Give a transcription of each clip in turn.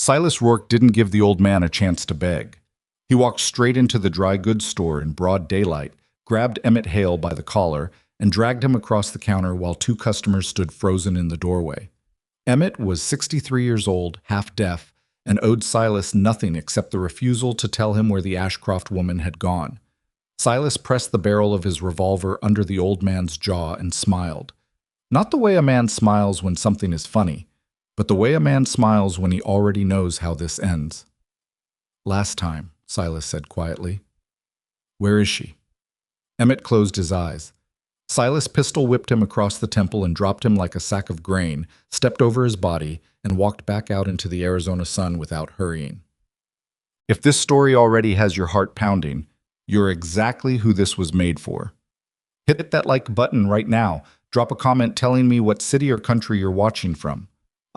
Silas Rourke didn't give the old man a chance to beg. He walked straight into the dry goods store in broad daylight, grabbed Emmett Hale by the collar, and dragged him across the counter while two customers stood frozen in the doorway. Emmett was 63 years old, half deaf, and owed Silas nothing except the refusal to tell him where the Ashcroft woman had gone. Silas pressed the barrel of his revolver under the old man's jaw and smiled. Not the way a man smiles when something is funny, but the way a man smiles when he already knows how this ends. "Last time," Silas said quietly. "Where is she?" Emmett closed his eyes. Silas pistol-whipped him across the temple and dropped him like a sack of grain, stepped over his body, and walked back out into the Arizona sun without hurrying. If this story already has your heart pounding, you're exactly who this was made for. Hit that like button right now. Drop a comment telling me what city or country you're watching from.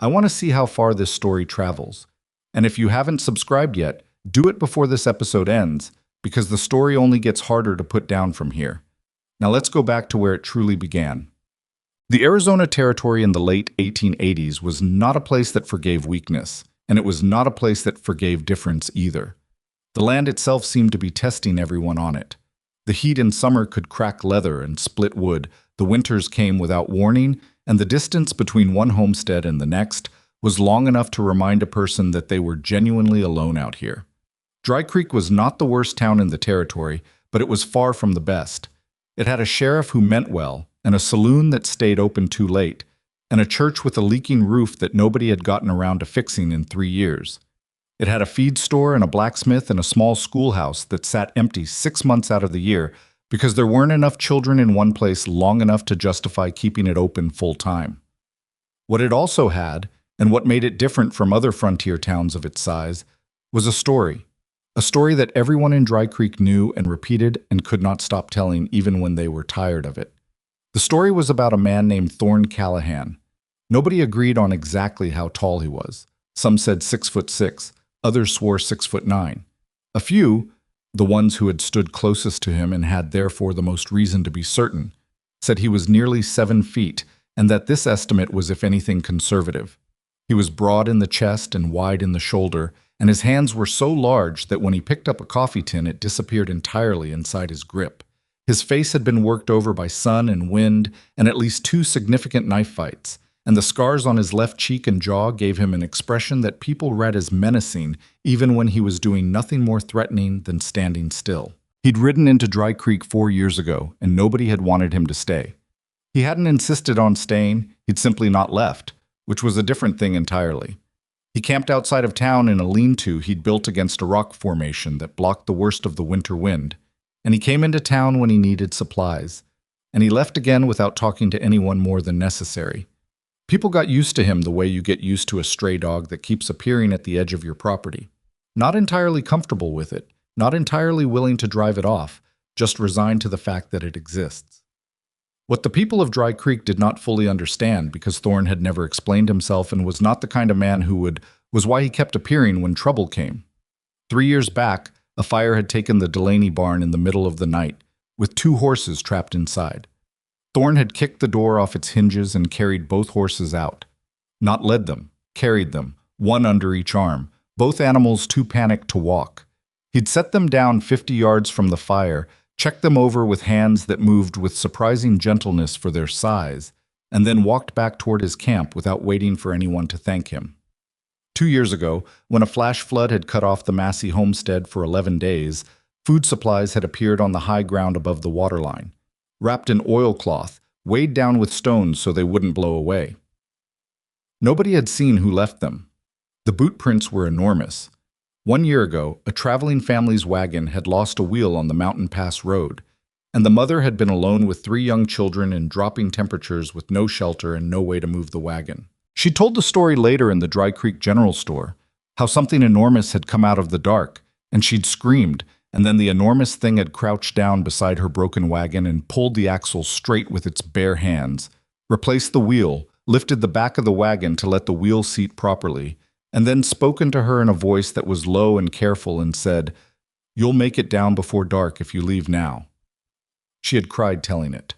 I want to see how far this story travels. And if you haven't subscribed yet, do it before this episode ends, because the story only gets harder to put down from here. Now let's go back to where it truly began. The Arizona Territory in the late 1880s was not a place that forgave weakness, and it was not a place that forgave difference either. The land itself seemed to be testing everyone on it. The heat in summer could crack leather and split wood, the winters came without warning, and the distance between one homestead and the next was long enough to remind a person that they were genuinely alone out here. Dry Creek was not the worst town in the territory, but it was far from the best. It had a sheriff who meant well, and a saloon that stayed open too late, and a church with a leaking roof that nobody had gotten around to fixing in 3 years. It had a feed store and a blacksmith and a small schoolhouse that sat empty 6 months out of the year because there weren't enough children in one place long enough to justify keeping it open full time. What it also had, and what made it different from other frontier towns of its size, was a story that everyone in Dry Creek knew and repeated and could not stop telling even when they were tired of it. The story was about a man named Thorne Callahan. Nobody agreed on exactly how tall he was. Some said 6'6", others swore 6'9". A few, the ones who had stood closest to him and had therefore the most reason to be certain, said he was nearly 7 feet, and that this estimate was if anything conservative. He was broad in the chest and wide in the shoulder, and his hands were so large that when he picked up a coffee tin it disappeared entirely inside his grip. His face had been worked over by sun and wind and at least 2 significant knife fights, and the scars on his left cheek and jaw gave him an expression that people read as menacing even when he was doing nothing more threatening than standing still. He'd ridden into Dry Creek 4 years ago, and nobody had wanted him to stay. He hadn't insisted on staying, he'd simply not left, which was a different thing entirely. He camped outside of town in a lean-to he'd built against a rock formation that blocked the worst of the winter wind, and he came into town when he needed supplies, and he left again without talking to anyone more than necessary. People got used to him the way you get used to a stray dog that keeps appearing at the edge of your property. Not entirely comfortable with it, not entirely willing to drive it off, just resigned to the fact that it exists. What the people of Dry Creek did not fully understand, because Thorne had never explained himself and was not the kind of man who would, was why he kept appearing when trouble came. 3 years back, a fire had taken the Delaney barn in the middle of the night, with 2 horses trapped inside. Thorne had kicked the door off its hinges and carried both horses out. Not led them, carried them, one under each arm, both animals too panicked to walk. He'd set them down 50 yards from the fire, checked them over with hands that moved with surprising gentleness for their size, and then walked back toward his camp without waiting for anyone to thank him. 2 years ago, when a flash flood had cut off the Massey homestead for 11 days, food supplies had appeared on the high ground above the waterline, wrapped in oilcloth, weighed down with stones so they wouldn't blow away. Nobody had seen who left them. The boot prints were enormous. 1 year ago, a traveling family's wagon had lost a wheel on the Mountain Pass Road, and the mother had been alone with 3 young children in dropping temperatures with no shelter and no way to move the wagon. She told the story later in the Dry Creek General Store, how something enormous had come out of the dark, and she'd screamed, and then the enormous thing had crouched down beside her broken wagon and pulled the axle straight with its bare hands, replaced the wheel, lifted the back of the wagon to let the wheel seat properly, and then spoken to her in a voice that was low and careful and said, "You'll make it down before dark if you leave now." She had cried telling it.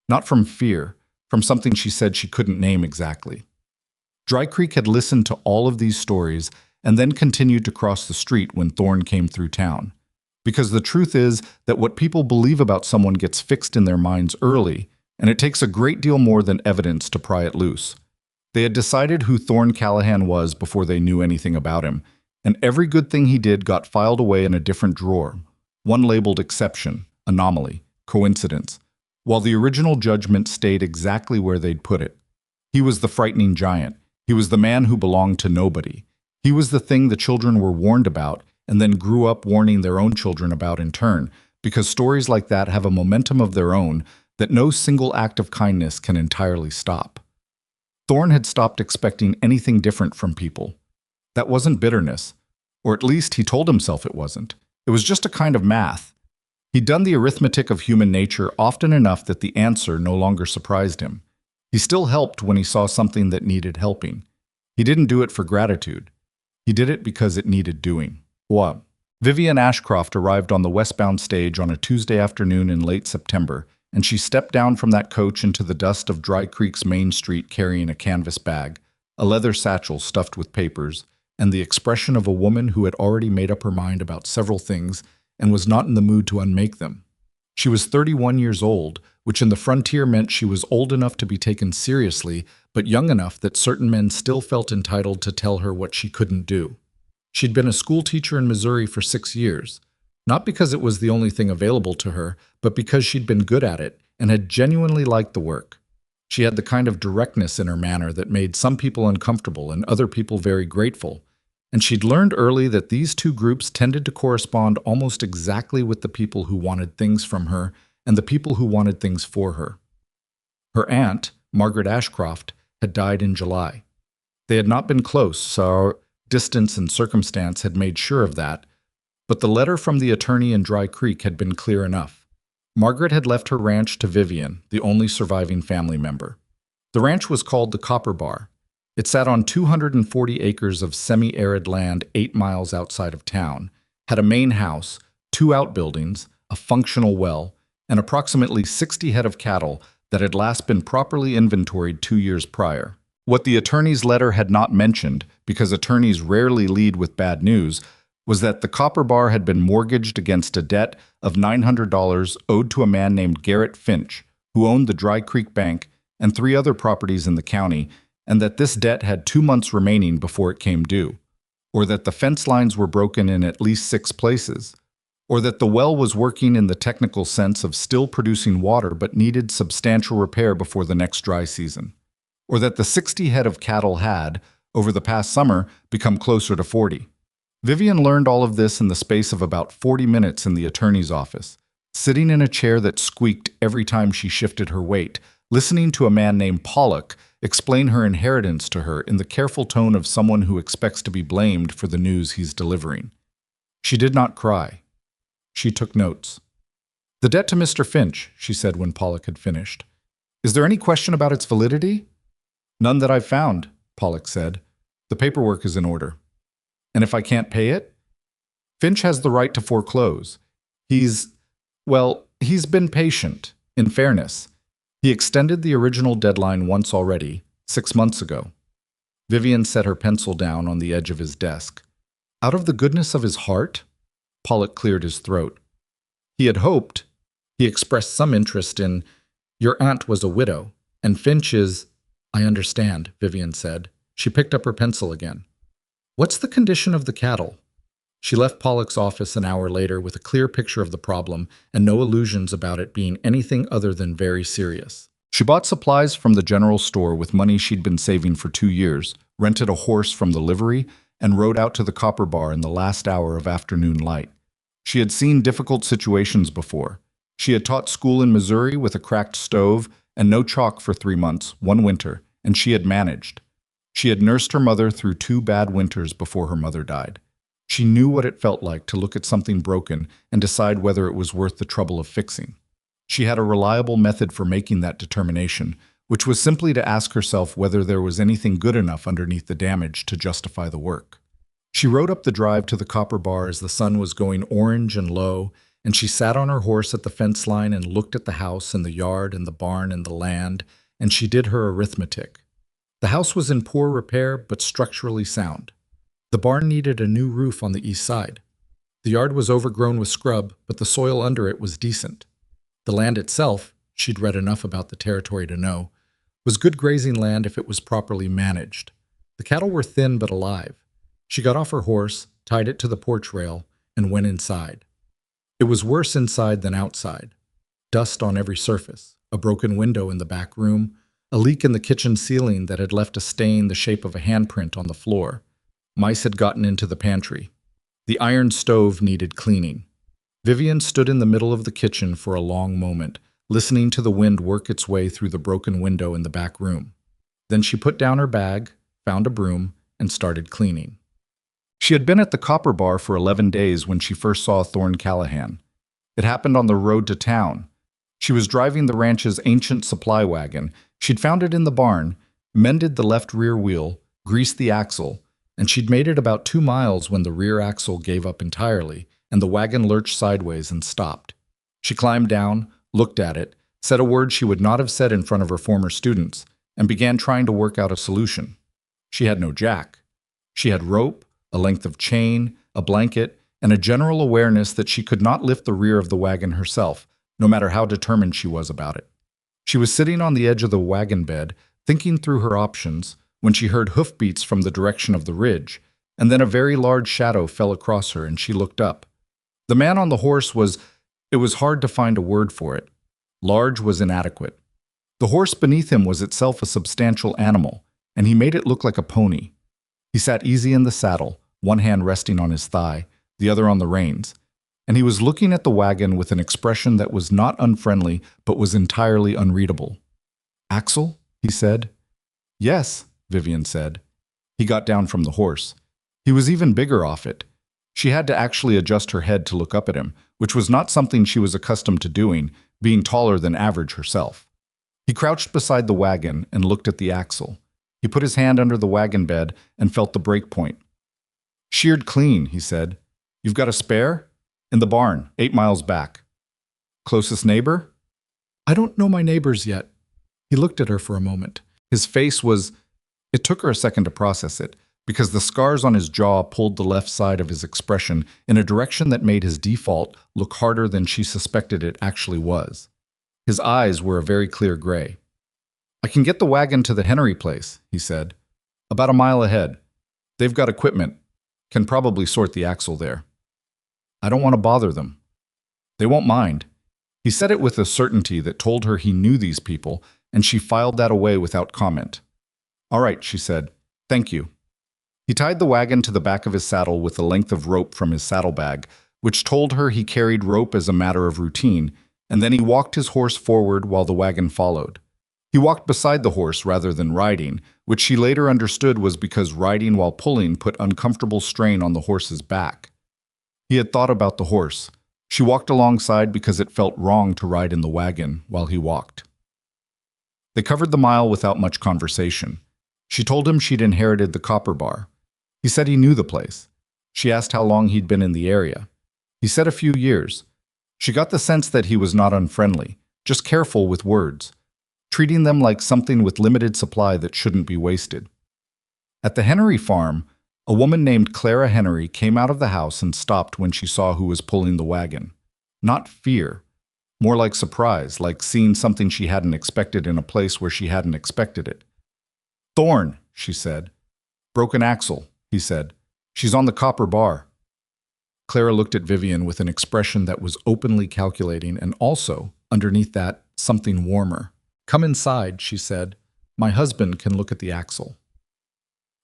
Not from fear, from something she said she couldn't name exactly. Dry Creek had listened to all of these stories, and then continued to cross the street when Thorne came through town. Because the truth is that what people believe about someone gets fixed in their minds early, and it takes a great deal more than evidence to pry it loose. They had decided who Thorne Callahan was before they knew anything about him, and every good thing he did got filed away in a different drawer, one labeled exception, anomaly, coincidence, while the original judgment stayed exactly where they'd put it. He was the frightening giant. He was the man who belonged to nobody. He was the thing the children were warned about and then grew up warning their own children about in turn, because stories like that have a momentum of their own that no single act of kindness can entirely stop. Thorne had stopped expecting anything different from people. That wasn't bitterness, or at least he told himself it wasn't. It was just a kind of math. He'd done the arithmetic of human nature often enough that the answer no longer surprised him. He still helped when he saw something that needed helping. He didn't do it for gratitude. He did it because it needed doing. What? Vivian Ashcroft arrived on the westbound stage on a Tuesday afternoon in late September, and she stepped down from that coach into the dust of Dry Creek's main street carrying a canvas bag, a leather satchel stuffed with papers, and the expression of a woman who had already made up her mind about several things and was not in the mood to unmake them. She was 31 years old, which in the frontier meant she was old enough to be taken seriously, but young enough that certain men still felt entitled to tell her what she couldn't do. She'd been a school teacher in Missouri for 6 years, not because it was the only thing available to her, but because she'd been good at it and had genuinely liked the work. She had the kind of directness in her manner that made some people uncomfortable and other people very grateful, and she'd learned early that these two groups tended to correspond almost exactly with the people who wanted things from her and the people who wanted things for her. Her aunt, Margaret Ashcroft, had died in July. They had not been close, so distance and circumstance had made sure of that, but the letter from the attorney in Dry Creek had been clear enough. Margaret had left her ranch to Vivian, the only surviving family member. The ranch was called the Copper Bar. It sat on 240 acres of semi-arid land 8 miles outside of town, had a main house, 2 outbuildings, a functional well, and approximately 60 head of cattle that had last been properly inventoried 2 years prior. What the attorney's letter had not mentioned, because attorneys rarely lead with bad news, was that the Copper Bar had been mortgaged against a debt of $900 owed to a man named Garrett Finch, who owned the Dry Creek Bank and 3 other properties in the county, and that this debt had 2 months remaining before it came due, or that the fence lines were broken in at least 6 places, or that the well was working in the technical sense of still producing water but needed substantial repair before the next dry season, or that the 60 head of cattle had, over the past summer, become closer to 40. Vivian learned all of this in the space of about 40 minutes in the attorney's office, sitting in a chair that squeaked every time she shifted her weight, listening to a man named Pollock explain her inheritance to her in the careful tone of someone who expects to be blamed for the news he's delivering. She did not cry. She took notes. "The debt to Mr. Finch," she said when Pollock had finished. "Is there any question about its validity?" "None that I've found," Pollock said. "The paperwork is in order." "And if I can't pay it?" "Finch has the right to foreclose. He's been patient, in fairness. He extended the original deadline once already, 6 months ago." Vivian set her pencil down on the edge of his desk. Out of the goodness of his heart, Pollock cleared his throat. He had hoped, he expressed some interest in, "Your aunt was a widow, and Finch is—" "I understand," Vivian said. She picked up her pencil again. "What's the condition of the cattle?" She left Pollock's office an hour later with a clear picture of the problem and no illusions about it being anything other than very serious. She bought supplies from the general store with money she'd been saving for 2 years, rented a horse from the livery, and rode out to the Copper Bar in the last hour of afternoon light. She had seen difficult situations before. She had taught school in Missouri with a cracked stove and no chalk for 3 months, one winter, and she had managed. She had nursed her mother through 2 bad winters before her mother died. She knew what it felt like to look at something broken and decide whether it was worth the trouble of fixing. She had a reliable method for making that determination, which was simply to ask herself whether there was anything good enough underneath the damage to justify the work. She rode up the drive to the Copper Bar as the sun was going orange and low, and she sat on her horse at the fence line and looked at the house and the yard and the barn and the land, and she did her arithmetic. The house was in poor repair but structurally sound. The barn needed a new roof on the east side. The yard was overgrown with scrub, but the soil under it was decent. The land itself, she'd read enough about the territory to know, was good grazing land if it was properly managed. The cattle were thin but alive. She got off her horse, tied it to the porch rail, and went inside. It was worse inside than outside. Dust on every surface, a broken window in the back room, a leak in the kitchen ceiling that had left a stain the shape of a handprint on the floor. Mice had gotten into the pantry. The iron stove needed cleaning. Vivian stood in the middle of the kitchen for a long moment, listening to the wind work its way through the broken window in the back room. Then she put down her bag, found a broom, and started cleaning. She had been at the Copper Bar for 11 days when she first saw Thorne Callahan. It happened on the road to town. She was driving the ranch's ancient supply wagon. She'd found it in the barn, mended the left rear wheel, greased the axle, and she'd made it about 2 miles when the rear axle gave up entirely and the wagon lurched sideways and stopped. She climbed down, looked at it, said a word she would not have said in front of her former students, and began trying to work out a solution. She had no jack. She had rope, a length of chain, a blanket, and a general awareness that she could not lift the rear of the wagon herself, no matter how determined she was about it. She was sitting on the edge of the wagon bed, thinking through her options, when she heard hoofbeats from the direction of the ridge, and then a very large shadow fell across her and she looked up. The man on the horse it was hard to find a word for it. Large was inadequate. The horse beneath him was itself a substantial animal, and he made it look like a pony. He sat easy in the saddle, one hand resting on his thigh, the other on the reins, and he was looking at the wagon with an expression that was not unfriendly but was entirely unreadable. "Axel?" he said. "Yes," Vivian said. He got down from the horse. He was even bigger off it. She had to actually adjust her head to look up at him, which was not something she was accustomed to doing, being taller than average herself. He crouched beside the wagon and looked at the axle. He put his hand under the wagon bed and felt the brake point. "Sheared clean," he said. "You've got a spare?" "In the barn, 8 miles back." "Closest neighbor?" "I don't know my neighbors yet." He looked at her for a moment. His face was... It took her a second to process it, because the scars on his jaw pulled the left side of his expression in a direction that made his default look harder than she suspected it actually was. His eyes were a very clear gray. "I can get the wagon to the Henry place," he said. "About a mile ahead. They've got equipment. Can probably sort the axle there. I don't want to bother them. They won't mind." He said it with a certainty that told her he knew these people, and she filed that away without comment. "All right," she said. "Thank you." He tied the wagon to the back of his saddle with a length of rope from his saddlebag, which told her he carried rope as a matter of routine, and then he walked his horse forward while the wagon followed. He walked beside the horse rather than riding, which she later understood was because riding while pulling put uncomfortable strain on the horse's back. He had thought about the horse. She walked alongside because it felt wrong to ride in the wagon while he walked. They covered the mile without much conversation. She told him she'd inherited the Copper Bar. He said he knew the place. She asked how long he'd been in the area. He said a few years. She got the sense that he was not unfriendly, just careful with words, treating them like something with limited supply that shouldn't be wasted. At the Henry farm, a woman named Clara Henry came out of the house and stopped when she saw who was pulling the wagon. Not fear, more like surprise, like seeing something she hadn't expected in a place where she hadn't expected it. "Thorne," she said. "Broken axle," he said. "She's on the Copper Bar." Clara looked at Vivian with an expression that was openly calculating and also, underneath that, something warmer. "Come inside," she said. "My husband can look at the axle."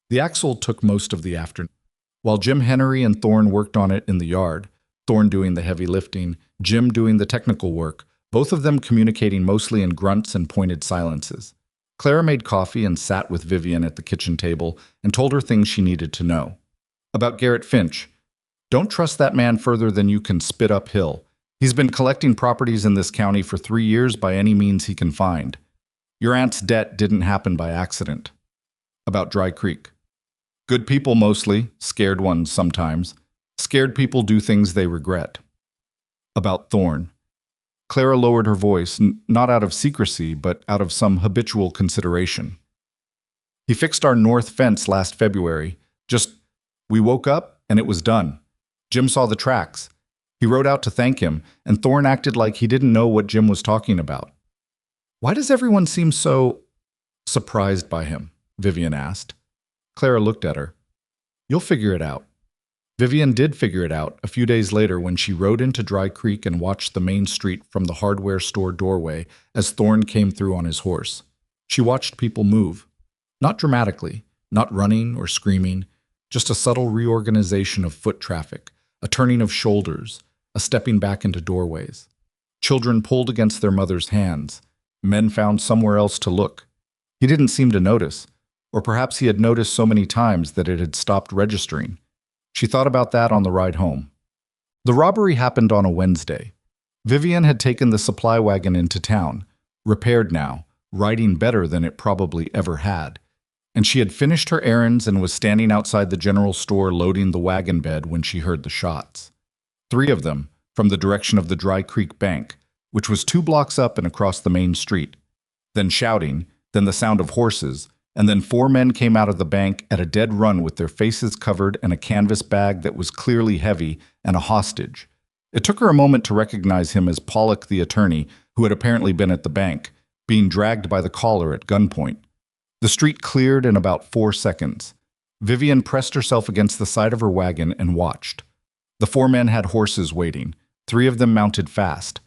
The axle took most of the afternoon. While Jim Henry and Thorne worked on it in the yard, Thorne doing the heavy lifting, Jim doing the technical work, both of them communicating mostly in grunts and pointed silences. Clara made coffee and sat with Vivian at the kitchen table and told her things she needed to know. About Garrett Finch. "Don't trust that man further than you can spit uphill. He's been collecting properties in this county for 3 years by any means he can find. Your aunt's debt didn't happen by accident." About Dry Creek. "Good people mostly, scared ones sometimes. Scared people do things they regret." About Thorne. Clara lowered her voice, not out of secrecy, but out of some habitual consideration. "He fixed our north fence last February. Just We woke up, and it was done. Jim saw the tracks. He rode out to thank him, and Thorne acted like he didn't know what Jim was talking about. Why does everyone seem so surprised by him? Vivian asked. Clara looked at her. You'll figure it out. Vivian did figure it out a few days later when she rode into Dry Creek and watched the main street from the hardware store doorway as Thorne came through on his horse. She watched people move. Not dramatically, not running or screaming, just a subtle reorganization of foot traffic, a turning of shoulders, a stepping back into doorways. Children pulled against their mothers' hands. Men found somewhere else to look. He didn't seem to notice, or perhaps he had noticed so many times that it had stopped registering. She thought about that on the ride home. The robbery happened on a Wednesday. Vivian had taken the supply wagon into town, repaired now, riding better than it probably ever had. And she had finished her errands and was standing outside the general store loading the wagon bed when she heard the shots. 3 of them, from the direction of the Dry Creek Bank, which was 2 blocks up and across the main street. Then shouting, then the sound of horses, and then 4 men came out of the bank at a dead run with their faces covered and a canvas bag that was clearly heavy and a hostage. It took her a moment to recognize him as Pollock the attorney, who had apparently been at the bank, being dragged by the collar at gunpoint. The street cleared in about 4 seconds. Vivian pressed herself against the side of her wagon and watched. The 4 men had horses waiting, 3 of them mounted fast.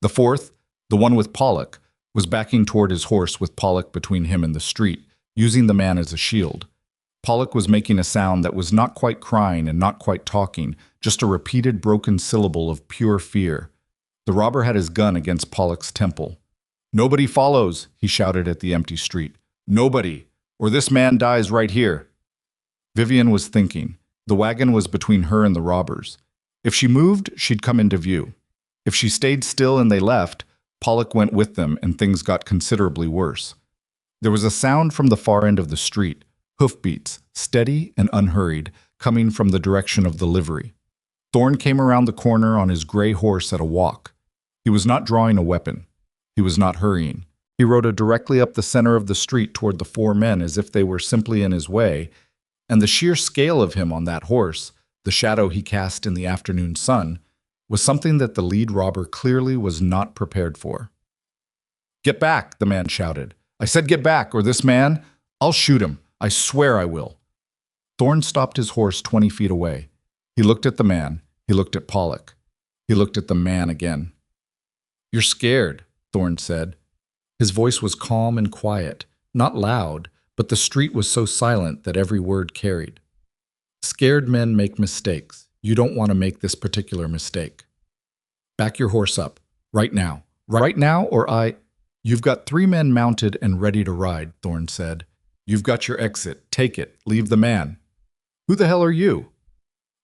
The 4th, the one with Pollock, was backing toward his horse with Pollock between him and the street, using the man as a shield. Pollock was making a sound that was not quite crying and not quite talking, just a repeated broken syllable of pure fear. The robber had his gun against Pollock's temple. "Nobody follows," he shouted at the empty street. "Nobody, or this man dies right here." Vivian was thinking. The wagon was between her and the robbers. If she moved, she'd come into view. If she stayed still and they left, Pollock went with them and things got considerably worse. There was a sound from the far end of the street, hoofbeats, steady and unhurried, coming from the direction of the livery. Thorne came around the corner on his gray horse at a walk. He was not drawing a weapon. He was not hurrying. He rode directly up the center of the street toward the 4 men as if they were simply in his way, and the sheer scale of him on that horse, the shadow he cast in the afternoon sun, was something that the lead robber clearly was not prepared for. "Get back," the man shouted. "I said get back, or this man, I'll shoot him. I swear I will." Thorne stopped his horse 20 feet away. He looked at the man. He looked at Pollock. He looked at the man again. "You're scared," Thorne said. His voice was calm and quiet, not loud, but the street was so silent that every word carried. "Scared men make mistakes. You don't want to make this particular mistake. Back your horse up. Right now. Right now, or I—" "You've got 3 men mounted and ready to ride," Thorne said. "You've got your exit. Take it. Leave the man." "Who the hell are you?"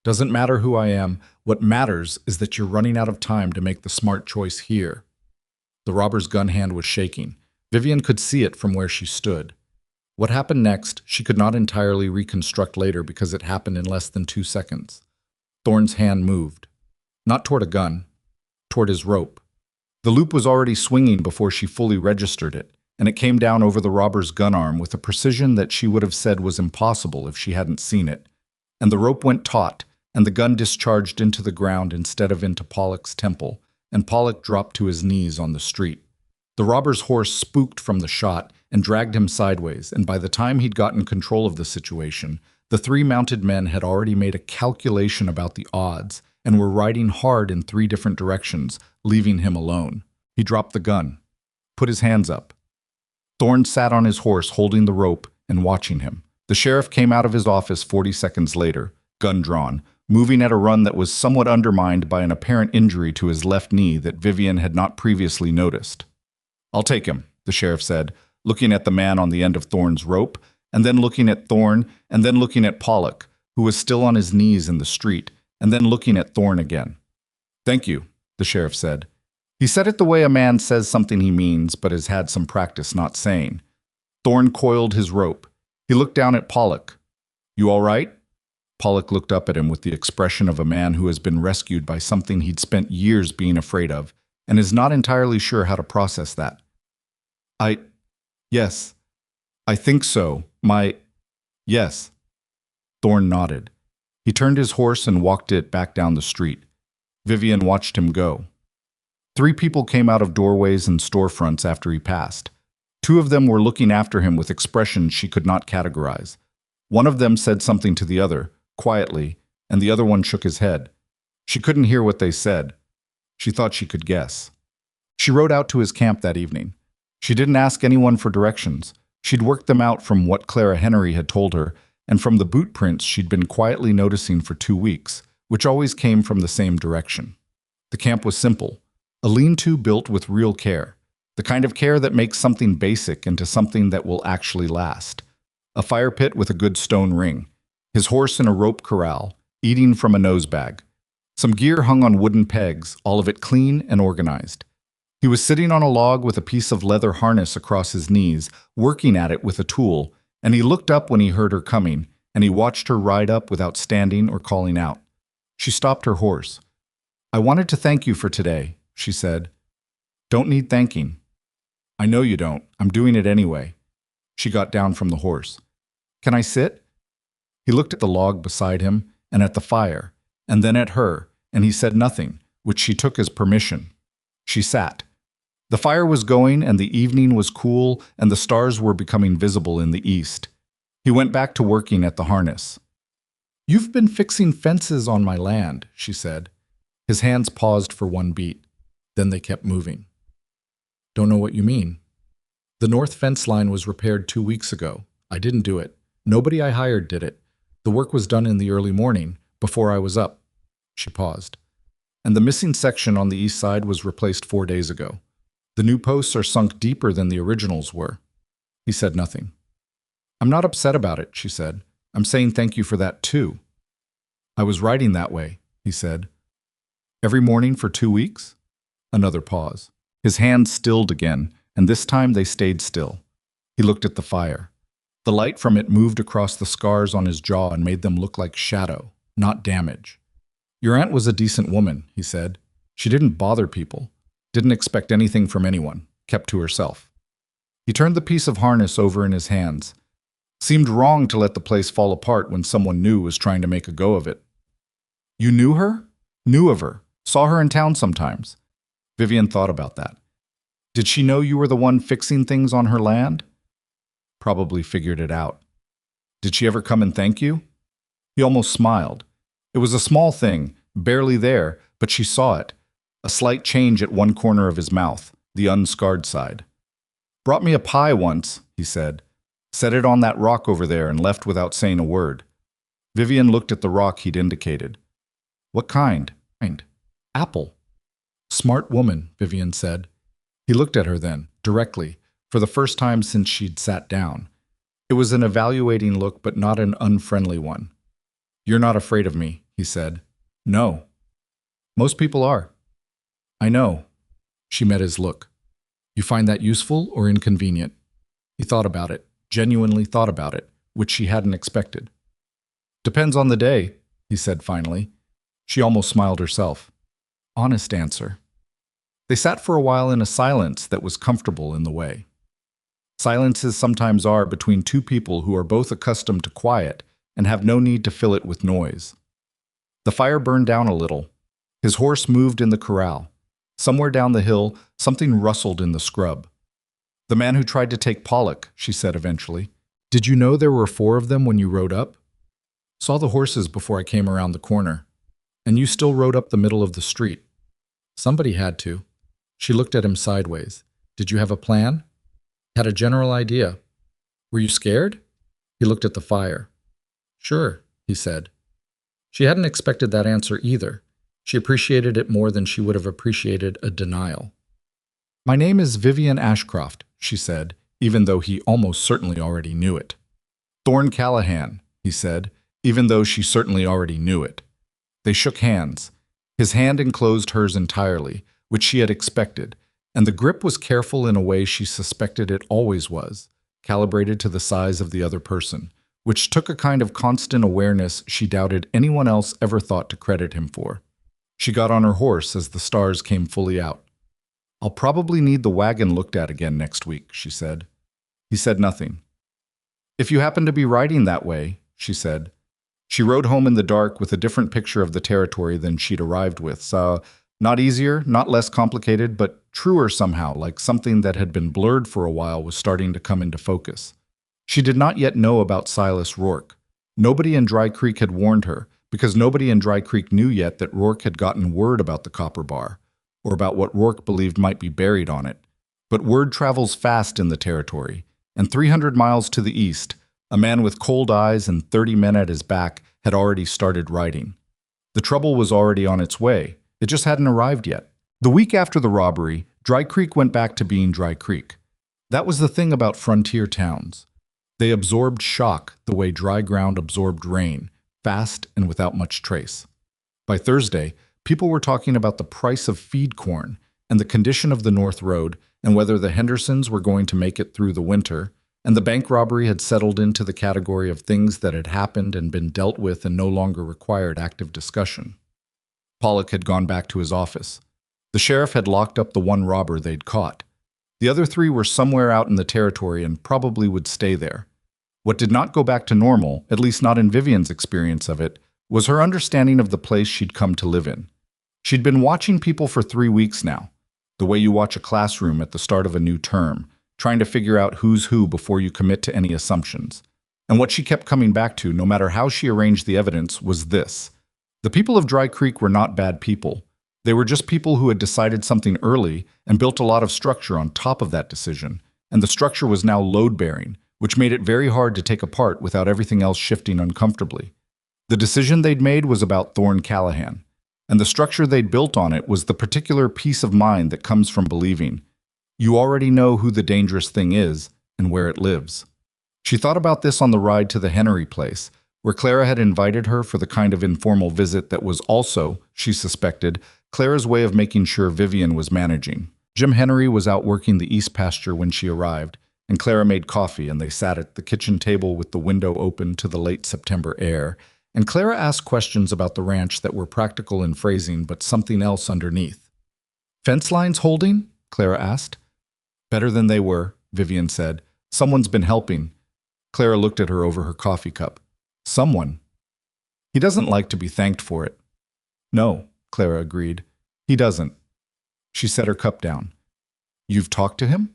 "Doesn't matter who I am. What matters is that you're running out of time to make the smart choice here." The robber's gun hand was shaking. Vivian could see it from where she stood. What happened next, she could not entirely reconstruct later because it happened in less than 2 seconds. Thorne's hand moved. Not toward a gun. Toward his rope. The loop was already swinging before she fully registered it, and it came down over the robber's gun arm with a precision that she would have said was impossible if she hadn't seen it. And the rope went taut, and the gun discharged into the ground instead of into Pollock's temple, and Pollock dropped to his knees on the street. The robber's horse spooked from the shot and dragged him sideways, and by the time he'd gotten control of the situation, the 3 mounted men had already made a calculation about the odds and were riding hard in 3 different directions, leaving him alone. He dropped the gun, put his hands up. Thorne sat on his horse holding the rope and watching him. The sheriff came out of his office 40 seconds later, gun drawn, moving at a run that was somewhat undermined by an apparent injury to his left knee that Vivian had not previously noticed. "I'll take him," the sheriff said, looking at the man on the end of Thorne's rope, and then looking at Thorne, and then looking at Pollock, who was still on his knees in the street, and then looking at Thorne again. "Thank you," the sheriff said. He said it the way a man says something he means but has had some practice not saying. Thorne coiled his rope. He looked down at Pollock. "You all right?" Pollock looked up at him with the expression of a man who has been rescued by something he'd spent years being afraid of, and is not entirely sure how to process that. Yes. I think so. Yes." Thorne nodded. He turned his horse and walked it back down the street. Vivian watched him go. 3 people came out of doorways and storefronts after he passed. 2 of them were looking after him with expressions she could not categorize. One of them said something to the other, quietly, and the other one shook his head. She couldn't hear what they said. She thought she could guess. She rode out to his camp that evening. She didn't ask anyone for directions. She'd worked them out from what Clara Henry had told her, and from the boot prints she'd been quietly noticing for 2 weeks, which always came from the same direction. The camp was simple, a lean-to built with real care, the kind of care that makes something basic into something that will actually last. A fire pit with a good stone ring, his horse in a rope corral, eating from a nosebag. Some gear hung on wooden pegs, all of it clean and organized. He was sitting on a log with a piece of leather harness across his knees, working at it with a tool, and he looked up when he heard her coming, and he watched her ride up without standing or calling out. She stopped her horse. "I wanted to thank you for today," she said. "Don't need thanking." "I know you don't. I'm doing it anyway." She got down from the horse. "Can I sit?" He looked at the log beside him and at the fire, and then at her, and he said nothing, which she took as permission. She sat. The fire was going, and the evening was cool, and the stars were becoming visible in the east. He went back to working at the harness. "You've been fixing fences on my land," she said. His hands paused for one beat. Then they kept moving. "Don't know what you mean." "The north fence line was repaired 2 weeks ago. I didn't do it. Nobody I hired did it. The work was done in the early morning, before I was up." She paused. "And the missing section on the east side was replaced 4 days ago. The new posts are sunk deeper than the originals were." He said nothing. "I'm not upset about it," she said. "I'm saying thank you for that too." "I was riding that way," he said. "Every morning for 2 weeks?" Another pause. His hands stilled again, and this time they stayed still. He looked at the fire. The light from it moved across the scars on his jaw and made them look like shadow, not damage. "Your aunt was a decent woman," he said. "She didn't bother people, didn't expect anything from anyone, kept to herself." He turned the piece of harness over in his hands. Seemed wrong to let the place fall apart when someone new was trying to make a go of it. "You knew her?" "Knew of her. Saw her in town sometimes." Vivian thought about that. "Did she know you were the one fixing things on her land?" "Probably figured it out." "Did she ever come and thank you?" He almost smiled. It was a small thing, barely there, but she saw it. A slight change at one corner of his mouth, the unscarred side. "Brought me a pie once," he said. "Set it on that rock over there and left without saying a word." Vivian looked at the rock he'd indicated. "What kind?" "Apple." "Smart woman," Vivian said. He looked at her then, directly, for the first time since she'd sat down. It was an evaluating look, but not an unfriendly one. "You're not afraid of me," he said. "No." "Most people are." "I know." She met his look. "You find that useful or inconvenient?" He thought about it, genuinely thought about it, which she hadn't expected. "Depends on the day," he said finally. She almost smiled herself. Honest answer. They sat for a while in a silence that was comfortable in the way. Silences sometimes are between 2 people who are both accustomed to quiet and have no need to fill it with noise. The fire burned down a little. His horse moved in the corral. Somewhere down the hill, something rustled in the scrub. "The man who tried to take Pollock," she said eventually. "Did you know there were 4 of them when you rode up?" "Saw the horses before I came around the corner." "And you still rode up the middle of the street?" "Somebody had to." She looked at him sideways. "Did you have a plan?" "Had a general idea." "Were you scared?" He looked at the fire. "Sure," he said. She hadn't expected that answer either. She appreciated it more than she would have appreciated a denial. "My name is Vivian Ashcroft," she said, even though he almost certainly already knew it. "Thorne Callahan," he said, even though she certainly already knew it. They shook hands. His hand enclosed hers entirely, which she had expected, and the grip was careful in a way she suspected it always was, calibrated to the size of the other person, which took a kind of constant awareness she doubted anyone else ever thought to credit him for. She got on her horse as the stars came fully out. "I'll probably need the wagon looked at again next week," she said. He said nothing. "If you happen to be riding that way," she said. She rode home in the dark with a different picture of the territory than she'd arrived with. So, not easier, not less complicated, but truer somehow, like something that had been blurred for a while was starting to come into focus. She did not yet know about Silas Rourke. Nobody in Dry Creek had warned her, because nobody in Dry Creek knew yet that Rourke had gotten word about the copper bar, or about what Rourke believed might be buried on it. But word travels fast in the territory, and 300 miles to the east, a man with cold eyes and 30 men at his back had already started writing. The trouble was already on its way. It just hadn't arrived yet. The week after the robbery, Dry Creek went back to being Dry Creek. That was the thing about frontier towns. They absorbed shock the way dry ground absorbed rain, fast and without much trace. By Thursday, people were talking about the price of feed corn and the condition of the North Road and whether the Hendersons were going to make it through the winter, and the bank robbery had settled into the category of things that had happened and been dealt with and no longer required active discussion. Pollock had gone back to his office. The sheriff had locked up the one robber they'd caught. The other three were somewhere out in the territory and probably would stay there. What did not go back to normal, at least not in Vivian's experience of it, was her understanding of the place she'd come to live in. She'd been watching people for 3 weeks now, the way you watch a classroom at the start of a new term, trying to figure out who's who before you commit to any assumptions. And what she kept coming back to, no matter how she arranged the evidence, was this. The people of Dry Creek were not bad people. They were just people who had decided something early and built a lot of structure on top of that decision, and the structure was now load-bearing, which made it very hard to take apart without everything else shifting uncomfortably. The decision they'd made was about Thorne Callahan, and the structure they'd built on it was the particular peace of mind that comes from believing you already know who the dangerous thing is and where it lives. She thought about this on the ride to the Henry place, where Clara had invited her for the kind of informal visit that was also, she suspected, Clara's way of making sure Vivian was managing. Jim Henry was out working the east pasture when she arrived, and Clara made coffee and they sat at the kitchen table with the window open to the late September air, and Clara asked questions about the ranch that were practical in phrasing but something else underneath. "Fence lines holding?" Clara asked. "Better than they were," Vivian said. "Someone's been helping." Clara looked at her over her coffee cup. "Someone? He doesn't like to be thanked for it." "No," Clara agreed. "He doesn't." She set her cup down. "You've talked to him?"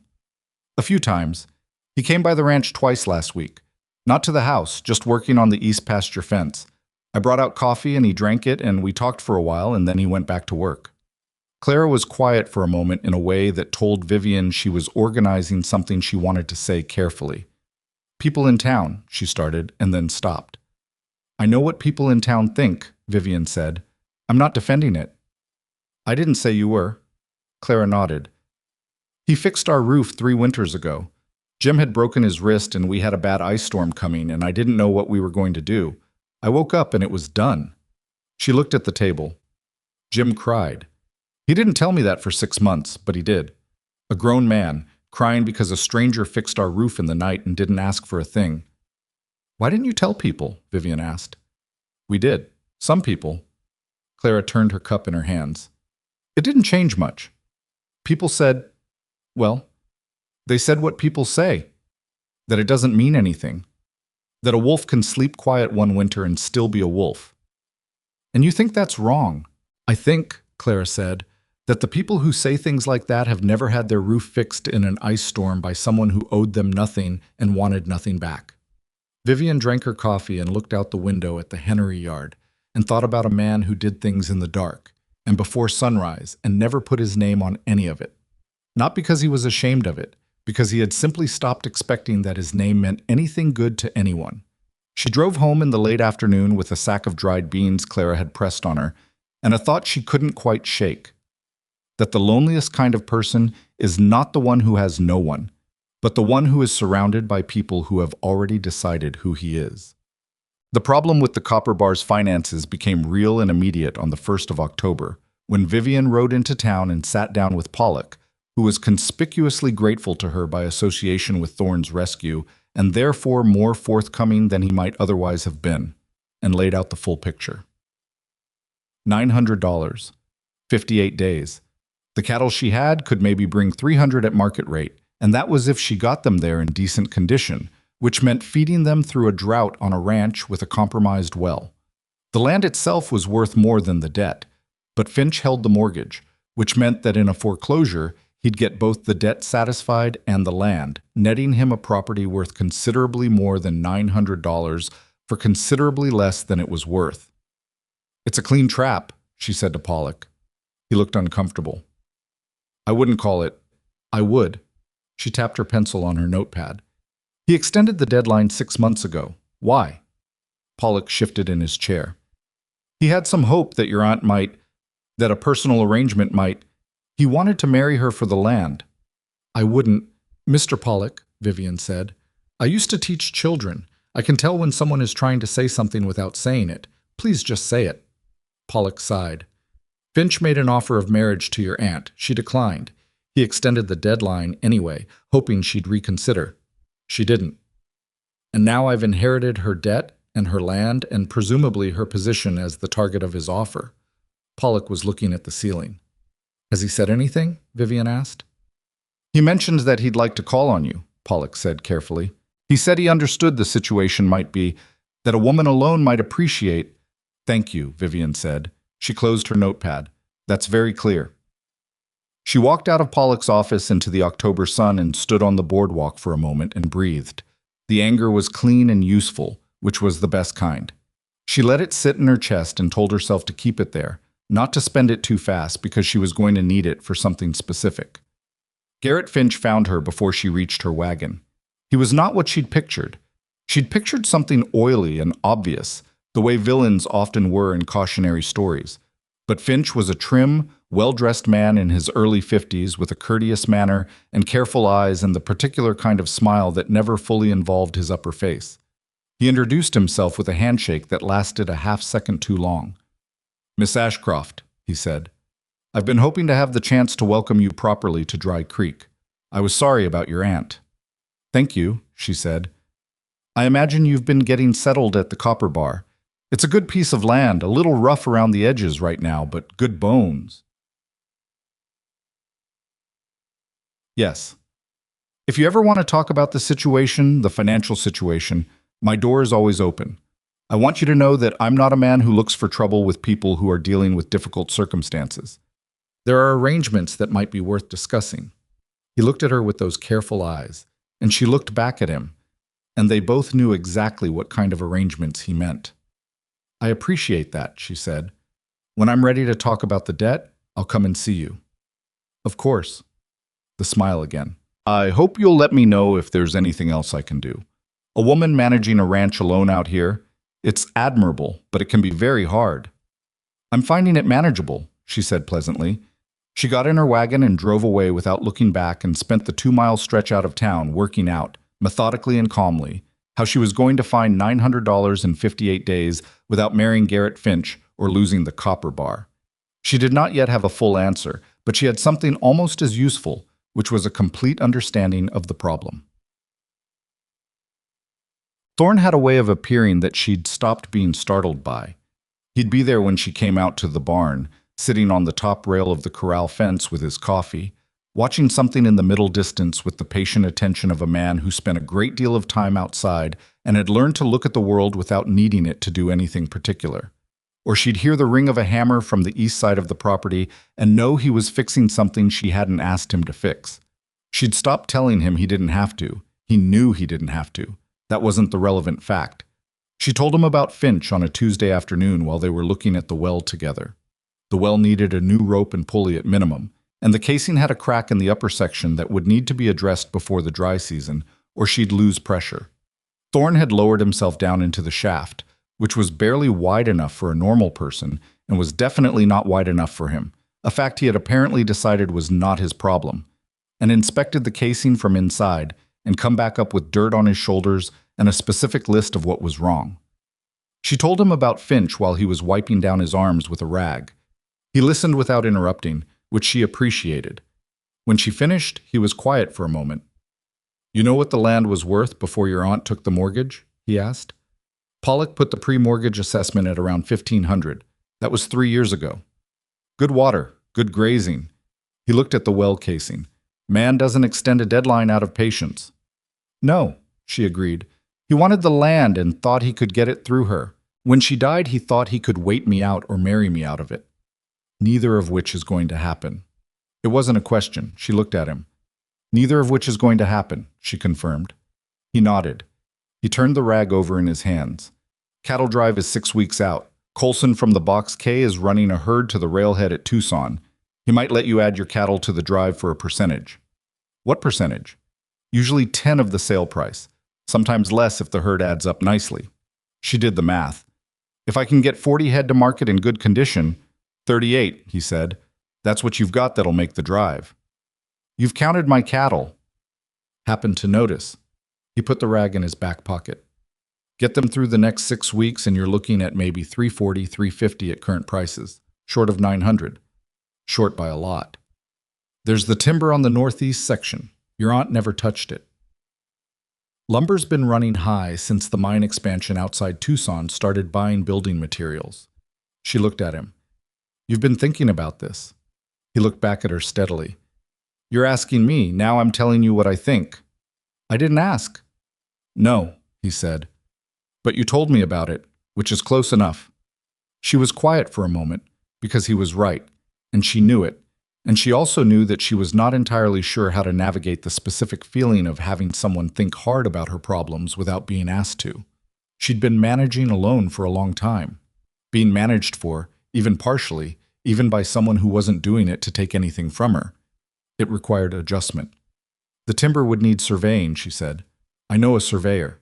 "A few times. He came by the ranch twice last week. Not to the house, just working on the east pasture fence. I brought out coffee and he drank it and we talked for a while and then he went back to work." Clara was quiet for a moment in a way that told Vivian she was organizing something she wanted to say carefully. "People in town," she started, and then stopped. "I know what people in town think," Vivian said. "I'm not defending it." "I didn't say you were." Clara nodded. "He fixed our roof 3 winters ago. Jim had broken his wrist and we had a bad ice storm coming and I didn't know what we were going to do. I woke up and it was done." She looked at the table. Jim cried. He didn't tell me that for 6 months, but he did. A grown man, crying because a stranger fixed our roof in the night and didn't ask for a thing. "Why didn't you tell people?" Vivian asked. "We did. Some people." Clara turned her cup in her hands. "It didn't change much. People said, well, they said what people say, that it doesn't mean anything, that a wolf can sleep quiet one winter and still be a wolf. And you think that's wrong." "I think," Clara said, "that the people who say things like that have never had their roof fixed in an ice storm by someone who owed them nothing and wanted nothing back." Vivian drank her coffee and looked out the window at the Henry yard and thought about a man who did things in the dark and before sunrise and never put his name on any of it. Not because he was ashamed of it, because he had simply stopped expecting that his name meant anything good to anyone. She drove home in the late afternoon with a sack of dried beans Clara had pressed on her, and a thought she couldn't quite shake. That the loneliest kind of person is not the one who has no one, but the one who is surrounded by people who have already decided who he is. The problem with the copper bar's finances became real and immediate on the 1st of October, when Vivian rode into town and sat down with Pollock, who was conspicuously grateful to her by association with Thorne's rescue, and therefore more forthcoming than he might otherwise have been, and laid out the full picture. $900. 58 days. The cattle she had could maybe bring 300 at market rate, and that was if she got them there in decent condition, which meant feeding them through a drought on a ranch with a compromised well. The land itself was worth more than the debt, but Finch held the mortgage, which meant that in a foreclosure, he'd get both the debt satisfied and the land, netting him a property worth considerably more than $900 for considerably less than it was worth. "It's a clean trap," she said to Pollock. He looked uncomfortable. "I wouldn't call it." "I would." She tapped her pencil on her notepad. "He extended the deadline 6 months ago. Why?" Pollock shifted in his chair. "He had some hope that your aunt might, that a personal arrangement might. He wanted to marry her for the land." "I wouldn't." "Mr. Pollock," Vivian said, "I used to teach children. I can tell when someone is trying to say something without saying it. Please just say it." Pollock sighed. "Finch made an offer of marriage to your aunt. She declined. He extended the deadline anyway, hoping she'd reconsider. She didn't. And now I've inherited her debt and her land and presumably her position as the target of his offer." Pollock was looking at the ceiling. "Has he said anything?" Vivian asked. "He mentioned that he'd like to call on you," Pollock said carefully. "He said he understood the situation might be, that a woman alone might appreciate—" "Thank you," Vivian said. She closed her notepad. "That's very clear." She walked out of Pollock's office into the October sun and stood on the boardwalk for a moment and breathed. The anger was clean and useful, which was the best kind. She let it sit in her chest and told herself to keep it there, not to spend it too fast because she was going to need it for something specific. Garrett Finch found her before she reached her wagon. He was not what she'd pictured. She'd pictured something oily and obvious, the way villains often were in cautionary stories. But Finch was a trim, well-dressed man in his early 50s with a courteous manner and careful eyes and the particular kind of smile that never fully involved his upper face. He introduced himself with a handshake that lasted a half-second too long. "Miss Ashcroft," he said, "I've been hoping to have the chance to welcome you properly to Dry Creek. I was sorry about your aunt." "Thank you," she said. "I imagine you've been getting settled at the Copper Bar. It's a good piece of land, a little rough around the edges right now, but good bones." "Yes. If you ever want to talk about the situation, the financial situation, my door is always open. I want you to know that I'm not a man who looks for trouble with people who are dealing with difficult circumstances. There are arrangements that might be worth discussing." He looked at her with those careful eyes, and she looked back at him, and they both knew exactly what kind of arrangements he meant. "I appreciate that," she said. "When I'm ready to talk about the debt, I'll come and see you." "Of course." The smile again. "I hope you'll let me know if there's anything else I can do. A woman managing a ranch alone out here, it's admirable, but it can be very hard." "I'm finding it manageable," she said pleasantly. She got in her wagon and drove away without looking back and spent the 2-mile stretch out of town working out, methodically and calmly, how she was going to find $900 in 58 days without marrying Garrett Finch or losing the Copper Bar. She did not yet have a full answer, but she had something almost as useful, which was a complete understanding of the problem. Thorne had a way of appearing that she'd stopped being startled by. He'd be there when she came out to the barn, sitting on the top rail of the corral fence with his coffee, watching something in the middle distance with the patient attention of a man who spent a great deal of time outside and had learned to look at the world without needing it to do anything particular. Or she'd hear the ring of a hammer from the east side of the property and know he was fixing something she hadn't asked him to fix. She'd stopped telling him he didn't have to. He knew he didn't have to. That wasn't the relevant fact. She told him about Finch on a Tuesday afternoon while they were looking at the well together. The well needed a new rope and pulley at minimum, and the casing had a crack in the upper section that would need to be addressed before the dry season, or she'd lose pressure. Thorne had lowered himself down into the shaft, which was barely wide enough for a normal person and was definitely not wide enough for him, a fact he had apparently decided was not his problem, and inspected the casing from inside and come back up with dirt on his shoulders and a specific list of what was wrong. She told him about Finch while he was wiping down his arms with a rag. He listened without interrupting, which she appreciated. When she finished, he was quiet for a moment. "You know what the land was worth before your aunt took the mortgage?" he asked. Pollock put the pre-mortgage assessment at around $1,500. That was 3 years ago. "Good water, good grazing." He looked at the well casing. "Man doesn't extend a deadline out of patience." "No," she agreed. He wanted the land and thought he could get it through her. When she died, he thought he could wait me out or marry me out of it. Neither of which is going to happen. It wasn't a question. She looked at him. Neither of which is going to happen, she confirmed. He nodded. He turned the rag over in his hands. Cattle Drive is 6 weeks out. Colson from the Box K is running a herd to the railhead at Tucson. He might let you add your cattle to the drive for a percentage. What percentage? Usually 10 of the sale price, sometimes less if the herd adds up nicely. She did the math. If I can get 40 head to market in good condition, 38, he said. That's what you've got that'll make the drive. You've counted my cattle. Happened to notice. He put the rag in his back pocket. Get them through the next 6 weeks and you're looking at maybe 340, 350 at current prices, short of 900. Short by a lot. There's the timber on the northeast section. Your aunt never touched it. Lumber's been running high since the mine expansion outside Tucson started buying building materials. She looked at him. You've been thinking about this. He looked back at her steadily. You're asking me, now I'm telling you what I think. I didn't ask. No, he said. But you told me about it, which is close enough. She was quiet for a moment, because he was right, and she knew it, and she also knew that she was not entirely sure how to navigate the specific feeling of having someone think hard about her problems without being asked to. She'd been managing alone for a long time, being managed for, even partially, even by someone who wasn't doing it to take anything from her. It required adjustment. The timber would need surveying, she said. I know a surveyor.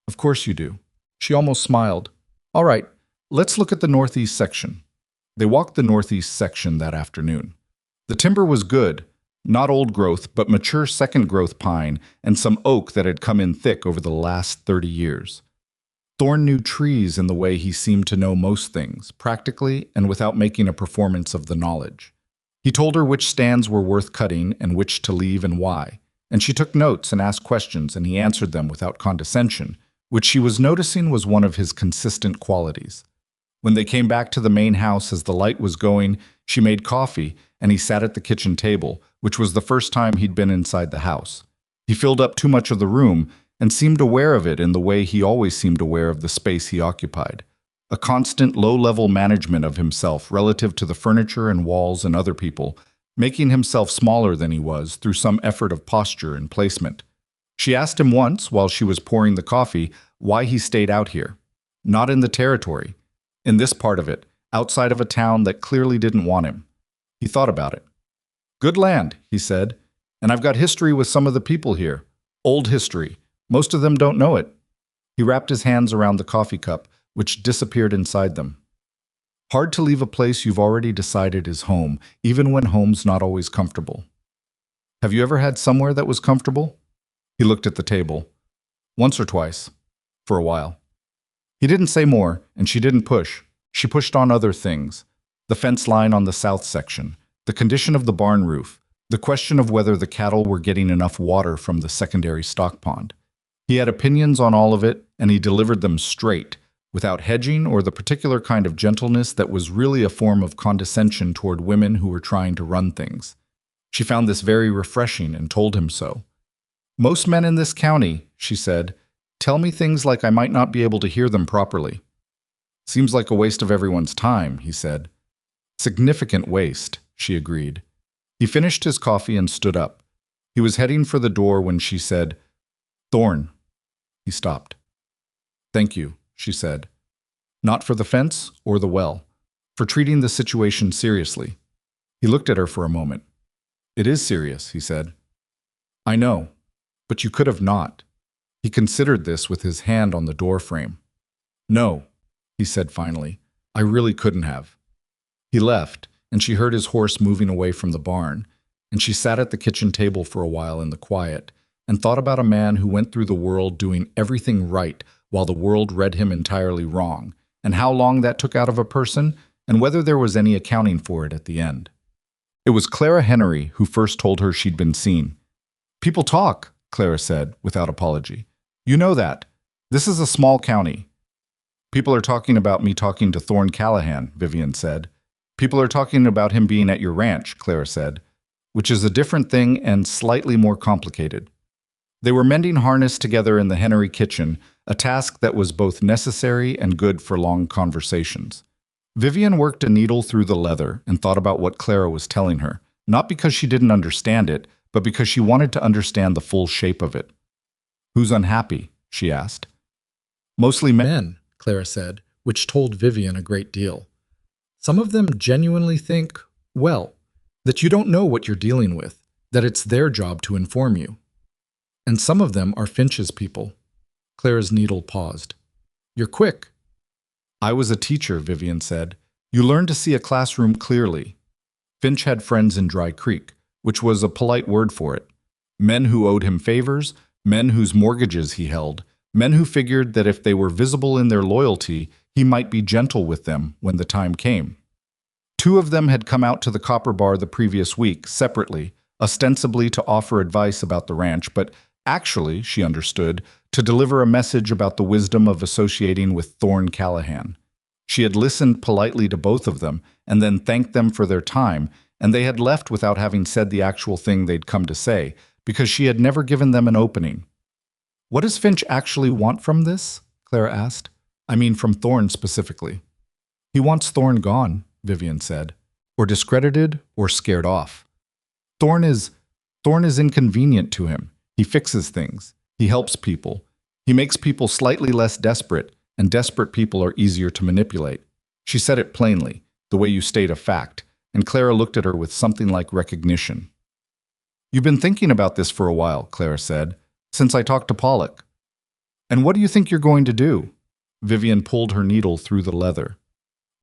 Of course you do. She almost smiled. All right, let's look at the northeast section. They walked the northeast section that afternoon. The timber was good, not old growth, but mature second growth pine and some oak that had come in thick over the last 30 years. Thorne knew trees in the way he seemed to know most things, practically and without making a performance of the knowledge. He told her which stands were worth cutting and which to leave and why, and she took notes and asked questions and he answered them without condescension, which she was noticing was one of his consistent qualities. When they came back to the main house as the light was going, she made coffee and he sat at the kitchen table, which was the first time he'd been inside the house. He filled up too much of the room and seemed aware of it in the way he always seemed aware of the space he occupied. A constant low-level management of himself relative to the furniture and walls and other people, making himself smaller than he was through some effort of posture and placement. She asked him once, while she was pouring the coffee, why he stayed out here. Not in the territory. In this part of it, outside of a town that clearly didn't want him. He thought about it. Good land, he said, and I've got history with some of the people here. Old history. Most of them don't know it. He wrapped his hands around the coffee cup, which disappeared inside them. Hard to leave a place you've already decided is home, even when home's not always comfortable. Have you ever had somewhere that was comfortable? He looked at the table. Once or twice. For a while. He didn't say more, and she didn't push. She pushed on other things. The fence line on the south section, the condition of the barn roof, the question of whether the cattle were getting enough water from the secondary stock pond. He had opinions on all of it, and he delivered them straight, without hedging or the particular kind of gentleness that was really a form of condescension toward women who were trying to run things. She found this very refreshing and told him so. Most men in this county, she said, tell me things like I might not be able to hear them properly. Seems like a waste of everyone's time, he said. Significant waste, she agreed. He finished his coffee and stood up. He was heading for the door when she said, Thorne. He stopped. Thank you, she said. Not for the fence or the well, for treating the situation seriously. He looked at her for a moment. It is serious, he said. I know, but you could have not. He considered this with his hand on the door frame. No, he said finally. I really couldn't have. He left, and she heard his horse moving away from the barn, and she sat at the kitchen table for a while in the quiet, and thought about a man who went through the world doing everything right while the world read him entirely wrong, and how long that took out of a person, and whether there was any accounting for it at the end. It was Clara Henry who first told her she'd been seen. People talk, Clara said, without apology. You know that. This is a small county. People are talking about me talking to Thorne Callahan, Vivian said. People are talking about him being at your ranch, Clara said, which is a different thing and slightly more complicated. They were mending harness together in the Henry kitchen, a task that was both necessary and good for long conversations. Vivian worked a needle through the leather and thought about what Clara was telling her, not because she didn't understand it, but because she wanted to understand the full shape of it. "Who's unhappy?" she asked. "Mostly men," Clara said, which told Vivian a great deal. "Some of them genuinely think, well, that you don't know what you're dealing with, that it's their job to inform you. And some of them are Finch's people." Clara's needle paused. "You're quick." "I was a teacher," Vivian said. "You learn to see a classroom clearly." Finch had friends in Dry Creek, which was a polite word for it. Men who owed him favors, men whose mortgages he held, men who figured that if they were visible in their loyalty, he might be gentle with them when the time came. Two of them had come out to the Copper Bar the previous week, separately, ostensibly to offer advice about the ranch, but actually, she understood, to deliver a message about the wisdom of associating with Thorne Callahan. She had listened politely to both of them, and then thanked them for their time, and they had left without having said the actual thing they'd come to say, because she had never given them an opening. "What does Finch actually want from this?" Clara asked. "I mean from Thorne specifically." "He wants Thorne gone," Vivian said, "or discredited or scared off. Thorne is inconvenient to him. He fixes things. He helps people. He makes people slightly less desperate, and desperate people are easier to manipulate." She said it plainly, the way you state a fact, and Clara looked at her with something like recognition. "You've been thinking about this for a while," Clara said, "since I talked to Pollock. And what do you think you're going to do?" Vivian pulled her needle through the leather.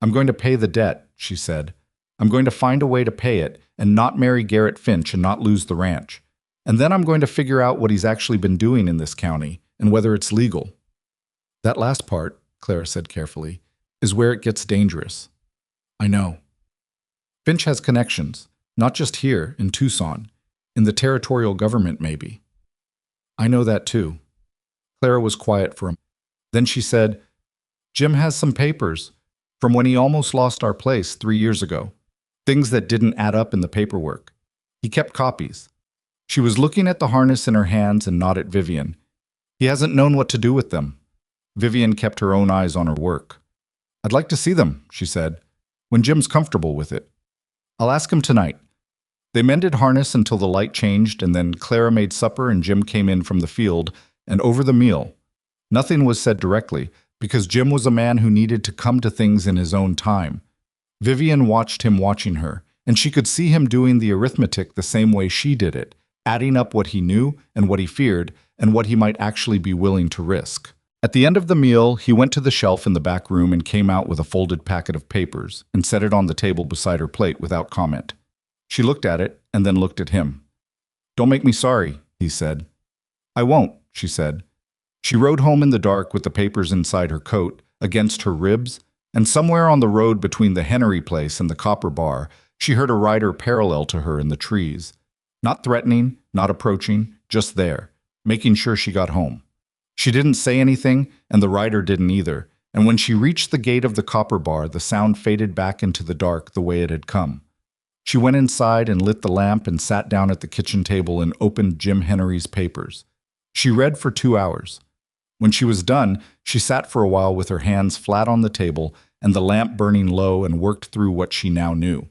"I'm going to pay the debt," she said. "I'm going to find a way to pay it and not marry Garrett Finch and not lose the ranch. And then I'm going to figure out what he's actually been doing in this county and whether it's legal." "That last part," Clara said carefully, "is where it gets dangerous." "I know. Finch has connections, not just here, in Tucson, in the territorial government maybe." "I know that too." Clara was quiet for a moment. Then she said, "Jim has some papers from when he almost lost our place 3 years ago. Things that didn't add up in the paperwork. He kept copies." She was looking at the harness in her hands and not at Vivian. "He hasn't known what to do with them." Vivian kept her own eyes on her work. "I'd like to see them," she said, "when Jim's comfortable with it. I'll ask him tonight." They mended harness until the light changed, and then Clara made supper and Jim came in from the field, and over the meal. Nothing was said directly, because Jim was a man who needed to come to things in his own time. Vivian watched him watching her, and she could see him doing the arithmetic the same way she did it, adding up what he knew and what he feared and what he might actually be willing to risk. At the end of the meal, he went to the shelf in the back room and came out with a folded packet of papers and set it on the table beside her plate without comment. She looked at it and then looked at him. "Don't make me sorry," he said. "I won't," she said. She rode home in the dark with the papers inside her coat, against her ribs, and somewhere on the road between the Henry place and the Copper Bar, she heard a rider parallel to her in the trees. Not threatening, not approaching, just there, making sure she got home. She didn't say anything, and the rider didn't either, and when she reached the gate of the Copper Bar, the sound faded back into the dark the way it had come. She went inside and lit the lamp and sat down at the kitchen table and opened Jim Henry's papers. She read for 2 hours. When she was done, she sat for a while with her hands flat on the table and the lamp burning low and worked through what she now knew.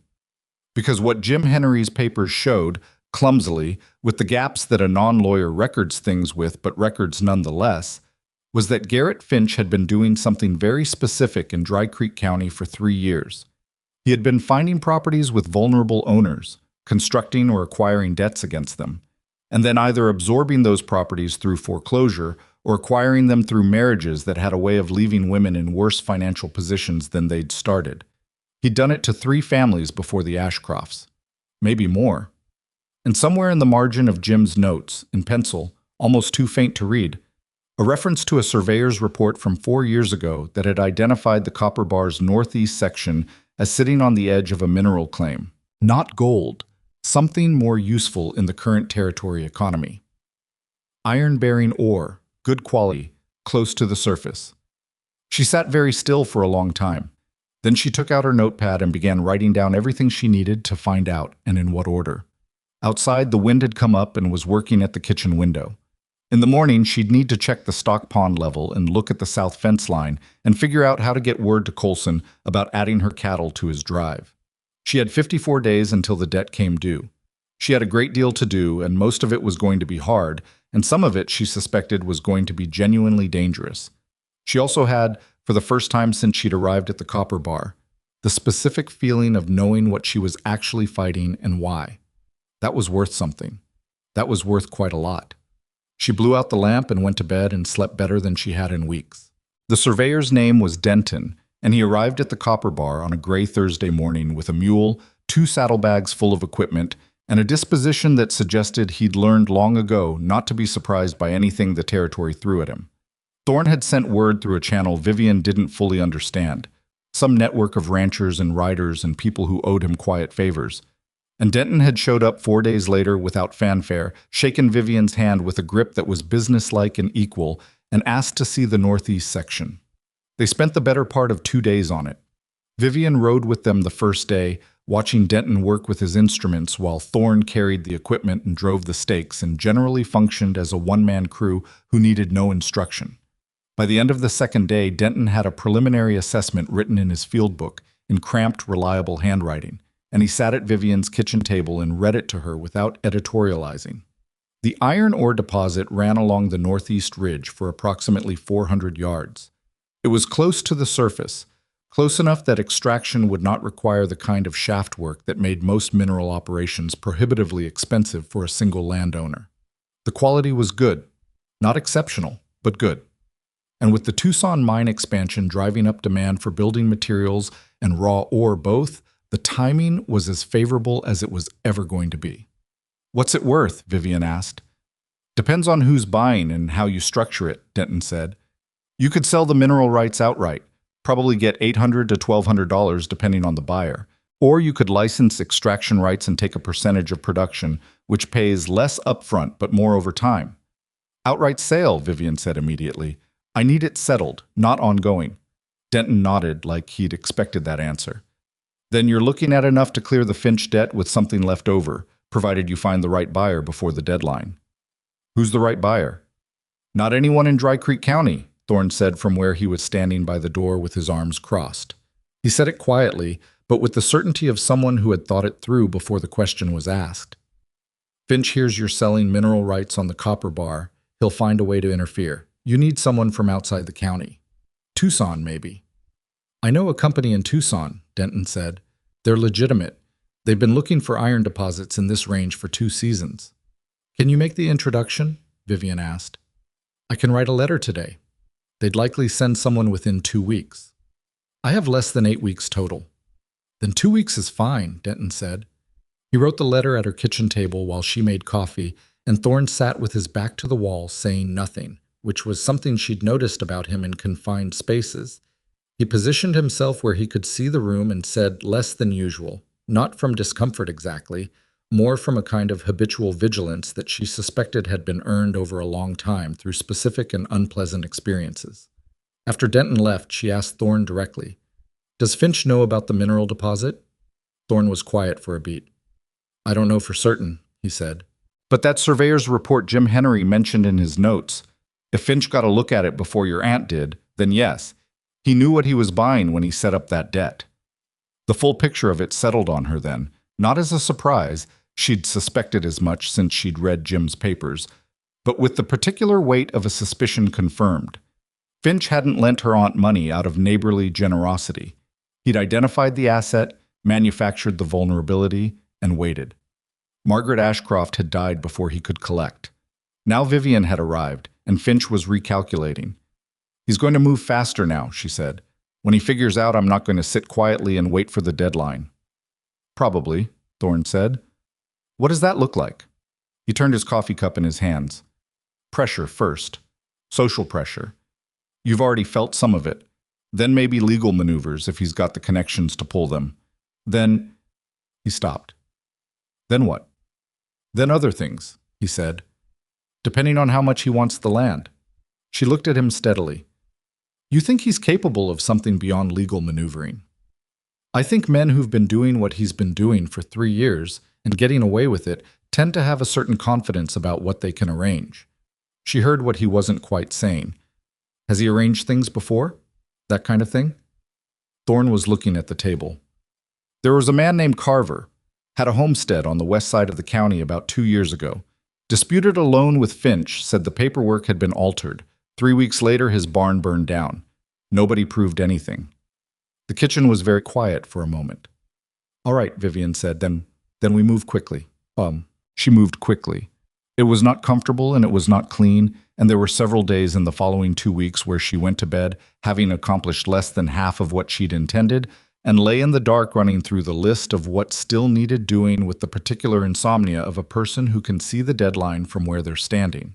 Because what Jim Henry's papers showed, clumsily, with the gaps that a non-lawyer records things with but records nonetheless, was that Garrett Finch had been doing something very specific in Dry Creek County for 3 years. He had been finding properties with vulnerable owners, constructing or acquiring debts against them, and then either absorbing those properties through foreclosure or acquiring them through marriages that had a way of leaving women in worse financial positions than they'd started. He'd done it to 3 families before the Ashcrofts, maybe more. And somewhere in the margin of Jim's notes, in pencil, almost too faint to read, a reference to a surveyor's report from 4 years ago that had identified the Copper Bar's northeast section as sitting on the edge of a mineral claim. Not gold, something more useful in the current territory economy. Iron-bearing ore, good quality, close to the surface. She sat very still for a long time. Then she took out her notepad and began writing down everything she needed to find out and in what order. Outside, the wind had come up and was working at the kitchen window. In the morning, she'd need to check the stock pond level and look at the south fence line and figure out how to get word to Colson about adding her cattle to his drive. She had 54 days until the debt came due. She had a great deal to do, and most of it was going to be hard, and some of it she suspected was going to be genuinely dangerous. She also had, for the first time since she'd arrived at the Copper Bar, the specific feeling of knowing what she was actually fighting and why. That was worth something. That was worth quite a lot. She blew out the lamp and went to bed and slept better than she had in weeks. The surveyor's name was Denton, and he arrived at the Copper Bar on a gray Thursday morning with a mule, 2 saddlebags full of equipment, and a disposition that suggested he'd learned long ago not to be surprised by anything the territory threw at him. Thorne had sent word through a channel Vivian didn't fully understand, some network of ranchers and riders and people who owed him quiet favors. And Denton had showed up 4 days later without fanfare, shaken Vivian's hand with a grip that was businesslike and equal, and asked to see the northeast section. They spent the better part of 2 days on it. Vivian rode with them the first day, watching Denton work with his instruments while Thorne carried the equipment and drove the stakes and generally functioned as a one-man crew who needed no instruction. By the end of the second day, Denton had a preliminary assessment written in his field book in cramped, reliable handwriting, and he sat at Vivian's kitchen table and read it to her without editorializing. The iron ore deposit ran along the northeast ridge for approximately 400 yards. It was close to the surface, close enough that extraction would not require the kind of shaft work that made most mineral operations prohibitively expensive for a single landowner. The quality was good, not exceptional, but good. And with the Tucson mine expansion driving up demand for building materials and raw ore both, the timing was as favorable as it was ever going to be. "What's it worth?" Vivian asked. "Depends on who's buying and how you structure it," Denton said. "You could sell the mineral rights outright, probably get $800 to $1,200 depending on the buyer. Or you could license extraction rights and take a percentage of production, which pays less upfront but more over time." "Outright sale," Vivian said immediately. "I need it settled, not ongoing." Denton nodded like he'd expected that answer. "Then you're looking at enough to clear the Finch debt with something left over, provided you find the right buyer before the deadline." "Who's the right buyer?" "Not anyone in Dry Creek County," Thorne said from where he was standing by the door with his arms crossed. He said it quietly, but with the certainty of someone who had thought it through before the question was asked. "Finch hears you're selling mineral rights on the Copper Bar. He'll find a way to interfere. You need someone from outside the county. Tucson, maybe." "I know a company in Tucson," Denton said. "They're legitimate. They've been looking for iron deposits in this range for 2 seasons. "Can you make the introduction?" Vivian asked. "I can write a letter today. They'd likely send someone within 2 weeks. I have less than 8 weeks total." "Then 2 weeks is fine," Denton said. He wrote the letter at her kitchen table while she made coffee, and Thorne sat with his back to the wall, saying nothing, which was something she'd noticed about him in confined spaces. He positioned himself where he could see the room and said less than usual, not from discomfort exactly, more from a kind of habitual vigilance that she suspected had been earned over a long time through specific and unpleasant experiences. After Denton left, she asked Thorne directly, "Does Finch know about the mineral deposit?" Thorne was quiet for a beat. "I don't know for certain," he said. "But that surveyor's report Jim Henry mentioned in his notes. If Finch got a look at it before your aunt did, then yes, he knew what he was buying when he set up that debt." The full picture of it settled on her then, not as a surprise. She'd suspected as much since she'd read Jim's papers, but with the particular weight of a suspicion confirmed. Finch hadn't lent her aunt money out of neighborly generosity. He'd identified the asset, manufactured the vulnerability, and waited. Margaret Ashcroft had died before he could collect. Now Vivian had arrived, and Finch was recalculating. "He's going to move faster now," she said. "When he figures out I'm not going to sit quietly and wait for the deadline." "Probably," Thorne said. "What does that look like?" He turned his coffee cup in his hands. "Pressure first. Social pressure. You've already felt some of it. Then maybe legal maneuvers if he's got the connections to pull them. Then—" He stopped. "Then what?" "Then other things," he said. "Depending on how much he wants the land." She looked at him steadily. "You think he's capable of something beyond legal maneuvering?" "I think men who've been doing what he's been doing for 3 years and getting away with it tend to have a certain confidence about what they can arrange. She heard what he wasn't quite saying. Has he arranged things before? That kind of thing? Thorne was looking at the table. There was a man named Carver, had a homestead on the west side of the county about 2 years ago. Disputed a loan with Finch, said the paperwork had been altered. 3 weeks later, his barn burned down. Nobody proved anything. The kitchen was very quiet for a moment. All right, Vivian said, then we move quickly. She moved quickly. It was not comfortable and it was not clean, and there were several days in the following 2 weeks where she went to bed, having accomplished less than half of what she'd intended, and lay in the dark running through the list of what still needed doing with the particular insomnia of a person who can see the deadline from where they're standing.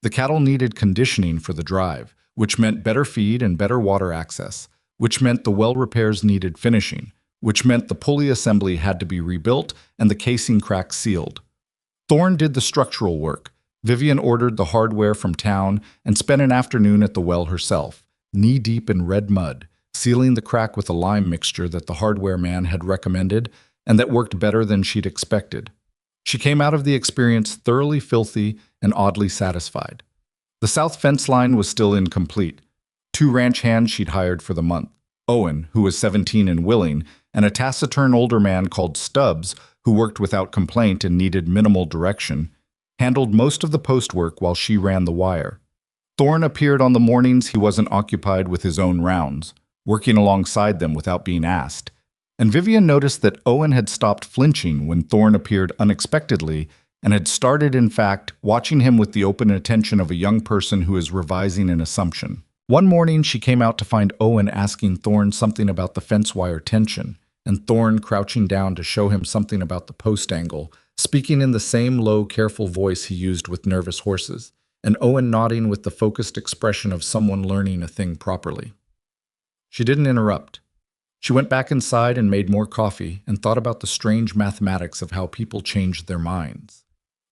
The cattle needed conditioning for the drive, which meant better feed and better water access, which meant the well repairs needed finishing, which meant the pulley assembly had to be rebuilt and the casing cracks sealed. Thorne did the structural work. Vivian ordered the hardware from town and spent an afternoon at the well herself, knee-deep in red mud, sealing the crack with a lime mixture that the hardware man had recommended and that worked better than she'd expected. She came out of the experience thoroughly filthy and oddly satisfied. The south fence line was still incomplete. 2 ranch hands she'd hired for the month, Owen, who was 17 and willing, and a taciturn older man called Stubbs, who worked without complaint and needed minimal direction, handled most of the post work while she ran the wire. Thorne appeared on the mornings he wasn't occupied with his own rounds, working alongside them without being asked, and Vivian noticed that Owen had stopped flinching when Thorne appeared unexpectedly and had started, in fact, watching him with the open attention of a young person who is revising an assumption. One morning she came out to find Owen asking Thorne something about the fence wire tension, and Thorne crouching down to show him something about the post angle, speaking in the same low, careful voice he used with nervous horses, and Owen nodding with the focused expression of someone learning a thing properly. She didn't interrupt. She went back inside and made more coffee and thought about the strange mathematics of how people change their minds.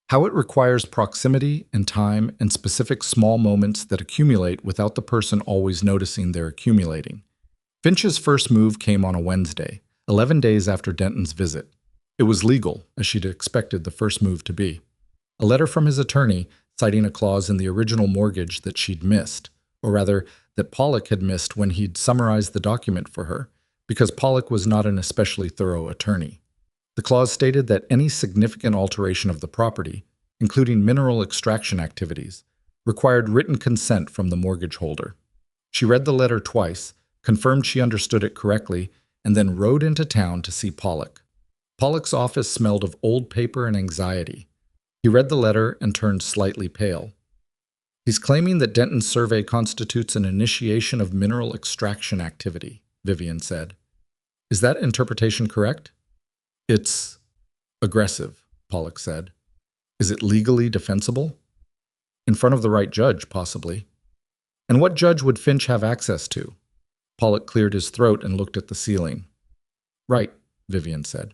How it requires proximity and time and specific small moments that accumulate without the person always noticing they're accumulating. Finch's first move came on a Wednesday, 11 days after Denton's visit. It was legal, as she'd expected the first move to be. A letter from his attorney citing a clause in the original mortgage that she'd missed, or rather, that Pollock had missed when he'd summarized the document for her, because Pollock was not an especially thorough attorney. The clause stated that any significant alteration of the property, including mineral extraction activities, required written consent from the mortgage holder. She read the letter twice, confirmed she understood it correctly, and then rode into town to see Pollock. Pollock's office smelled of old paper and anxiety. He read the letter and turned slightly pale. He's claiming that Denton's survey constitutes an initiation of mineral extraction activity, Vivian said. Is that interpretation correct? It's aggressive, Pollock said. Is it legally defensible? In front of the right judge, possibly. And what judge would Finch have access to? Pollock cleared his throat and looked at the ceiling. Right, Vivian said.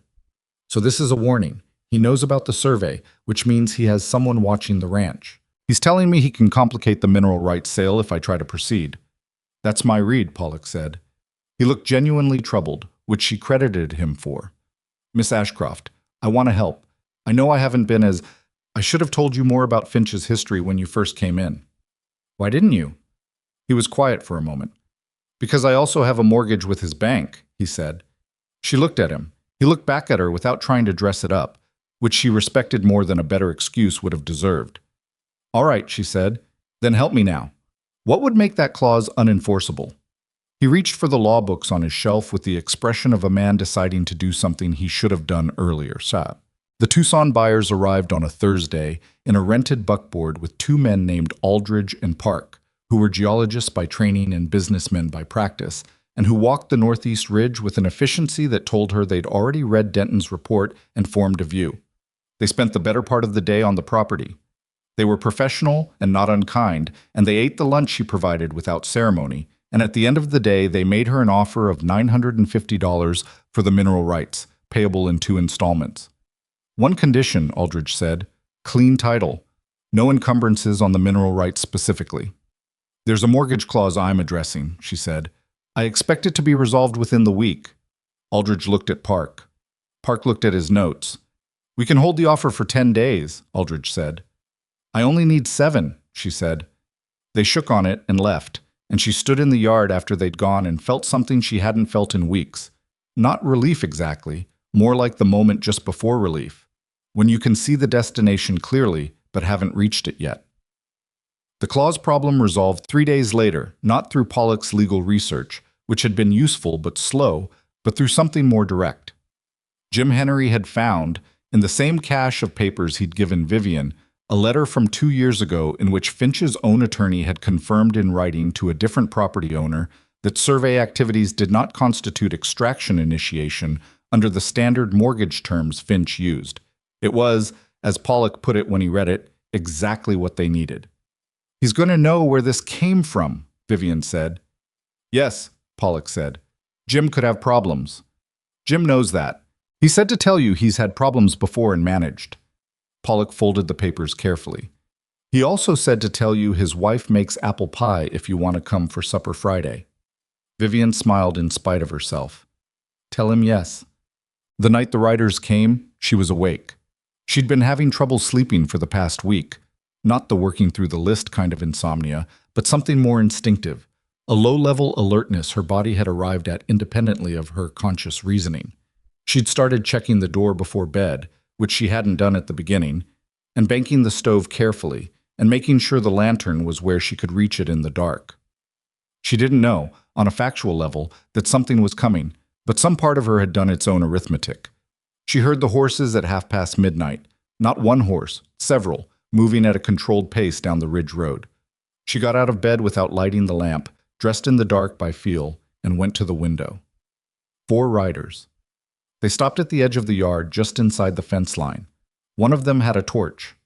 So this is a warning. He knows about the survey, which means he has someone watching the ranch. He's telling me he can complicate the mineral rights sale if I try to proceed. That's my read, Pollock said. He looked genuinely troubled, which she credited him for. Miss Ashcroft, I want to help. I know I haven't been as... I should have told you more about Finch's history when you first came in. Why didn't you? He was quiet for a moment. Because I also have a mortgage with his bank, he said. She looked at him. He looked back at her without trying to dress it up, which she respected more than a better excuse would have deserved. All right, she said. Then help me now. What would make that clause unenforceable? He reached for the law books on his shelf with the expression of a man deciding to do something he should have done earlier. The Tucson buyers arrived on a Thursday in a rented buckboard with 2 men named Aldridge and Park, who were geologists by training and businessmen by practice, and who walked the northeast ridge with an efficiency that told her they'd already read Denton's report and formed a view. They spent the better part of the day on the property. They were professional and not unkind, and they ate the lunch she provided without ceremony, and at the end of the day they made her an offer of $950 for the mineral rights, payable in 2 installments. One condition, Aldridge said, clean title, no encumbrances on the mineral rights specifically. There's a mortgage clause I'm addressing, she said. I expect it to be resolved within the week. Aldridge looked at Park. Park looked at his notes. We can hold the offer for 10 days, Aldridge said. I only need 7, she said. They shook on it and left, and she stood in the yard after they'd gone and felt something she hadn't felt in weeks. Not relief exactly, more like the moment just before relief, when you can see the destination clearly but haven't reached it yet. The clause problem resolved 3 days later, not through Pollock's legal research, which had been useful but slow, but through something more direct. Jim Henry had found, in the same cache of papers he'd given Vivian, a letter from 2 years ago in which Finch's own attorney had confirmed in writing to a different property owner that survey activities did not constitute extraction initiation under the standard mortgage terms Finch used. It was, as Pollock put it when he read it, exactly what they needed. He's going to know where this came from, Vivian said. Yes, Pollock said. Jim could have problems. Jim knows that. He said to tell you he's had problems before and managed. Pollock folded the papers carefully. He also said to tell you his wife makes apple pie if you want to come for supper Friday. Vivian smiled in spite of herself. Tell him yes. The night the writers came, she was awake. She'd been having trouble sleeping for the past week. Not the working through the list kind of insomnia, but something more instinctive. A low-level alertness her body had arrived at independently of her conscious reasoning. She'd started checking the door before bed, which she hadn't done at the beginning, and banking the stove carefully, and making sure the lantern was where she could reach it in the dark. She didn't know, on a factual level, that something was coming, but some part of her had done its own arithmetic. She heard the horses at midnight, not one horse, several, moving at a controlled pace down the ridge road. She got out of bed without lighting the lamp, dressed in the dark by feel, and went to the window. 4 riders. They stopped at the edge of the yard just inside the fence line. One of them had a torch.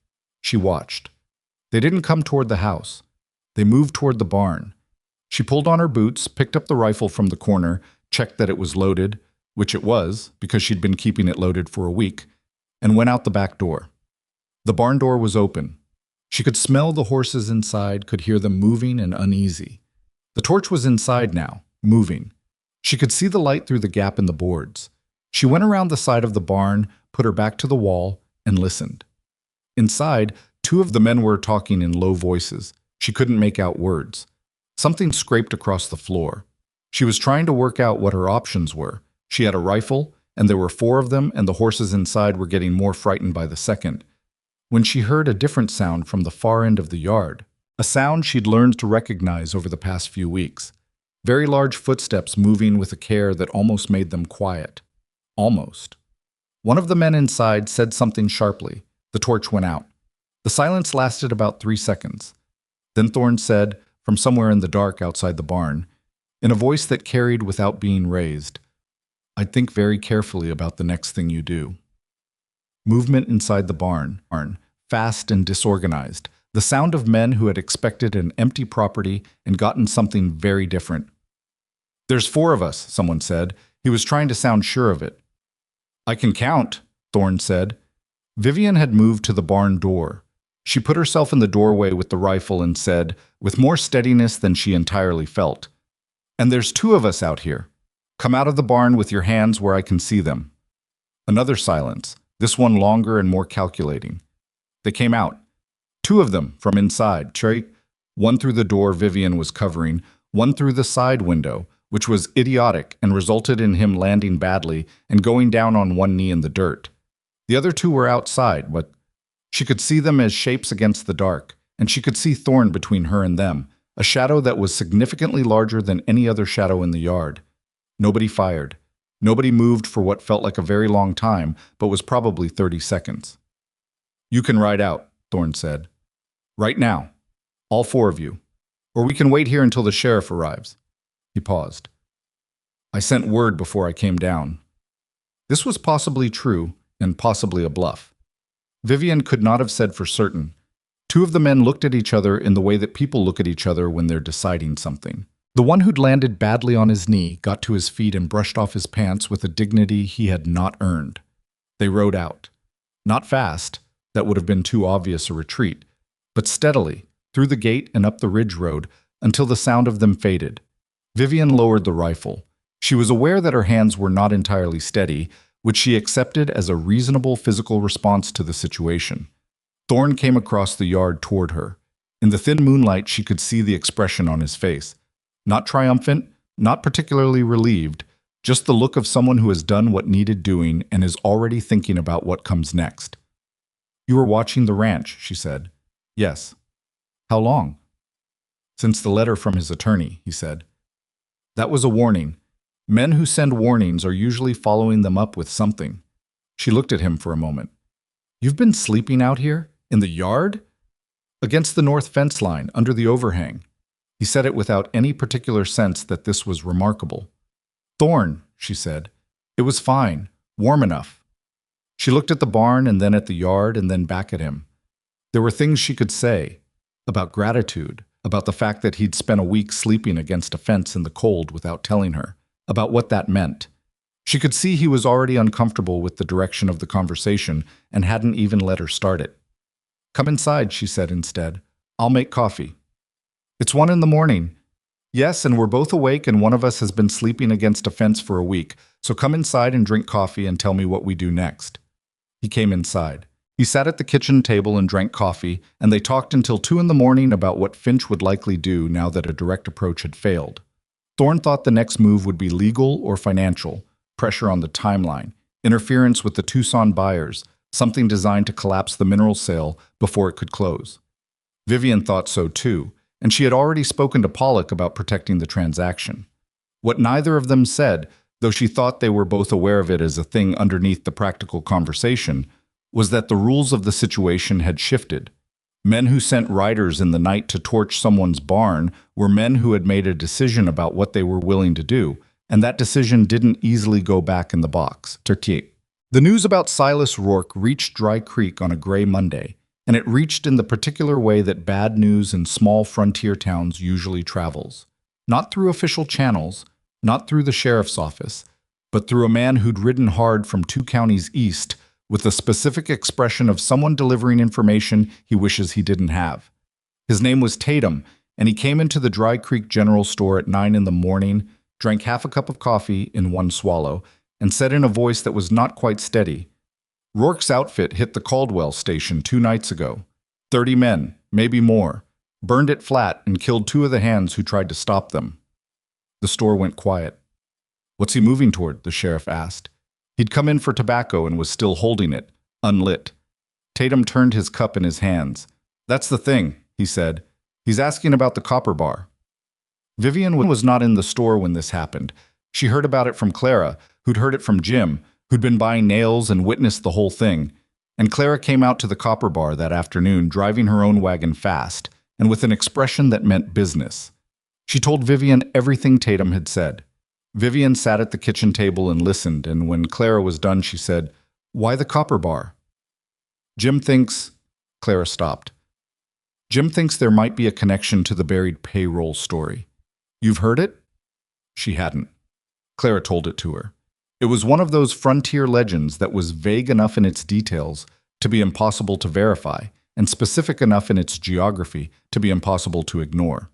She watched. They didn't come toward the house. They moved toward the barn. She pulled on her boots, picked up the rifle from the corner, checked that it was loaded, which it was, because she'd been keeping it loaded for a week, and went out the back door. The barn door was open. She could smell the horses inside, could hear them moving and uneasy. The torch was inside now, moving. She could see the light through the gap in the boards. She went around the side of the barn, put her back to the wall, and listened. Inside, 2 of the men were talking in low voices. She couldn't make out words. Something scraped across the floor. She was trying to work out what her options were. She had a rifle, and there were 4 of them, and the horses inside were getting more frightened by the second, when she heard a different sound from the far end of the yard, a sound she'd learned to recognize over the past few weeks. Very large footsteps moving with a care that almost made them quiet. Almost. One of the men inside said something sharply. The torch went out. The silence lasted about 3 seconds. Then Thorne said, from somewhere in the dark outside the barn, in a voice that carried without being raised, I'd think very carefully about the next thing you do. Movement inside the barn, fast and disorganized, the sound of men who had expected an empty property and gotten something very different. There's 4 of us, someone said. He was trying to sound sure of it. I can count, Thorne said. Vivian had moved to the barn door. She put herself in the doorway with the rifle and said, with more steadiness than she entirely felt, and there's 2 of us out here. Come out of the barn with your hands where I can see them. Another silence, this one longer and more calculating. They came out. 2 of them from inside, one through the door Vivian was covering, one through the side window, which was idiotic and resulted in him landing badly and going down on one knee in the dirt. The other 2 were outside, but she could see them as shapes against the dark, and she could see Thorne between her and them, a shadow that was significantly larger than any other shadow in the yard. Nobody fired. Nobody moved for what felt like a very long time, but was probably 30 seconds. You can ride out, Thorne said. Right now. All 4 of you. Or we can wait here until the sheriff arrives. He paused. I sent word before I came down. This was possibly true and possibly a bluff. Vivian could not have said for certain. 2 of the men looked at each other in the way that people look at each other when they're deciding something. The one who'd landed badly on his knee got to his feet and brushed off his pants with a dignity he had not earned. They rode out. Not fast, that would have been too obvious a retreat, but steadily, through the gate and up the ridge road, until the sound of them faded. Vivian lowered the rifle. She was aware that her hands were not entirely steady, which she accepted as a reasonable physical response to the situation. Thorne came across the yard toward her. In the thin moonlight, she could see the expression on his face. Not triumphant, not particularly relieved, just the look of someone who has done what needed doing and is already thinking about what comes next. "You were watching the ranch," she said. "Yes." "How long?" "Since the letter from his attorney," he said. "That was a warning. Men who send warnings are usually following them up with something." She looked at him for a moment. "You've been sleeping out here? In the yard?" "Against the north fence line, under the overhang." He said it without any particular sense that this was remarkable. "Thorn," she said. "It was fine, warm enough." She looked at the barn and then at the yard and then back at him. There were things she could say about gratitude, about the fact that he'd spent a week sleeping against a fence in the cold without telling her, about what that meant. She could see he was already uncomfortable with the direction of the conversation and hadn't even let her start it. "Come inside," she said instead. "I'll make coffee." "It's 1 in the morning." "Yes, and we're both awake and one of us has been sleeping against a fence for a week, so come inside and drink coffee and tell me what we do next." He came inside. He sat at the kitchen table and drank coffee, and they talked until 2 in the morning about what Finch would likely do now that a direct approach had failed. Thorne thought the next move would be legal or financial, pressure on the timeline, interference with the Tucson buyers, something designed to collapse the mineral sale before it could close. Vivian thought so too, and she had already spoken to Pollock about protecting the transaction. What neither of them said, though she thought they were both aware of it as a thing underneath the practical conversation, was that the rules of the situation had shifted. Men who sent riders in the night to torch someone's barn were men who had made a decision about what they were willing to do, and that decision didn't easily go back in the box. The news about Silas Rourke reached Dry Creek on a gray Monday, and it reached in the particular way that bad news in small frontier towns usually travels. Not through official channels, not through the sheriff's office, but through a man who'd ridden hard from 2 counties east with the specific expression of someone delivering information he wishes he didn't have. His name was Tatum, and he came into the Dry Creek General Store at 9 in the morning, drank half a cup of coffee in one swallow, and said in a voice that was not quite steady, "Rourke's outfit hit the Caldwell station 2 nights ago. 30 men, maybe more, burned it flat and killed 2 of the hands who tried to stop them." The store went quiet. "What's he moving toward?" the sheriff asked. He'd come in for tobacco and was still holding it, unlit. Tatum turned his cup in his hands. "That's the thing," he said. "He's asking about the copper bar." Vivian was not in the store when this happened. She heard about it from Clara, who'd heard it from Jim, who'd been buying nails and witnessed the whole thing. And Clara came out to the copper bar that afternoon, driving her own wagon fast, and with an expression that meant business. She told Vivian everything Tatum had said. Vivian sat at the kitchen table and listened, and when Clara was done, she said, "Why the copper bar?" "Jim thinks—" Clara stopped. "Jim thinks there might be a connection to the buried payroll story. You've heard it?" She hadn't. Clara told it to her. It was one of those frontier legends that was vague enough in its details to be impossible to verify, and specific enough in its geography to be impossible to ignore.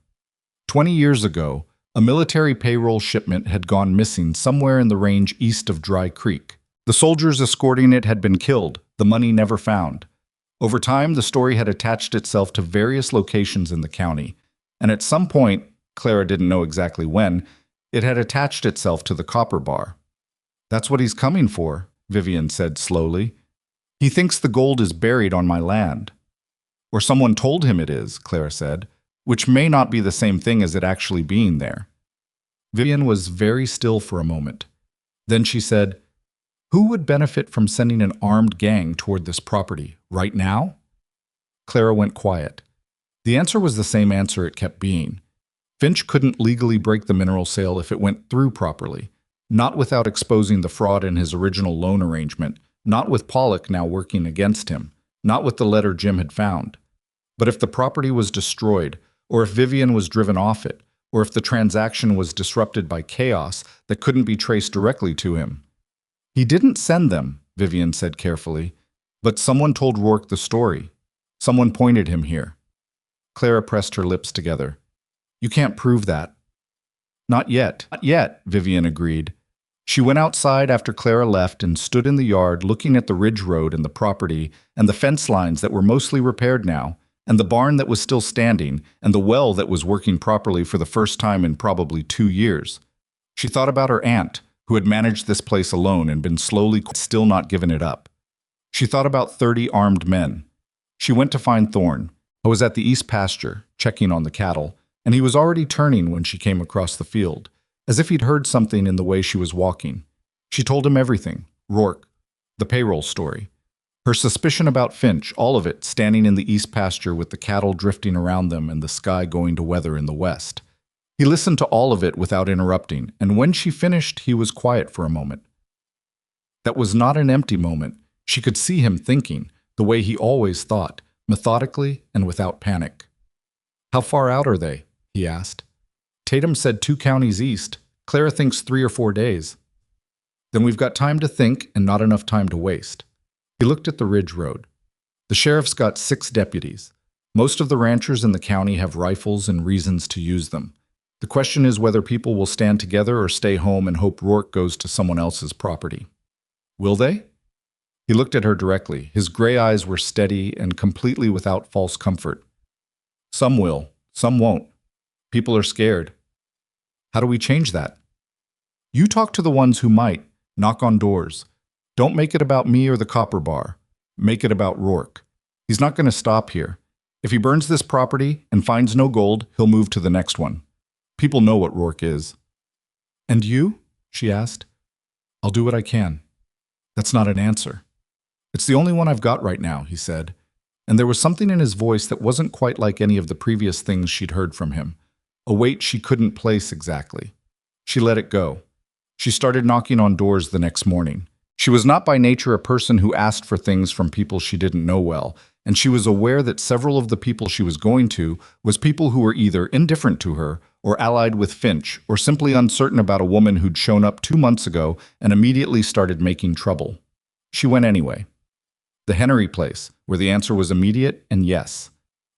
20 years ago, a military payroll shipment had gone missing somewhere in the range east of Dry Creek. The soldiers escorting it had been killed, the money never found. Over time, the story had attached itself to various locations in the county, and at some point, Clara didn't know exactly when, it had attached itself to the copper bar. "That's what he's coming for," Vivian said slowly. "He thinks the gold is buried on my land." "Or someone told him it is," Clara said, "which may not be the same thing as it actually being there." Vivian was very still for a moment. Then she said, "Who would benefit from sending an armed gang toward this property, right now?" Clara went quiet. The answer was the same answer it kept being. Finch couldn't legally break the mineral sale if it went through properly, not without exposing the fraud in his original loan arrangement, not with Pollock now working against him, not with the letter Jim had found. But if the property was destroyed, or if Vivian was driven off it, or if the transaction was disrupted by chaos that couldn't be traced directly to him. "He didn't send them," Vivian said carefully, "but someone told Rourke the story. Someone pointed him here." Clara pressed her lips together. "You can't prove that." "Not yet. Not yet," Vivian agreed. She went outside after Clara left and stood in the yard looking at the ridge road and the property and the fence lines that were mostly repaired now, and the barn that was still standing, and the well that was working properly for the first time in probably 2 years. She thought about her aunt, who had managed this place alone and been slowly still not given it up. She thought about 30 armed men. She went to find Thorne. I was at the east pasture, checking on the cattle, and he was already turning when she came across the field, as if he'd heard something in the way she was walking. She told him everything, Rourke, the payroll story, her suspicion about Finch, all of it, standing in the east pasture with the cattle drifting around them and the sky going to weather in the west. He listened to all of it without interrupting, and when she finished, he was quiet for a moment. That was not an empty moment. She could see him thinking, the way he always thought, methodically and without panic. "How far out are they?" he asked. "Tatum said 2 counties east. Clara thinks 3 or 4 days." "Then we've got time to think and not enough time to waste." He looked at the ridge road. "The sheriff's got 6 deputies. Most of the ranchers in the county have rifles and reasons to use them. The question is whether people will stand together or stay home and hope Rourke goes to someone else's property." "Will they?" He looked at her directly. His gray eyes were steady and completely without false comfort. "Some will, some won't. People are scared." "How do we change that?" "You talk to the ones who might. Knock on doors. Don't make it about me or the copper bar. Make it about Rourke. He's not going to stop here. If he burns this property and finds no gold, he'll move to the next one. People know what Rourke is." "And you?" she asked. "I'll do what I can." "That's not an answer." "It's the only one I've got right now," he said, and there was something in his voice that wasn't quite like any of the previous things she'd heard from him, a weight she couldn't place exactly. She let it go. She started knocking on doors the next morning. She was not by nature a person who asked for things from people she didn't know well, and she was aware that several of the people she was going to was people who were either indifferent to her or allied with Finch or simply uncertain about a woman who'd shown up 2 months ago and immediately started making trouble. She went anyway. The Henry place, where the answer was immediate and yes.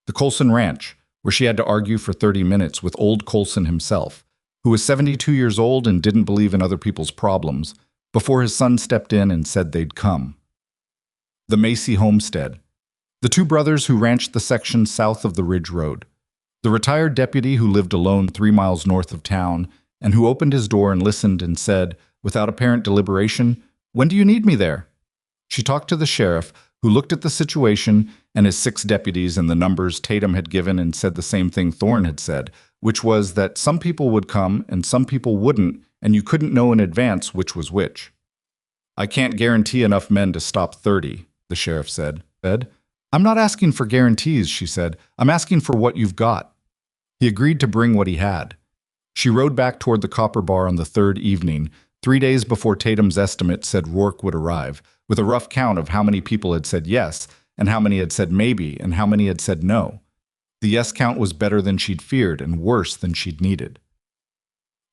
The Colson Ranch, where she had to argue for 30 minutes with old Colson himself, who was 72 years old and didn't believe in other people's problems, before his son stepped in and said they'd come. The Macy homestead. The 2 brothers who ranched the section south of the Ridge Road. The retired deputy who lived alone 3 miles north of town and who opened his door and listened and said, without apparent deliberation, "When do you need me there?" She talked to the sheriff, who looked at the situation and his 6 deputies and the numbers Tatum had given and said the same thing Thorne had said, which was that some people would come and some people wouldn't, and you couldn't know in advance which was which. "I can't guarantee enough men to stop 30, the sheriff said. "I'm not asking for guarantees," she said. "I'm asking for what you've got." He agreed to bring what he had. She rode back toward the copper bar on the 3rd evening, 3 days before Tatum's estimate said Rourke would arrive, with a rough count of how many people had said yes, and how many had said maybe, and how many had said no. The yes count was better than she'd feared and worse than she'd needed.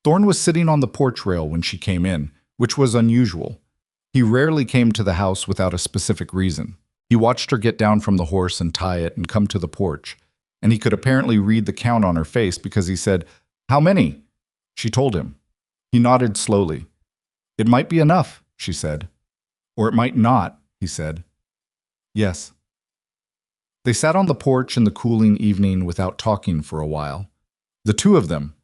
Thorne was sitting on the porch rail when she came in, which was unusual. He rarely came to the house without a specific reason. He watched her get down from the horse and tie it and come to the porch, and he could apparently read the count on her face because he said, "How many?" She told him. He nodded slowly. "It might be enough," she said. "Or it might not," he said. "Yes." They sat on the porch in the cooling evening without talking for a while. The 2 of them,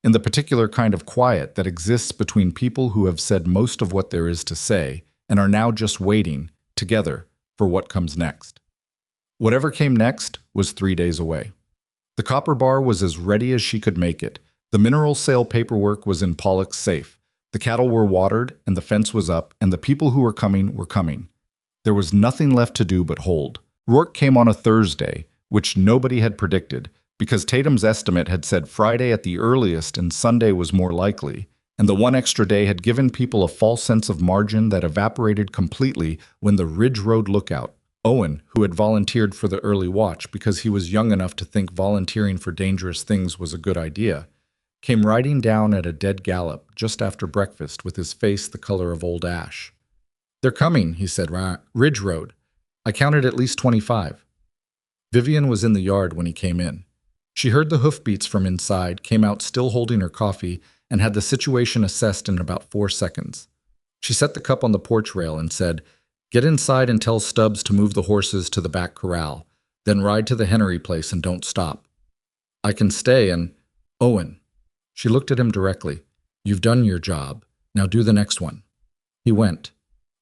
in the particular kind of quiet that exists between people who have said most of what there is to say and are now just waiting, together, for what comes next. Whatever came next was 3 days away. The copper bar was as ready as she could make it. The mineral sale paperwork was in Pollock's safe. The cattle were watered, and the fence was up, and the people who were coming were coming. There was nothing left to do but hold. Rourke came on a Thursday, which nobody had predicted, because Tatum's estimate had said Friday at the earliest and Sunday was more likely, and the 1 extra day had given people a false sense of margin that evaporated completely when the Ridge Road lookout, Owen, who had volunteered for the early watch because he was young enough to think volunteering for dangerous things was a good idea, came riding down at a dead gallop just after breakfast with his face the color of old ash. "They're coming," he said. "Ridge Road. I counted at least 25. Vivian was in the yard when he came in. She heard the hoofbeats from inside, came out still holding her coffee, and had the situation assessed in about 4 seconds. She set the cup on the porch rail and said, "Get inside and tell Stubbs to move the horses to the back corral. Then ride to the Henry place and don't stop. I can stay and… Owen. She looked at him directly. You've done your job. Now do the next one. He went.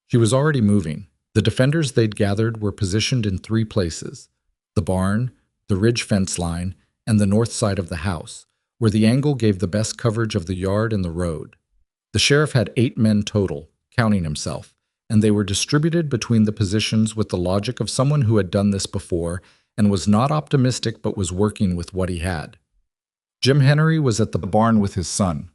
She was already moving. The defenders they'd gathered were positioned in 3 places: the barn, the ridge fence line, and the north side of the house, where the angle gave the best coverage of the yard and the road. The sheriff had 8 men total, counting himself, and they were distributed between the positions with the logic of someone who had done this before and was not optimistic but was working with what he had. Jim Henry was at the barn with his son.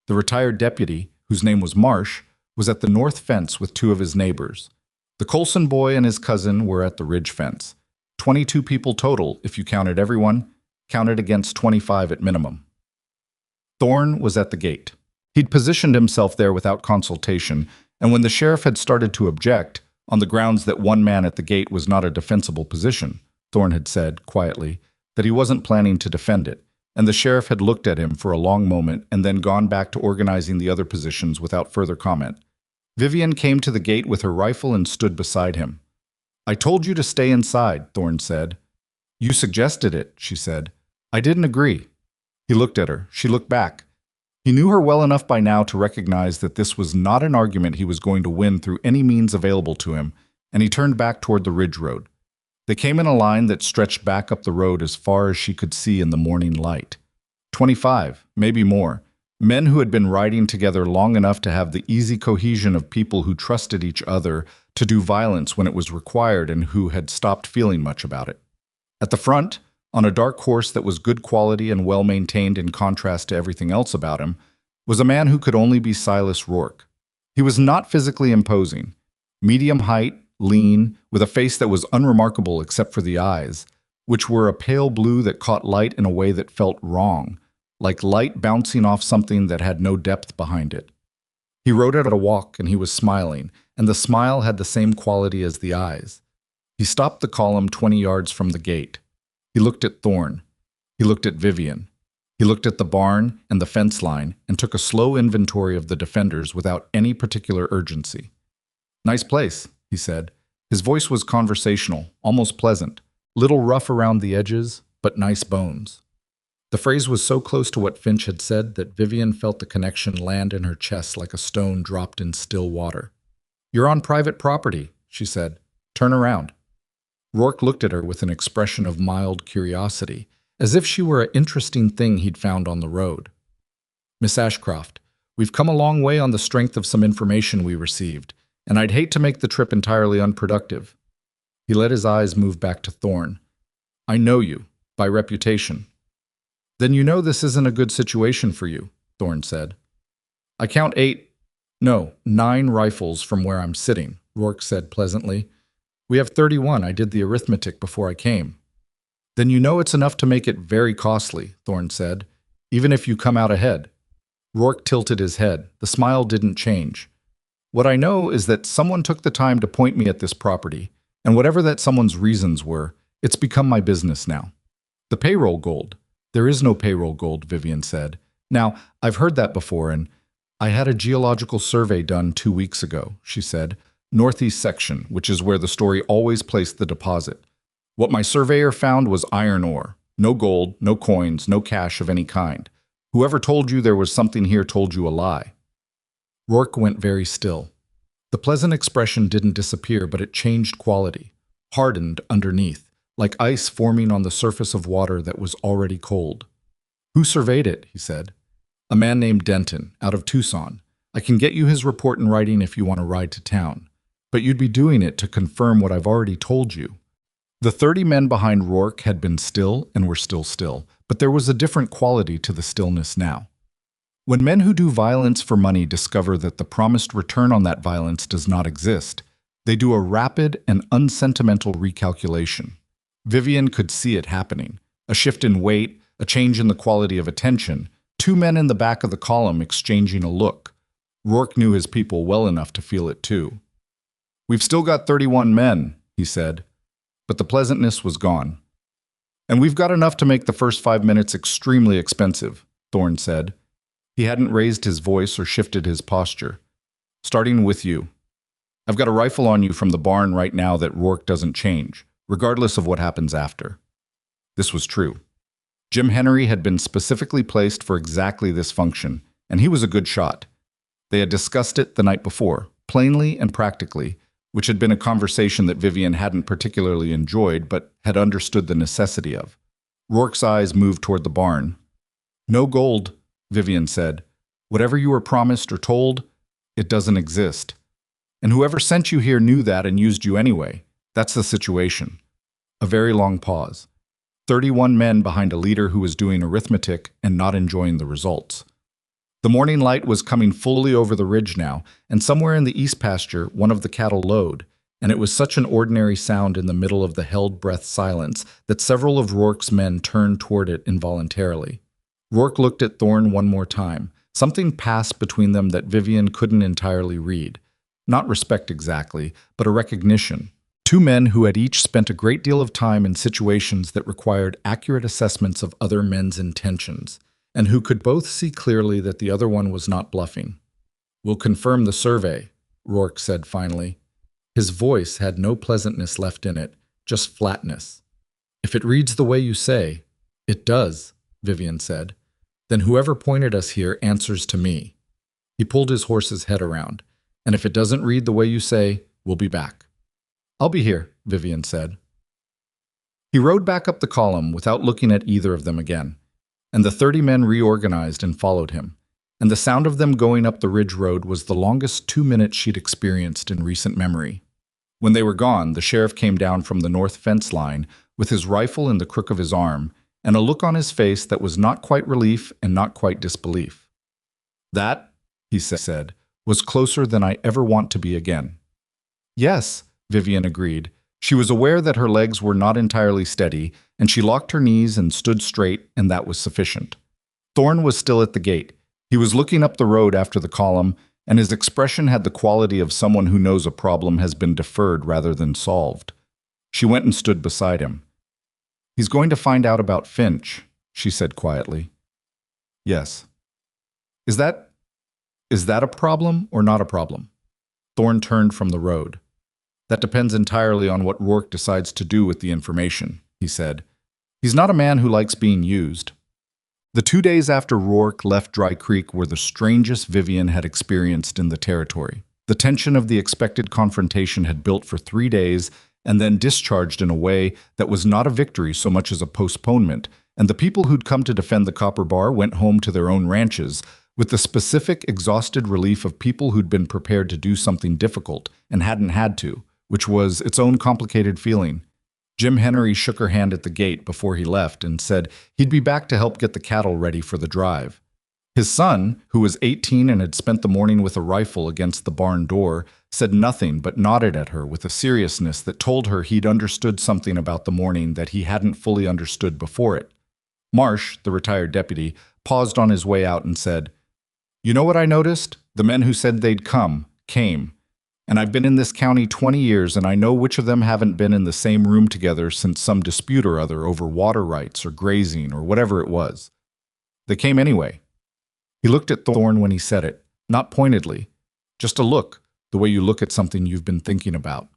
The retired deputy, whose name was Marsh, was at the north fence with 2 of his neighbors. The Colson boy and his cousin were at the ridge fence. 22 people total, if you counted everyone, counted against 25 at minimum. Thorne was at the gate. He'd positioned himself there without consultation, and when the sheriff had started to object, on the grounds that one man at the gate was not a defensible position, Thorne had said, quietly, that he wasn't planning to defend it, and the sheriff had looked at him for a long moment and then gone back to organizing the other positions without further comment. Vivian came to the gate with her rifle and stood beside him. I told you to stay inside, Thorne said. You suggested it, she said. I didn't agree. He looked at her. She looked back. He knew her well enough by now to recognize that this was not an argument he was going to win through any means available to him, and he turned back toward the ridge road. They came in a line that stretched back up the road as far as she could see in the morning light. 25, maybe more. Men who had been riding together long enough to have the easy cohesion of people who trusted each other to do violence when it was required and who had stopped feeling much about it. At the front, on a dark horse that was good quality and well-maintained in contrast to everything else about him, was a man who could only be Silas Rourke. He was not physically imposing. Medium height, lean, with a face that was unremarkable except for the eyes, which were a pale blue that caught light in a way that felt wrong, like light bouncing off something that had no depth behind it. He rode at a walk and he was smiling, and the smile had the same quality as the eyes. He stopped the column 20 yards from the gate. He looked at Thorne. He looked at Vivian. He looked at the barn and the fence line and took a slow inventory of the defenders without any particular urgency. Nice place, he said. His voice was conversational, almost pleasant, little rough around the edges, but nice bones. The phrase was so close to what Finch had said that Vivian felt the connection land in her chest like a stone dropped in still water. You're on private property, she said. Turn around. Rourke looked at her with an expression of mild curiosity, as if she were an interesting thing he'd found on the road. Miss Ashcroft, we've come a long way on the strength of some information we received, and I'd hate to make the trip entirely unproductive. He let his eyes move back to Thorne. I know you, by reputation. Then you know this isn't a good situation for you, Thorne said. I count 9 rifles from where I'm sitting, Rourke said pleasantly. We have 31. I did the arithmetic before I came. Then you know it's enough to make it very costly, Thorne said, even if you come out ahead. Rourke tilted his head. The smile didn't change. What I know is that someone took the time to point me at this property, and whatever that someone's reasons were, it's become my business now. The payroll gold. There is no payroll gold, Vivian said. Now, I've heard that before, and I had a geological survey done 2 weeks ago, she said. Northeast section, which is where the story always placed the deposit. What my surveyor found was iron ore. No gold, no coins, no cash of any kind. Whoever told you there was something here told you a lie. Rourke went very still. The pleasant expression didn't disappear, but it changed quality, hardened underneath, like ice forming on the surface of water that was already cold. Who surveyed it? He said. A man named Denton, out of Tucson. I can get you his report in writing if you want to ride to town. But you'd be doing it to confirm what I've already told you. The 30 men behind Rourke had been still and were still still, but there was a different quality to the stillness now. When men who do violence for money discover that the promised return on that violence does not exist, they do a rapid and unsentimental recalculation. Vivian could see it happening. A shift in weight, a change in the quality of attention, 2 men in the back of the column exchanging a look. Rourke knew his people well enough to feel it too. We've still got 31 men, he said, but the pleasantness was gone. And we've got enough to make the first 5 minutes extremely expensive, Thorne said. He hadn't raised his voice or shifted his posture. Starting with you. I've got a rifle on you from the barn right now that Rourke doesn't change. regardless of what happens after. This was true. Jim Henry had been specifically placed for exactly this function, and he was a good shot. They had discussed it the night before, plainly and practically, which had been a conversation that Vivian hadn't particularly enjoyed but had understood the necessity of. Rourke's eyes moved toward the barn. "No gold," Vivian said. "Whatever you were promised or told, it doesn't exist. And whoever sent you here knew that and used you anyway. That's the situation." A very long pause. 31 men behind a leader who was doing arithmetic and not enjoying the results. The morning light was coming fully over the ridge now, and somewhere in the east pasture one of the cattle lowed, and it was such an ordinary sound in the middle of the held-breath silence that several of Rourke's men turned toward it involuntarily. Rourke looked at Thorne one more time. Something passed between them that Vivian couldn't entirely read. Not respect exactly, but a recognition. Two men who had each spent a great deal of time in situations that required accurate assessments of other men's intentions, and who could both see clearly that the other one was not bluffing. "We'll confirm the survey," Rourke said finally. His voice had no pleasantness left in it, just flatness. "If it reads the way you say—" "It does," Vivian said. "Then whoever pointed us here answers to me." He pulled his horse's head around. "And if it doesn't read the way you say, we'll be back." "I'll be here," Vivian said. He rode back up the column without looking at either of them again, and the 30 men reorganized and followed him, and the sound of them going up the ridge road was the longest 2 minutes she'd experienced in recent memory. When they were gone, the sheriff came down from the north fence line with his rifle in the crook of his arm and a look on his face that was not quite relief and not quite disbelief. "That," he said, "was closer than I ever want to be again." "Yes," Vivian agreed. She was aware that her legs were not entirely steady, and she locked her knees and stood straight, and that was sufficient. Thorne was still at the gate. He was looking up the road after the column, and his expression had the quality of someone who knows a problem has been deferred rather than solved. She went and stood beside him. "He's going to find out about Finch," she said quietly. "Yes." Is that a problem or not a problem?" Thorne turned from the road. "That depends entirely on what Rourke decides to do with the information," he said. "He's not a man who likes being used." The 2 days after Rourke left Dry Creek were the strangest Vivian had experienced in the territory. The tension of the expected confrontation had built for 3 days and then discharged in a way that was not a victory so much as a postponement, and the people who'd come to defend the Copper Bar went home to their own ranches, with the specific, exhausted relief of people who'd been prepared to do something difficult and hadn't had to, which was its own complicated feeling. Jim Henry shook her hand at the gate before he left and said he'd be back to help get the cattle ready for the drive. His son, who was 18 and had spent the morning with a rifle against the barn door, said nothing but nodded at her with a seriousness that told her he'd understood something about the morning that he hadn't fully understood before it. Marsh, the retired deputy, paused on his way out and said, "You know what I noticed? The men who said they'd come, came. And I've been in this county 20 years, and I know which of them haven't been in the same room together since some dispute or other over water rights or grazing or whatever it was. They came anyway." He looked at Thorne when he said it, not pointedly, just a look, the way you look at something you've been thinking about.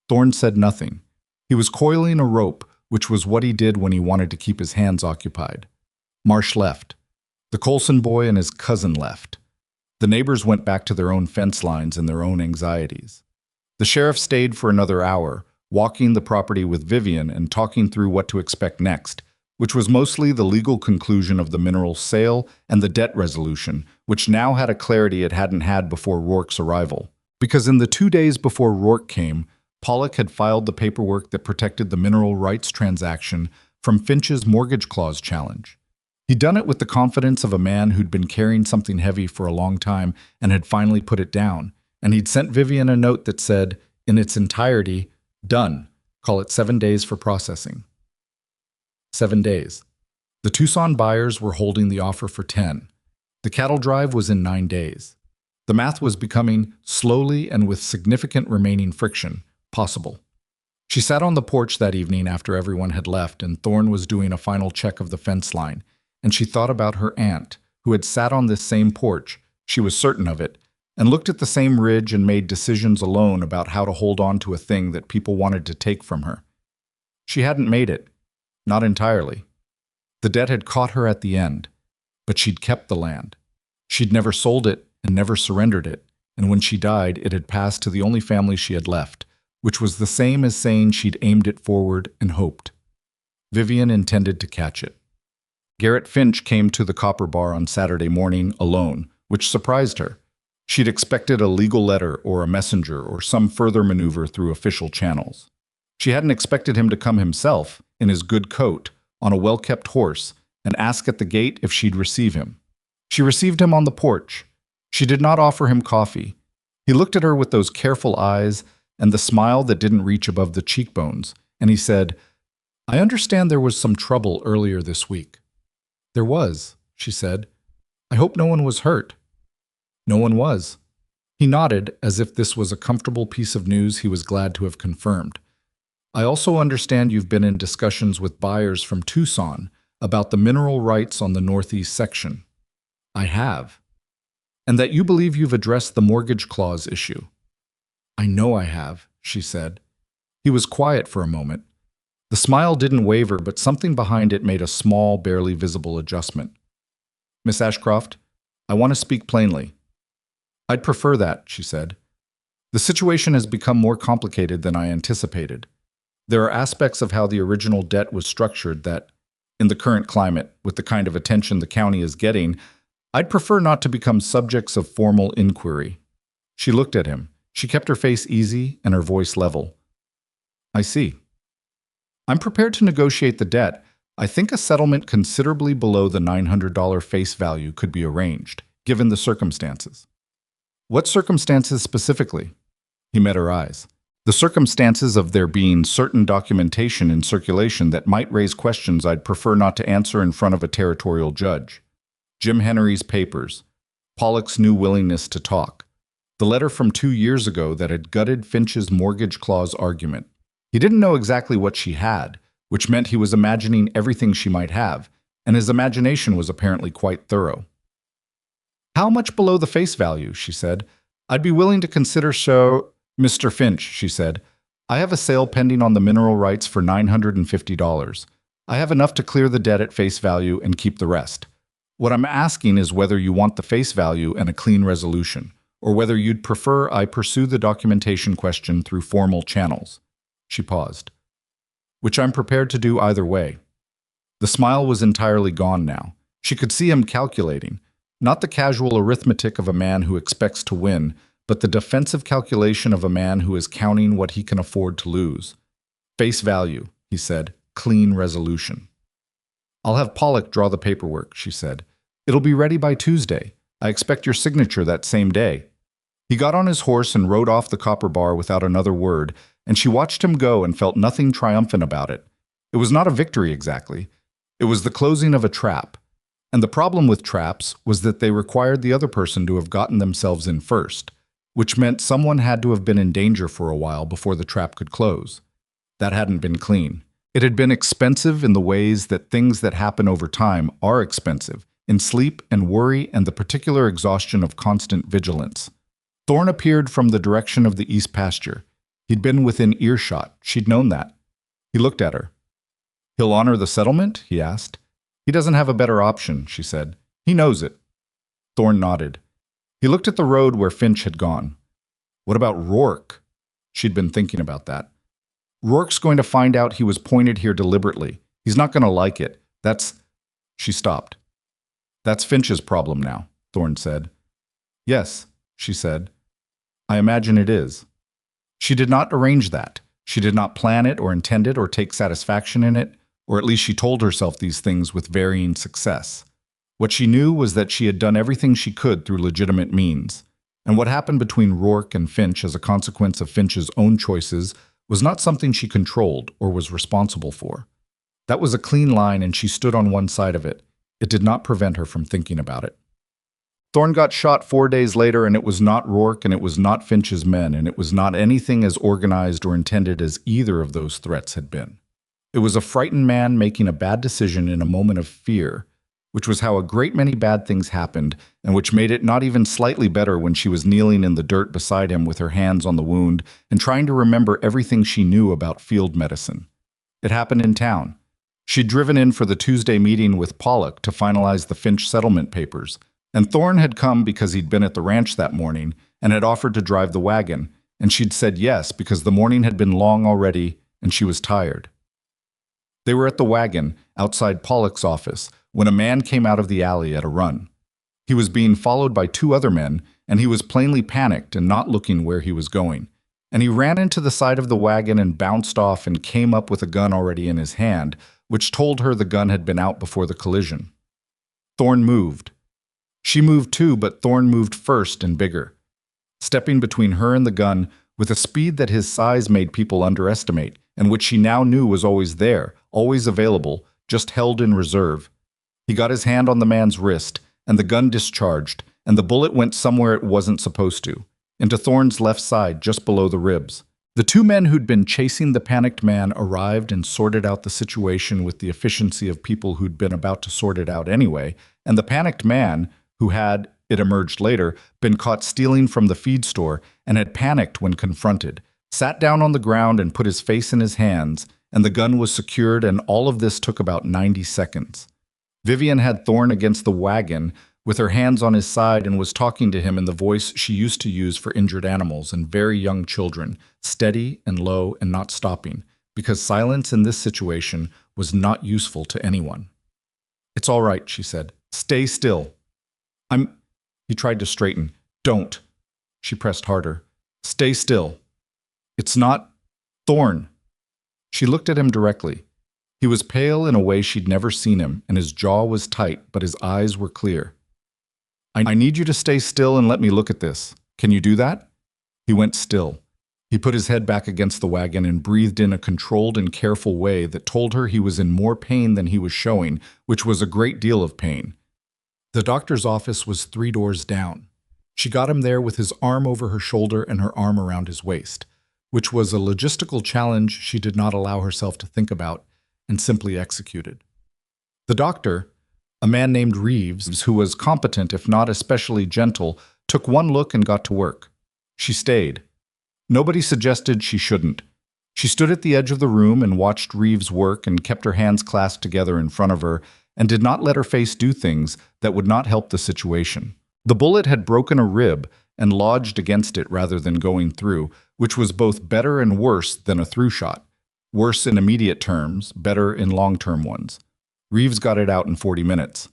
Thorne said nothing. He was coiling a rope, which was what he did when he wanted to keep his hands occupied. Marsh left. The Colson boy and his cousin left. The neighbors went back to their own fence lines and their own anxieties. The sheriff stayed for another hour, walking the property with Vivian and talking through what to expect next, which was mostly the legal conclusion of the mineral sale and the debt resolution, which now had a clarity it hadn't had before Rourke's arrival. Because in the 2 days before Rourke came, Pollock had filed the paperwork that protected the mineral rights transaction from Finch's mortgage clause challenge. He'd done it with the confidence of a man who'd been carrying something heavy for a long time and had finally put it down, and he'd sent Vivian a note that said, in its entirety, "Done. Call it 7 days for processing." 7 days. The Tucson buyers were holding the offer for 10. The cattle drive was in 9 days. The math was becoming, slowly and with significant remaining friction, possible. She sat on the porch that evening after everyone had left and Thorne was doing a final check of the fence line, and she thought about her aunt, who had sat on this same porch, she was certain of it, and looked at the same ridge and made decisions alone about how to hold on to a thing that people wanted to take from her. She hadn't made it. Not entirely. The debt had caught her at the end, but she'd kept the land. She'd never sold it and never surrendered it, and when she died, it had passed to the only family she had left, which was the same as saying she'd aimed it forward and hoped. Vivian intended to catch it. Garrett Finch came to the Copper Bar on Saturday morning alone, which surprised her. She'd expected a legal letter or a messenger or some further maneuver through official channels. She hadn't expected him to come himself, in his good coat, on a well-kept horse, and ask at the gate if she'd receive him. She received him on the porch. She did not offer him coffee. He looked at her with those careful eyes and the smile that didn't reach above the cheekbones, and he said, "I understand there was some trouble earlier this week." "There was," she said. "I hope no one was hurt." No one was. He nodded, as if this was a comfortable piece of news he was glad to have confirmed. "I also understand you've been in discussions with buyers from Tucson about the mineral rights on the Northeast section." "I have." "And that you believe you've addressed the mortgage clause issue." "I know I have," she said. He was quiet for a moment. The smile didn't waver, but something behind it made a small, barely visible adjustment. "Miss Ashcroft, I want to speak plainly." "I'd prefer that," she said. "The situation has become more complicated than I anticipated. There are aspects of how the original debt was structured that, in the current climate, with the kind of attention the county is getting, I'd prefer not to become subjects of formal inquiry." She looked at him. She kept her face easy and her voice level. "I see. I'm prepared to negotiate the debt. I think a settlement considerably below the $900 face value could be arranged, given the circumstances." "What circumstances specifically?" He met her eyes. "The circumstances of there being certain documentation in circulation that might raise questions I'd prefer not to answer in front of a territorial judge. Jim Henry's papers, Pollock's new willingness to talk, the letter from 2 years ago that had gutted Finch's mortgage clause argument. He didn't know exactly what she had, which meant he was imagining everything she might have, and his imagination was apparently quite thorough. "How much below the face value?" she said. "I'd be willing to consider so—" "Mr. Finch," she said, "I have a sale pending on the mineral rights for $950. I have enough to clear the debt at face value and keep the rest. What I'm asking is whether you want the face value and a clean resolution, or whether you'd prefer I pursue the documentation question through formal channels." She paused. "Which I'm prepared to do either way." The smile was entirely gone now. She could see him calculating, not the casual arithmetic of a man who expects to win, but the defensive calculation of a man who is counting what he can afford to lose. "Face value," he said, "clean resolution." "I'll have Pollock draw the paperwork," she said. "It'll be ready by Tuesday. I expect your signature that same day." He got on his horse and rode off the Copper Bar without another word, and she watched him go and felt nothing triumphant about it. It was not a victory exactly. It was the closing of a trap. And the problem with traps was that they required the other person to have gotten themselves in first, which meant someone had to have been in danger for a while before the trap could close. That hadn't been clean. It had been expensive in the ways that things that happen over time are expensive, in sleep and worry and the particular exhaustion of constant vigilance. Thorne appeared from the direction of the east pasture. He'd been within earshot. She'd known that. He looked at her. "He'll honor the settlement?" he asked. "He doesn't have a better option," she said. "He knows it." Thorne nodded. He looked at the road where Finch had gone. "What about Rourke?" She'd been thinking about that. "Rourke's going to find out he was pointed here deliberately. He's not going to like it. That's—" She stopped. "That's Finch's problem now," Thorne said. "Yes," she said. "I imagine it is." She did not arrange that. She did not plan it or intend it or take satisfaction in it, or at least she told herself these things with varying success. What she knew was that she had done everything she could through legitimate means, and what happened between Rourke and Finch as a consequence of Finch's own choices was not something she controlled or was responsible for. That was a clean line, and she stood on one side of it. It did not prevent her from thinking about it. Thorne got shot 4 days later, and it was not Rourke, and it was not Finch's men, and it was not anything as organized or intended as either of those threats had been. It was a frightened man making a bad decision in a moment of fear, which was how a great many bad things happened, and which made it not even slightly better when she was kneeling in the dirt beside him with her hands on the wound and trying to remember everything she knew about field medicine. It happened in town. She'd driven in for the Tuesday meeting with Pollock to finalize the Finch settlement papers, and Thorne had come because he'd been at the ranch that morning and had offered to drive the wagon, and she'd said yes because the morning had been long already and she was tired. They were at the wagon, outside Pollock's office, when a man came out of the alley at a run. He was being followed by two other men, and he was plainly panicked and not looking where he was going. And he ran into the side of the wagon and bounced off and came up with a gun already in his hand, which told her the gun had been out before the collision. Thorne moved. She moved too, but Thorne moved first and bigger, stepping between her and the gun with a speed that his size made people underestimate, and which she now knew was always there, always available, just held in reserve. He got his hand on the man's wrist, and the gun discharged, and the bullet went somewhere it wasn't supposed to, into Thorne's left side, just below the ribs. The two men who'd been chasing the panicked man arrived and sorted out the situation with the efficiency of people who'd been about to sort it out anyway, and the panicked man, who had, it emerged later, been caught stealing from the feed store and had panicked when confronted, sat down on the ground and put his face in his hands, and the gun was secured, and all of this took about 90 seconds. Vivian had Thorne against the wagon with her hands on his side and was talking to him in the voice she used to use for injured animals and very young children, steady and low and not stopping, because silence in this situation was not useful to anyone. "It's all right," she said. "Stay still." He tried to straighten. "Don't." She pressed harder. "Stay still." "It's not Thorne." She looked at him directly. He was pale in a way she'd never seen him, and his jaw was tight, but his eyes were clear. I need you to stay still and let me look at this. Can you do that?" He went still. He put his head back against the wagon and breathed in a controlled and careful way that told her he was in more pain than he was showing, which was a great deal of pain. The doctor's office was 3 doors down. She got him there with his arm over her shoulder and her arm around his waist, which was a logistical challenge she did not allow herself to think about, and simply executed. The doctor, a man named Reeves, who was competent if not especially gentle, took one look and got to work. She stayed. Nobody suggested she shouldn't. She stood at the edge of the room and watched Reeves work and kept her hands clasped together in front of her and did not let her face do things that would not help the situation. The bullet had broken a rib and lodged against it rather than going through, which was both better and worse than a through shot. Worse in immediate terms, better in long-term ones. Reeves got it out in 40 minutes.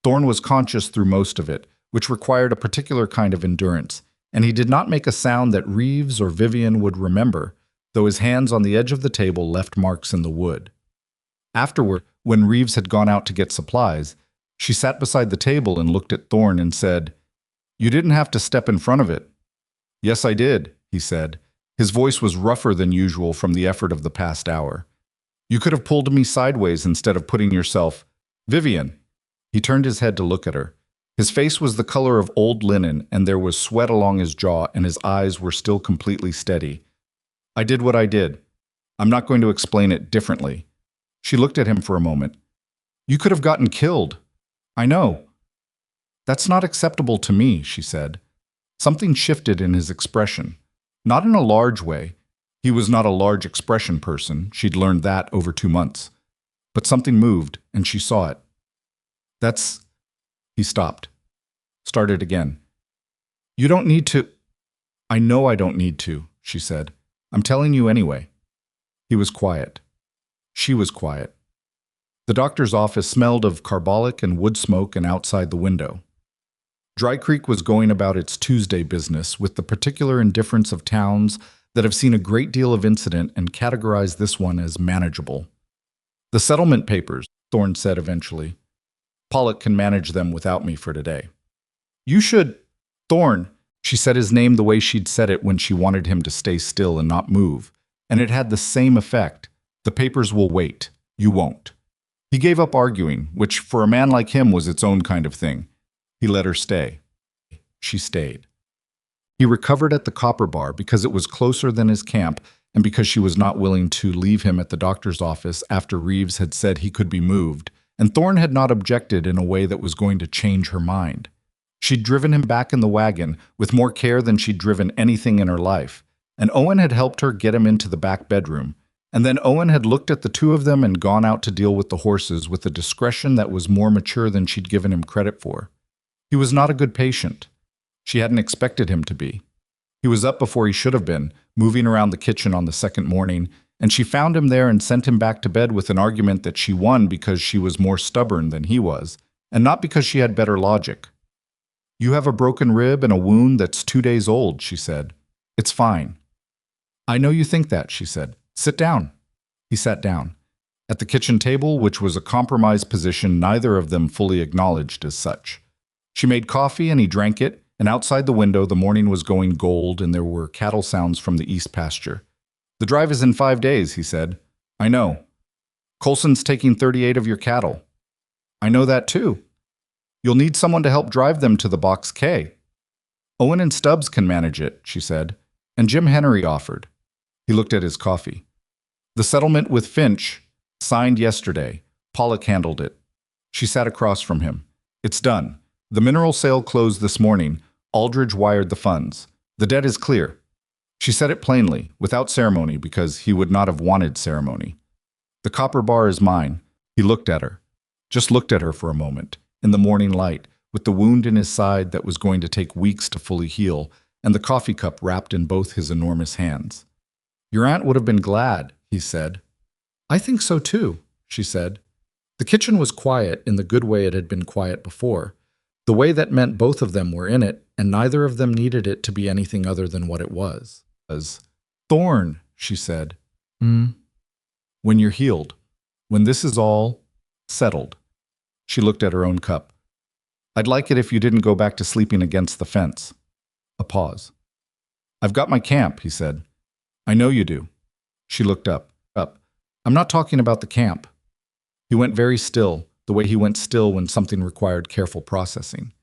Thorne was conscious through most of it, which required a particular kind of endurance, and he did not make a sound that Reeves or Vivian would remember, though his hands on the edge of the table left marks in the wood. Afterward, when Reeves had gone out to get supplies, she sat beside the table and looked at Thorne and said, "You didn't have to step in front of it." "Yes, I did," he said. His voice was rougher than usual from the effort of the past hour. "You could have pulled me sideways instead of putting yourself—" "Vivian!" He turned his head to look at her. His face was the color of old linen, and there was sweat along his jaw, and his eyes were still completely steady. "I did what I did. I'm not going to explain it differently." She looked at him for a moment. "You could have gotten killed." "I know." "That's not acceptable to me," she said. Something shifted in his expression. Not in a large way. He was not a large expression person. She'd learned that over 2 months. But something moved, and she saw it. "That's—" He stopped. Started again. "You don't need to—" "I know I don't need to," she said. "I'm telling you anyway." He was quiet. She was quiet. The doctor's office smelled of carbolic and wood smoke and outside the window. Dry Creek was going about its Tuesday business with the particular indifference of towns that have seen a great deal of incident and categorized this one as manageable. "The settlement papers," Thorne said eventually. "Pollock can manage them without me for today." "You should—" "Thorne," she said his name the way she'd said it when she wanted him to stay still and not move, and it had the same effect. "The papers will wait. You won't." He gave up arguing, which for a man like him was its own kind of thing. He let her stay. She stayed. He recovered at the Copper Bar because it was closer than his camp and because she was not willing to leave him at the doctor's office after Reeves had said he could be moved, and Thorne had not objected in a way that was going to change her mind. She'd driven him back in the wagon with more care than she'd driven anything in her life, and Owen had helped her get him into the back bedroom, And then Owen had looked at the two of them and gone out to deal with the horses with a discretion that was more mature than she'd given him credit for. He was not a good patient. She hadn't expected him to be. He was up before he should have been, moving around the kitchen on the second morning, and she found him there and sent him back to bed with an argument that she won because she was more stubborn than he was, and not because she had better logic. "You have a broken rib and a wound that's 2 days old," she said. "It's fine." "I know you think that," she said. "Sit down." He sat down. At the kitchen table, which was a compromise position neither of them fully acknowledged as such. She made coffee and he drank it, and outside the window the morning was going gold and there were cattle sounds from the east pasture. "The drive is in 5 days," he said. "I know. Colson's taking 38 of your cattle." "I know that too." "You'll need someone to help drive them to the Box K." "Owen and Stubbs can manage it," she said, and Jim Henry offered. He looked at his coffee. "The settlement with Finch, signed yesterday. Pollock handled it." She sat across from him. "It's done. The mineral sale closed this morning. Aldridge wired the funds. The debt is clear." She said it plainly, without ceremony, because he would not have wanted ceremony. "The copper bar is mine." He looked at her. Just looked at her for a moment, in the morning light, with the wound in his side that was going to take weeks to fully heal, and the coffee cup wrapped in both his enormous hands. "Your aunt would have been glad," he said. "I think so too," she said. The kitchen was quiet in the good way it had been quiet before, the way that meant both of them were in it, and neither of them needed it to be anything other than what it was. "Thorne," she said. "When you're healed. When this is all settled." She looked at her own cup. "I'd like it if you didn't go back to sleeping against the fence." A pause. "I've got my camp," he said. "I know you do." She looked up. "I'm not talking about the camp." He went very still, the way he went still when something required careful processing.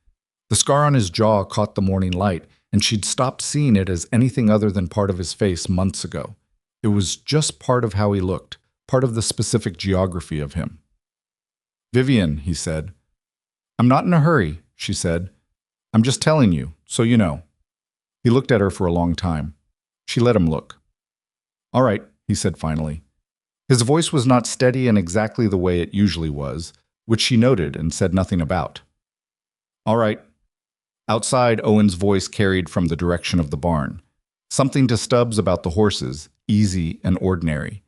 The scar on his jaw caught the morning light, and she'd stopped seeing it as anything other than part of his face months ago. It was just part of how he looked, part of the specific geography of him. "Vivian," he said. "I'm not in a hurry," she said. "I'm just telling you, so you know." He looked at her for a long time. She let him look. "All right," he said finally. His voice was not steady in exactly the way it usually was, which she noted and said nothing about. "All right." Outside, Owen's voice carried from the direction of the barn. Something to Stubbs about the horses, easy and ordinary.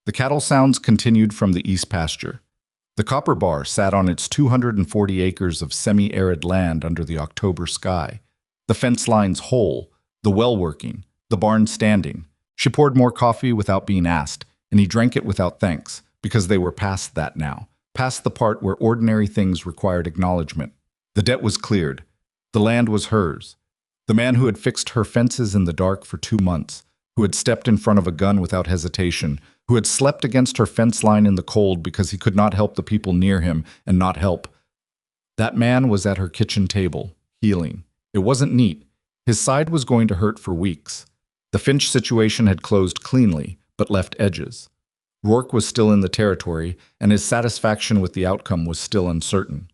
The cattle sounds continued from the east pasture. The copper bar sat on its 240 acres of semi-arid land under the October sky. The fence lines whole, the well working, the barn standing. She poured more coffee without being asked, and he drank it without thanks, because they were past that now, past the part where ordinary things required acknowledgement. The debt was cleared. The land was hers. The man who had fixed her fences in the dark for 2 months, who had stepped in front of a gun without hesitation, who had slept against her fence line in the cold because he could not help the people near him and not help. That man was at her kitchen table, healing. It wasn't neat. His side was going to hurt for weeks. The Finch situation had closed cleanly, but left edges. Rourke was still in the territory, and his satisfaction with the outcome was still uncertain.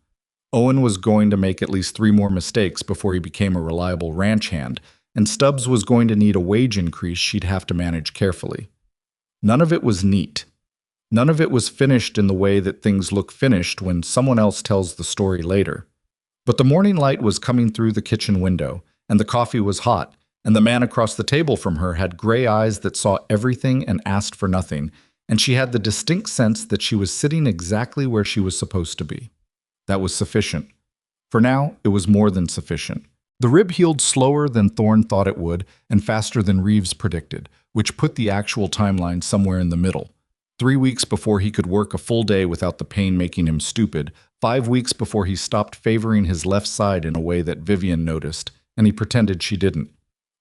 Owen was going to make at least 3 more mistakes before he became a reliable ranch hand, and Stubbs was going to need a wage increase she'd have to manage carefully. None of it was neat. None of it was finished in the way that things look finished when someone else tells the story later. But the morning light was coming through the kitchen window, and the coffee was hot, and the man across the table from her had gray eyes that saw everything and asked for nothing, and she had the distinct sense that she was sitting exactly where she was supposed to be. That was sufficient. For now, it was more than sufficient. The rib healed slower than Thorne thought it would, and faster than Reeves predicted, which put the actual timeline somewhere in the middle. 3 weeks before he could work a full day without the pain making him stupid, 5 weeks before he stopped favoring his left side in a way that Vivian noticed, and he pretended she didn't.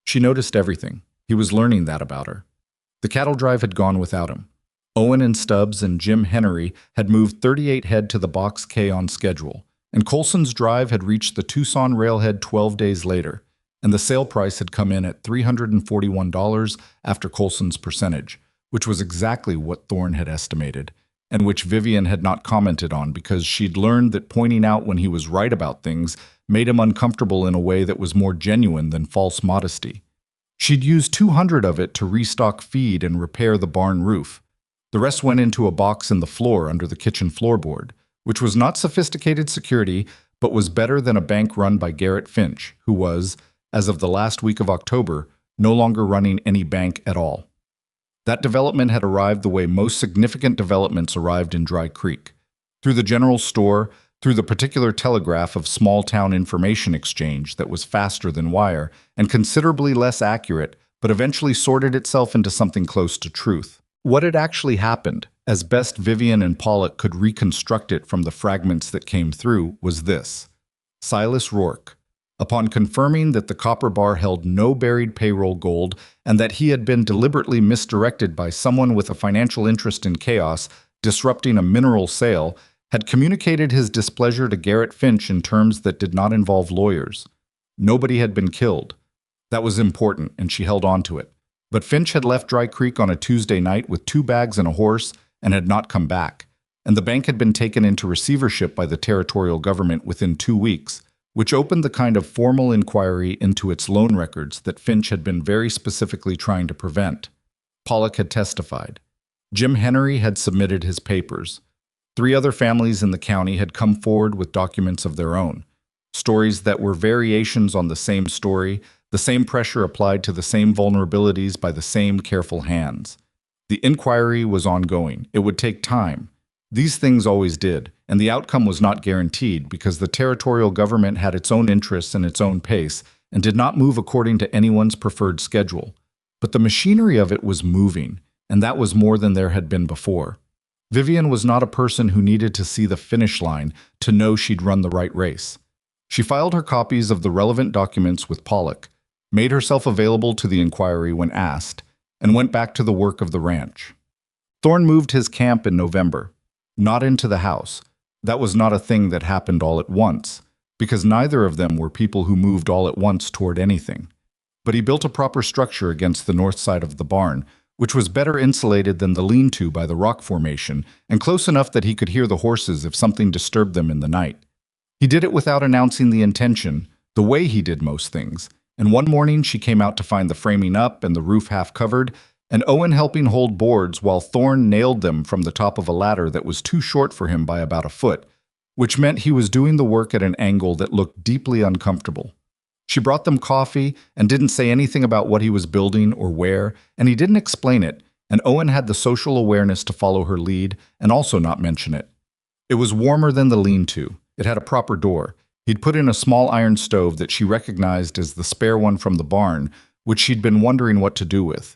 She noticed everything. He was learning that about her. The cattle drive had gone without him. Owen and Stubbs and Jim Henry had moved 38 head to the Box K on schedule, and Colson's drive had reached the Tucson railhead 12 days later, and the sale price had come in at $341 after Colson's percentage, which was exactly what Thorne had estimated, and which Vivian had not commented on because she'd learned that pointing out when he was right about things made him uncomfortable in a way that was more genuine than false modesty. She'd used 200 of it to restock feed and repair the barn roof. The rest went into a box in the floor under the kitchen floorboard, which was not sophisticated security, but was better than a bank run by Garrett Finch, who was, as of the last week of October, no longer running any bank at all. That development had arrived the way most significant developments arrived in Dry Creek, through the general store, through the particular telegraph of small-town information exchange that was faster than wire and considerably less accurate, but eventually sorted itself into something close to truth. What had actually happened, as best Vivian and Pollock could reconstruct it from the fragments that came through, was this. Silas Rourke, upon confirming that the copper bar held no buried payroll gold and that he had been deliberately misdirected by someone with a financial interest in chaos, disrupting a mineral sale, had communicated his displeasure to Garrett Finch in terms that did not involve lawyers. Nobody had been killed. That was important, and she held on to it. But Finch had left Dry Creek on a Tuesday night with 2 bags and a horse and had not come back, and the bank had been taken into receivership by the territorial government within 2 weeks, which opened the kind of formal inquiry into its loan records that Finch had been very specifically trying to prevent. Pollock had testified. Jim Henry had submitted his papers. 3 other families in the county had come forward with documents of their own, stories that were variations on the same story, the same pressure applied to the same vulnerabilities by the same careful hands. The inquiry was ongoing. It would take time. These things always did, and the outcome was not guaranteed because the territorial government had its own interests and its own pace and did not move according to anyone's preferred schedule. But the machinery of it was moving, and that was more than there had been before. Vivian was not a person who needed to see the finish line to know she'd run the right race. She filed her copies of the relevant documents with Pollock, made herself available to the inquiry when asked, and went back to the work of the ranch. Thorne moved his camp in November, not into the house. That was not a thing that happened all at once, because neither of them were people who moved all at once toward anything. But he built a proper structure against the north side of the barn, which was better insulated than the lean-to by the rock formation, and close enough that he could hear the horses if something disturbed them in the night. He did it without announcing the intention, the way he did most things, and one morning she came out to find the framing up and the roof half covered, and Owen helping hold boards while Thorne nailed them from the top of a ladder that was too short for him by about a foot, which meant he was doing the work at an angle that looked deeply uncomfortable. She brought them coffee and didn't say anything about what he was building or where, and he didn't explain it, and Owen had the social awareness to follow her lead and also not mention it. It was warmer than the lean-to. It had a proper door. He'd put in a small iron stove that she recognized as the spare one from the barn, which she'd been wondering what to do with.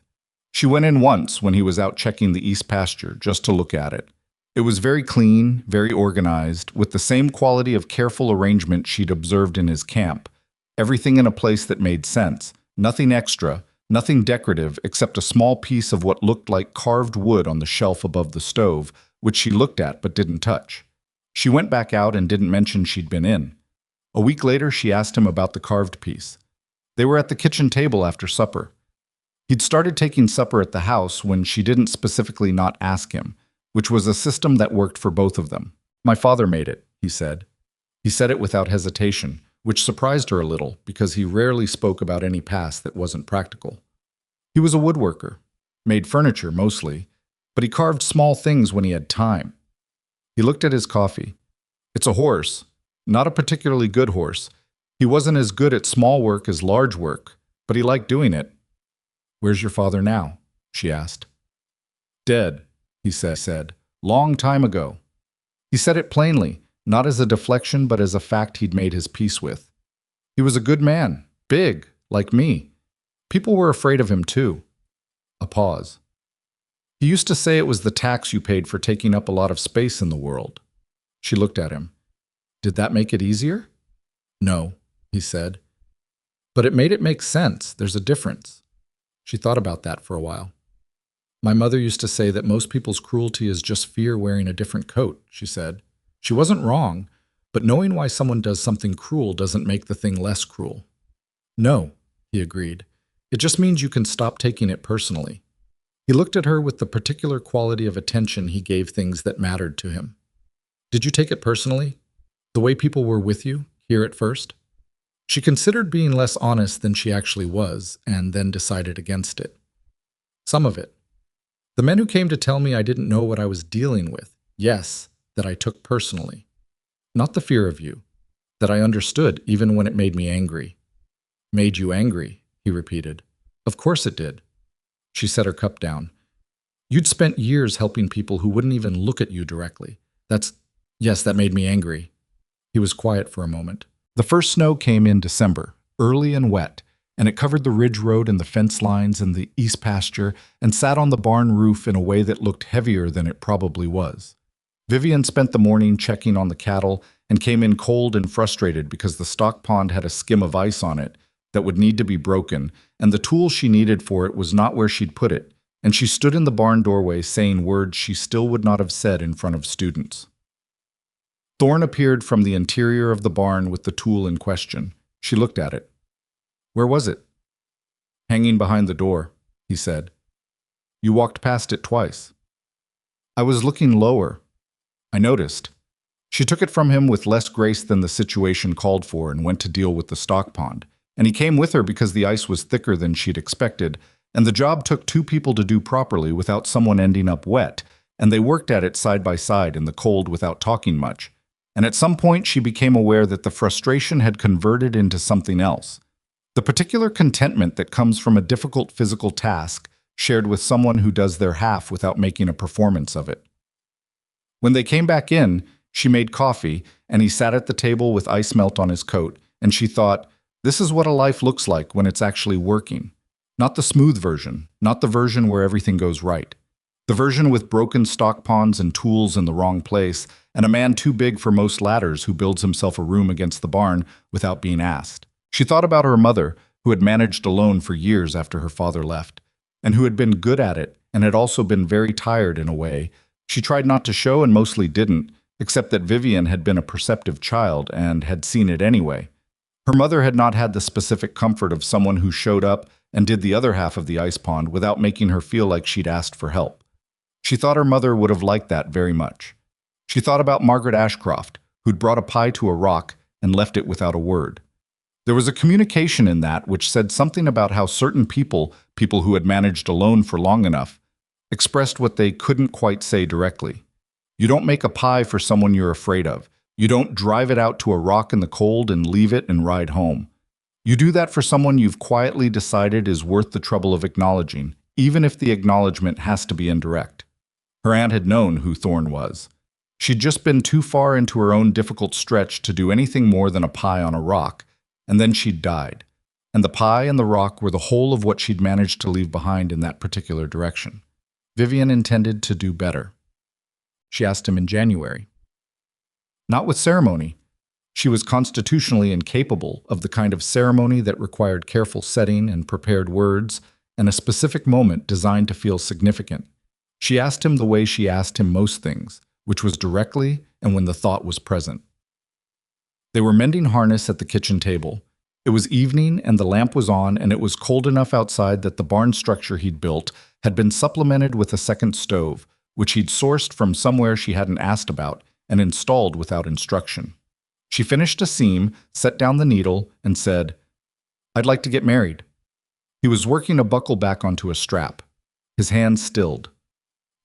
She went in once when he was out checking the east pasture, just to look at it. It was very clean, very organized, with the same quality of careful arrangement she'd observed in his camp. Everything in a place that made sense, nothing extra, nothing decorative except a small piece of what looked like carved wood on the shelf above the stove, which she looked at but didn't touch. She went back out and didn't mention she'd been in. A week later, she asked him about the carved piece. They were at the kitchen table after supper. He'd started taking supper at the house when she didn't specifically not ask him, which was a system that worked for both of them. "My father made it," he said. He said it without hesitation, which surprised her a little because he rarely spoke about any past that wasn't practical. He was a woodworker, made furniture mostly, but he carved small things when he had time. He looked at his coffee. "It's a horse, not a particularly good horse. He wasn't as good at small work as large work, but he liked doing it." "Where's your father now?" she asked. "Dead," he said. "Long time ago." He said it plainly, not as a deflection but as a fact he'd made his peace with. He was a good man, big, like me. People were afraid of him too. A pause. "He used to say it was the tax you paid for taking up a lot of space in the world." She looked at him. "Did that make it easier?" "No," he said. "But it made it make sense. There's a difference." She thought about that for a while. "My mother used to say that most people's cruelty is just fear wearing a different coat," she said. She wasn't wrong, but knowing why someone does something cruel doesn't make the thing less cruel. "No," he agreed. "It just means you can stop taking it personally." He looked at her with the particular quality of attention he gave things that mattered to him. "Did you take it personally? The way people were with you, here at first?" She considered being less honest than she actually was, and then decided against it. "Some of it. The men who came to tell me I didn't know what I was dealing with. Yes, that I took personally. Not the fear of you. That I understood even when it made me angry. Made you angry, he repeated. Of course it did. She set her cup down. You'd spent years helping people who wouldn't even look at you directly. Yes, that made me angry. He was quiet for a moment. The first snow came in December, early and wet, and it covered the ridge road and the fence lines and the east pasture and sat on the barn roof in a way that looked heavier than it probably was. Vivian spent the morning checking on the cattle and came in cold and frustrated because the stock pond had a skim of ice on it that would need to be broken, and the tool she needed for it was not where she'd put it, and she stood in the barn doorway saying words she still would not have said in front of students. Thorne appeared from the interior of the barn with the tool in question. She looked at it. Where was it? Hanging behind the door, he said. You walked past it twice. I was looking lower. I noticed. She took it from him with less grace than the situation called for and went to deal with the stock pond. And he came with her because the ice was thicker than she'd expected, and the job took two people to do properly without someone ending up wet, and they worked at it side by side in the cold without talking much. And at some point she became aware that the frustration had converted into something else. The particular contentment that comes from a difficult physical task shared with someone who does their half without making a performance of it. When they came back in, she made coffee, and he sat at the table with ice melt on his coat, and she thought, this is what a life looks like when it's actually working. Not the smooth version, not the version where everything goes right. The version with broken stock ponds and tools in the wrong place, and a man too big for most ladders who builds himself a room against the barn without being asked. She thought about her mother, who had managed alone for years after her father left, and who had been good at it and had also been very tired in a way. She tried not to show and mostly didn't, except that Vivian had been a perceptive child and had seen it anyway. Her mother had not had the specific comfort of someone who showed up and did the other half of the ice pond without making her feel like she'd asked for help. She thought her mother would have liked that very much. She thought about Margaret Ashcroft, who'd brought a pie to a rock and left it without a word. There was a communication in that which said something about how certain people who had managed alone for long enough, expressed what they couldn't quite say directly. You don't make a pie for someone you're afraid of. You don't drive it out to a rock in the cold and leave it and ride home. You do that for someone you've quietly decided is worth the trouble of acknowledging, even if the acknowledgement has to be indirect. Her aunt had known who Thorne was. She'd just been too far into her own difficult stretch to do anything more than a pie on a rock, and then she'd died. And the pie and the rock were the whole of what she'd managed to leave behind in that particular direction. Vivian intended to do better. She asked him in January. Not with ceremony. She was constitutionally incapable of the kind of ceremony that required careful setting and prepared words and a specific moment designed to feel significant. She asked him the way she asked him most things, which was directly and when the thought was present. They were mending harness at the kitchen table. It was evening and the lamp was on, and it was cold enough outside that the barn structure he'd built had been supplemented with a second stove, which he'd sourced from somewhere she hadn't asked about and installed without instruction. She finished a seam, set down the needle, and said, I'd like to get married. He was working a buckle back onto a strap. His hand stilled.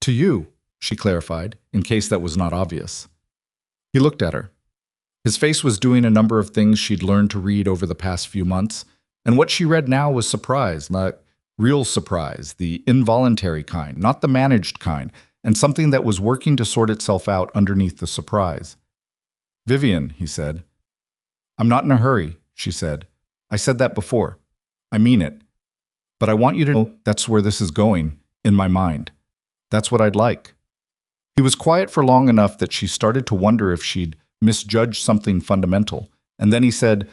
To you, she clarified, in case that was not obvious. He looked at her. His face was doing a number of things she'd learned to read over the past few months, and what she read now was surprise, like real surprise, the involuntary kind, not the managed kind, and something that was working to sort itself out underneath the surprise. Vivian, he said. I'm not in a hurry, she said. I said that before. I mean it. But I want you to know that's where this is going, in my mind. That's what I'd like. He was quiet for long enough that she started to wonder if she'd misjudged something fundamental. And then he said,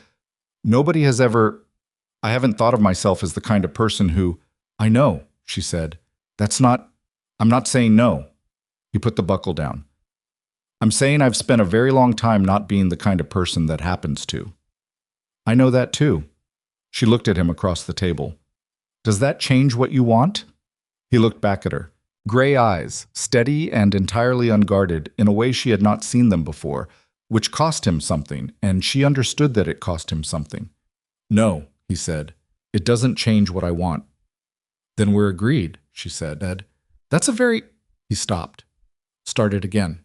I haven't thought of myself as the kind of person who, I know, she said. I'm not saying no. He put the buckle down. I'm saying I've spent a very long time not being the kind of person that happens to. I know that too. She looked at him across the table. Does that change what you want? He looked back at her. Gray eyes, steady and entirely unguarded in a way she had not seen them before, which cost him something, and she understood that it cost him something. No, he said, it doesn't change what I want. Then we're agreed, she said. That's a very... He stopped. Started again.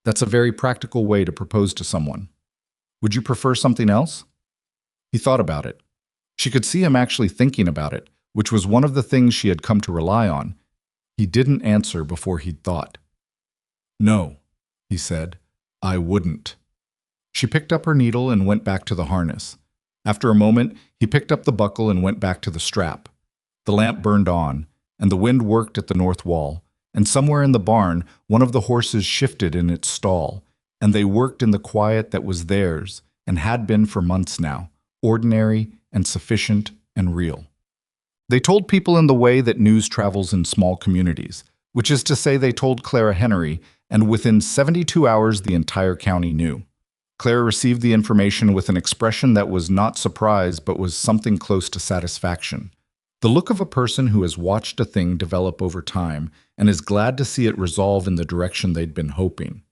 That's a very practical way to propose to someone. Would you prefer something else? He thought about it. She could see him actually thinking about it, which was one of the things she had come to rely on. He didn't answer before he'd thought. No, he said, I wouldn't. She picked up her needle and went back to the harness. After a moment, he picked up the buckle and went back to the strap. The lamp burned on, and the wind worked at the north wall, and somewhere in the barn, one of the horses shifted in its stall, and they worked in the quiet that was theirs and had been for months now, ordinary and sufficient and real. They told people in the way that news travels in small communities, which is to say they told Clara Henry, and within 72 hours the entire county knew. Clara received the information with an expression that was not surprise but was something close to satisfaction. The look of a person who has watched a thing develop over time and is glad to see it resolve in the direction they'd been hoping.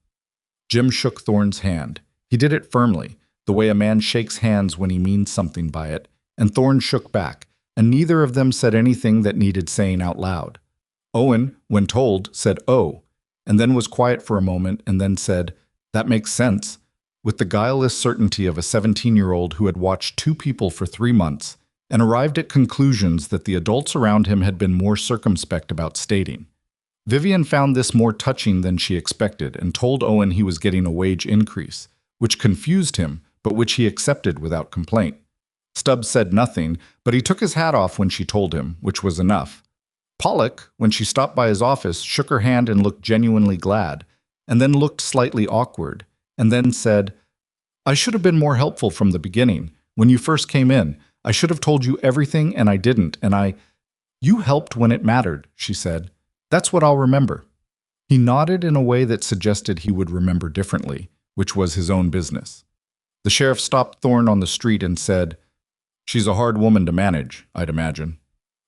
Jim shook Thorne's hand. He did it firmly, the way a man shakes hands when he means something by it, and Thorne shook back, and neither of them said anything that needed saying out loud. Owen, when told, said, "Oh," and then was quiet for a moment and then said, "That makes sense," with the guileless certainty of a 17-year-old who had watched two people for 3 months and arrived at conclusions that the adults around him had been more circumspect about stating. Vivian found this more touching than she expected and told Owen he was getting a wage increase, which confused him, but which he accepted without complaint. Stubbs said nothing, but he took his hat off when she told him, which was enough. Pollock, when she stopped by his office, shook her hand and looked genuinely glad, and then looked slightly awkward, and then said, "I should have been more helpful from the beginning. When you first came in, I should have told you everything, and I didn't, and You helped when it mattered," she said. "That's what I'll remember." He nodded in a way that suggested he would remember differently, which was his own business. The sheriff stopped Thorne on the street and said, "She's a hard woman to manage, I'd imagine."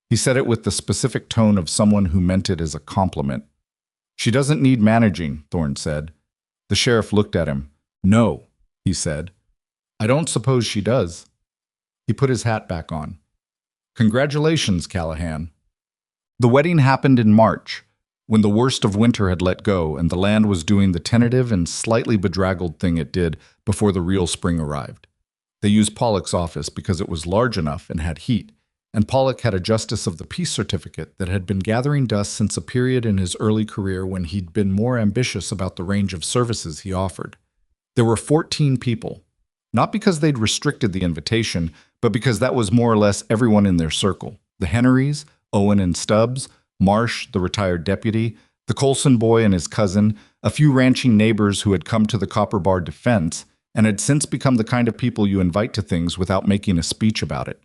He said it with the specific tone of someone who meant it as a compliment. "She doesn't need managing," Thorne said. The sheriff looked at him. "No," he said. "I don't suppose she does." He put his hat back on. "Congratulations, Callahan." The wedding happened in March, when the worst of winter had let go and the land was doing the tentative and slightly bedraggled thing it did before the real spring arrived. They used Pollock's office because it was large enough and had heat, and Pollock had a Justice of the Peace certificate that had been gathering dust since a period in his early career when he'd been more ambitious about the range of services he offered. There were 14 people, not because they'd restricted the invitation, but because that was more or less everyone in their circle. The Henrys, Owen and Stubbs, Marsh, the retired deputy, the Colson boy and his cousin, a few ranching neighbors who had come to the Copper Bar defense and had since become the kind of people you invite to things without making a speech about it.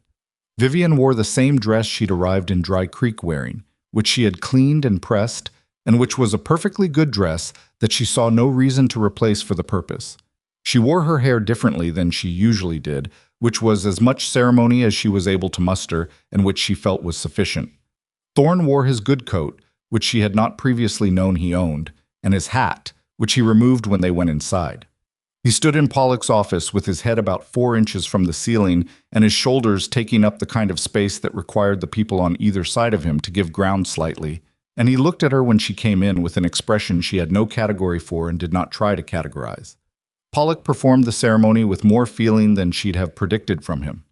Vivian wore the same dress she'd arrived in Dry Creek wearing, which she had cleaned and pressed, and which was a perfectly good dress that she saw no reason to replace for the purpose. She wore her hair differently than she usually did, which was as much ceremony as she was able to muster and which she felt was sufficient. Thorne wore his good coat, which she had not previously known he owned, and his hat, which he removed when they went inside. He stood in Pollock's office with his head about 4 inches from the ceiling and his shoulders taking up the kind of space that required the people on either side of him to give ground slightly, and he looked at her when she came in with an expression she had no category for and did not try to categorize. Pollock performed the ceremony with more feeling than she'd have predicted from him.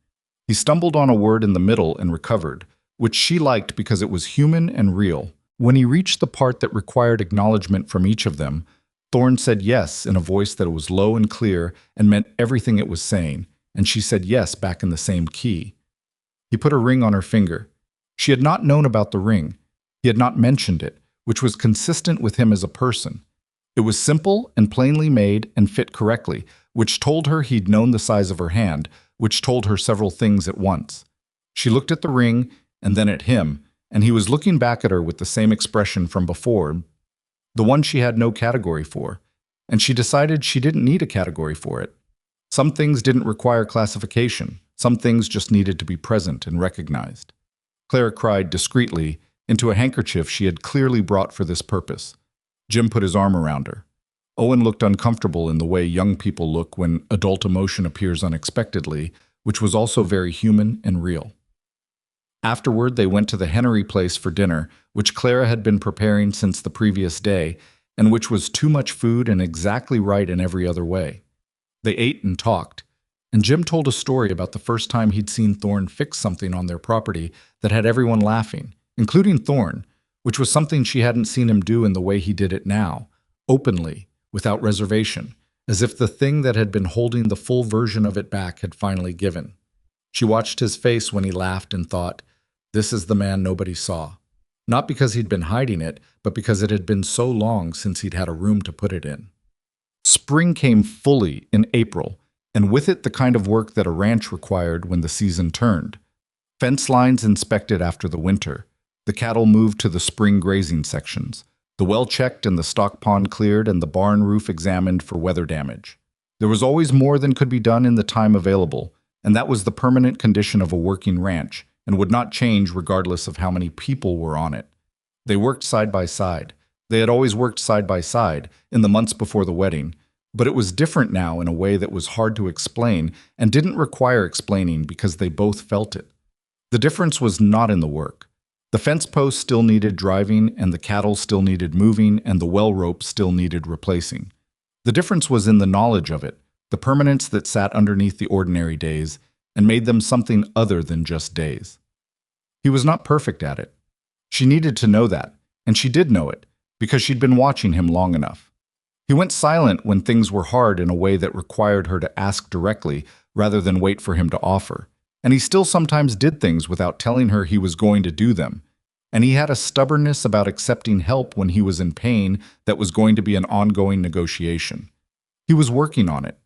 He stumbled on a word in the middle and recovered, which she liked because it was human and real. When he reached the part that required acknowledgement from each of them, Thorne said yes in a voice that was low and clear and meant everything it was saying, and she said yes back in the same key. He put a ring on her finger. She had not known about the ring. He had not mentioned it, which was consistent with him as a person. It was simple and plainly made and fit correctly, which told her he'd known the size of her hand, which told her several things at once. She looked at the ring and then at him, and he was looking back at her with the same expression from before, the one she had no category for, and she decided she didn't need a category for it. Some things didn't require classification. Some things just needed to be present and recognized. Clara cried discreetly into a handkerchief she had clearly brought for this purpose. Jim put his arm around her. Owen looked uncomfortable in the way young people look when adult emotion appears unexpectedly, which was also very human and real. Afterward, they went to the Henry place for dinner, which Clara had been preparing since the previous day, and which was too much food and exactly right in every other way. They ate and talked, and Jim told a story about the first time he'd seen Thorne fix something on their property that had everyone laughing, including Thorne, which was something she hadn't seen him do in the way he did it now, openly, without reservation, as if the thing that had been holding the full version of it back had finally given. She watched his face when he laughed and thought, this is the man nobody saw. Not because he'd been hiding it, but because it had been so long since he'd had a room to put it in. Spring came fully in April, and with it the kind of work that a ranch required when the season turned. Fence lines inspected after the winter, the cattle moved to the spring grazing sections, the well checked and the stock pond cleared and the barn roof examined for weather damage. There was always more than could be done in the time available, and that was the permanent condition of a working ranch, and would not change regardless of how many people were on it. They worked side by side. They had always worked side by side, in the months before the wedding, but it was different now in a way that was hard to explain and didn't require explaining because they both felt it. The difference was not in the work. The fence posts still needed driving, and the cattle still needed moving, and the well rope still needed replacing. The difference was in the knowledge of it, the permanence that sat underneath the ordinary days and made them something other than just days. He was not perfect at it. She needed to know that, and she did know it, because she'd been watching him long enough. He went silent when things were hard in a way that required her to ask directly rather than wait for him to offer. And he still sometimes did things without telling her he was going to do them. And he had a stubbornness about accepting help when he was in pain that was going to be an ongoing negotiation. He was working on it.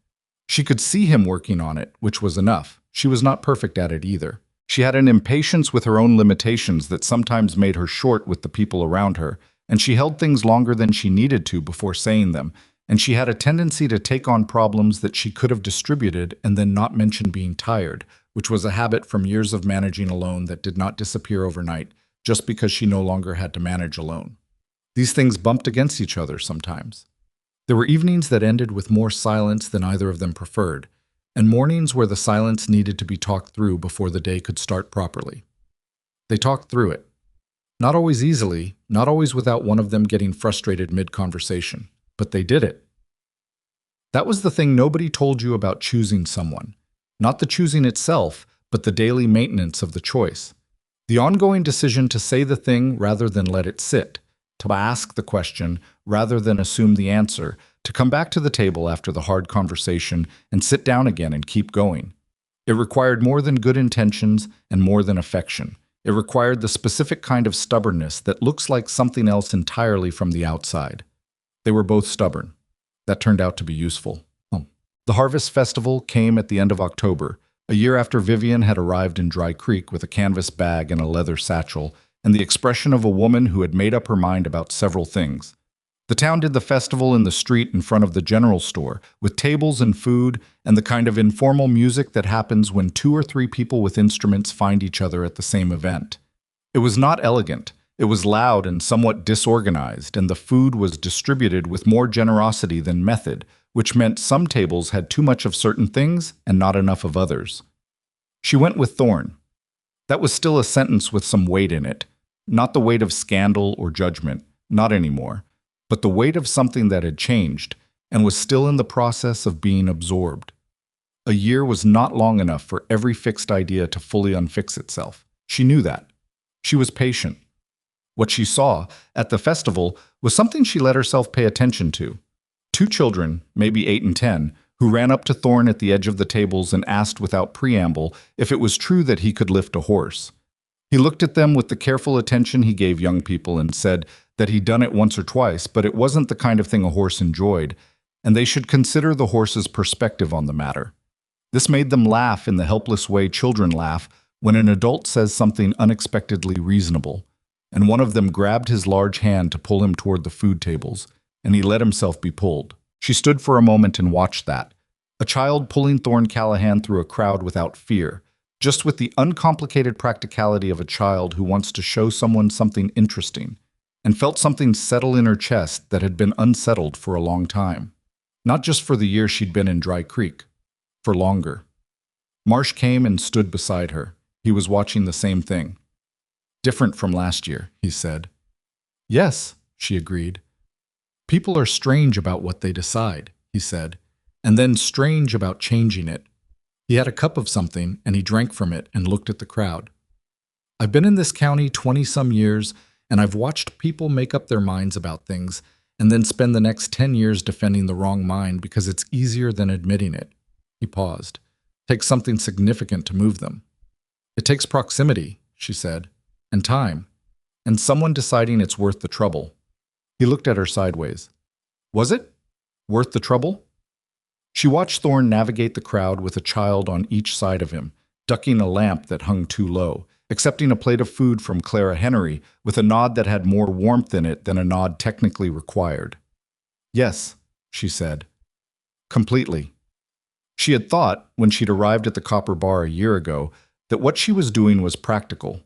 She could see him working on it, which was enough. She was not perfect at it either. She had an impatience with her own limitations that sometimes made her short with the people around her, and she held things longer than she needed to before saying them, and she had a tendency to take on problems that she could have distributed and then not mention being tired, which was a habit from years of managing alone that did not disappear overnight just because she no longer had to manage alone. These things bumped against each other sometimes. There were evenings that ended with more silence than either of them preferred, and mornings where the silence needed to be talked through before the day could start properly. They talked through it. Not always easily, not always without one of them getting frustrated mid-conversation, but they did it. That was the thing nobody told you about choosing someone. Not the choosing itself, but the daily maintenance of the choice. The ongoing decision to say the thing rather than let it sit, to ask the question rather than assume the answer, to come back to the table after the hard conversation and sit down again and keep going. It required more than good intentions and more than affection. It required the specific kind of stubbornness that looks like something else entirely from the outside. They were both stubborn. That turned out to be useful. The Harvest Festival came at the end of October, a year after Vivian had arrived in Dry Creek with a canvas bag and a leather satchel, and the expression of a woman who had made up her mind about several things. The town did the festival in the street in front of the general store, with tables and food and the kind of informal music that happens when 2 or 3 people with instruments find each other at the same event. It was not elegant. It was loud and somewhat disorganized, and the food was distributed with more generosity than method, which meant some tables had too much of certain things and not enough of others. She went with Thorne. That was still a sentence with some weight in it, not the weight of scandal or judgment, not anymore, but the weight of something that had changed and was still in the process of being absorbed. A year was not long enough for every fixed idea to fully unfix itself. She knew that. She was patient. What she saw at the festival was something she let herself pay attention to. 2 children, maybe 8 and 10, who ran up to Thorne at the edge of the tables and asked without preamble if it was true that he could lift a horse. He looked at them with the careful attention he gave young people and said that he'd done it once or twice, but it wasn't the kind of thing a horse enjoyed, and they should consider the horse's perspective on the matter. This made them laugh in the helpless way children laugh when an adult says something unexpectedly reasonable, and one of them grabbed his large hand to pull him toward the food tables, and he let himself be pulled. She stood for a moment and watched that. A child pulling Thorne Callahan through a crowd without fear, just with the uncomplicated practicality of a child who wants to show someone something interesting, and felt something settle in her chest that had been unsettled for a long time. Not just for the year she'd been in Dry Creek, for longer. Marsh came and stood beside her. He was watching the same thing. Different from last year, he said. Yes, she agreed. People are strange about what they decide, he said, and then strange about changing it. He had a cup of something, and he drank from it and looked at the crowd. I've been in this county 20-some years, and I've watched people make up their minds about things and then spend the next 10 years defending the wrong mind because it's easier than admitting it. He paused. It takes something significant to move them. It takes proximity, she said, and time, and someone deciding it's worth the trouble. He looked at her sideways. Was it? Worth the trouble? She watched Thorne navigate the crowd with a child on each side of him, ducking a lamp that hung too low, accepting a plate of food from Clara Henry with a nod that had more warmth in it than a nod technically required. Yes, she said. Completely. She had thought, when she'd arrived at the Copper Bar a year ago, that what she was doing was practical.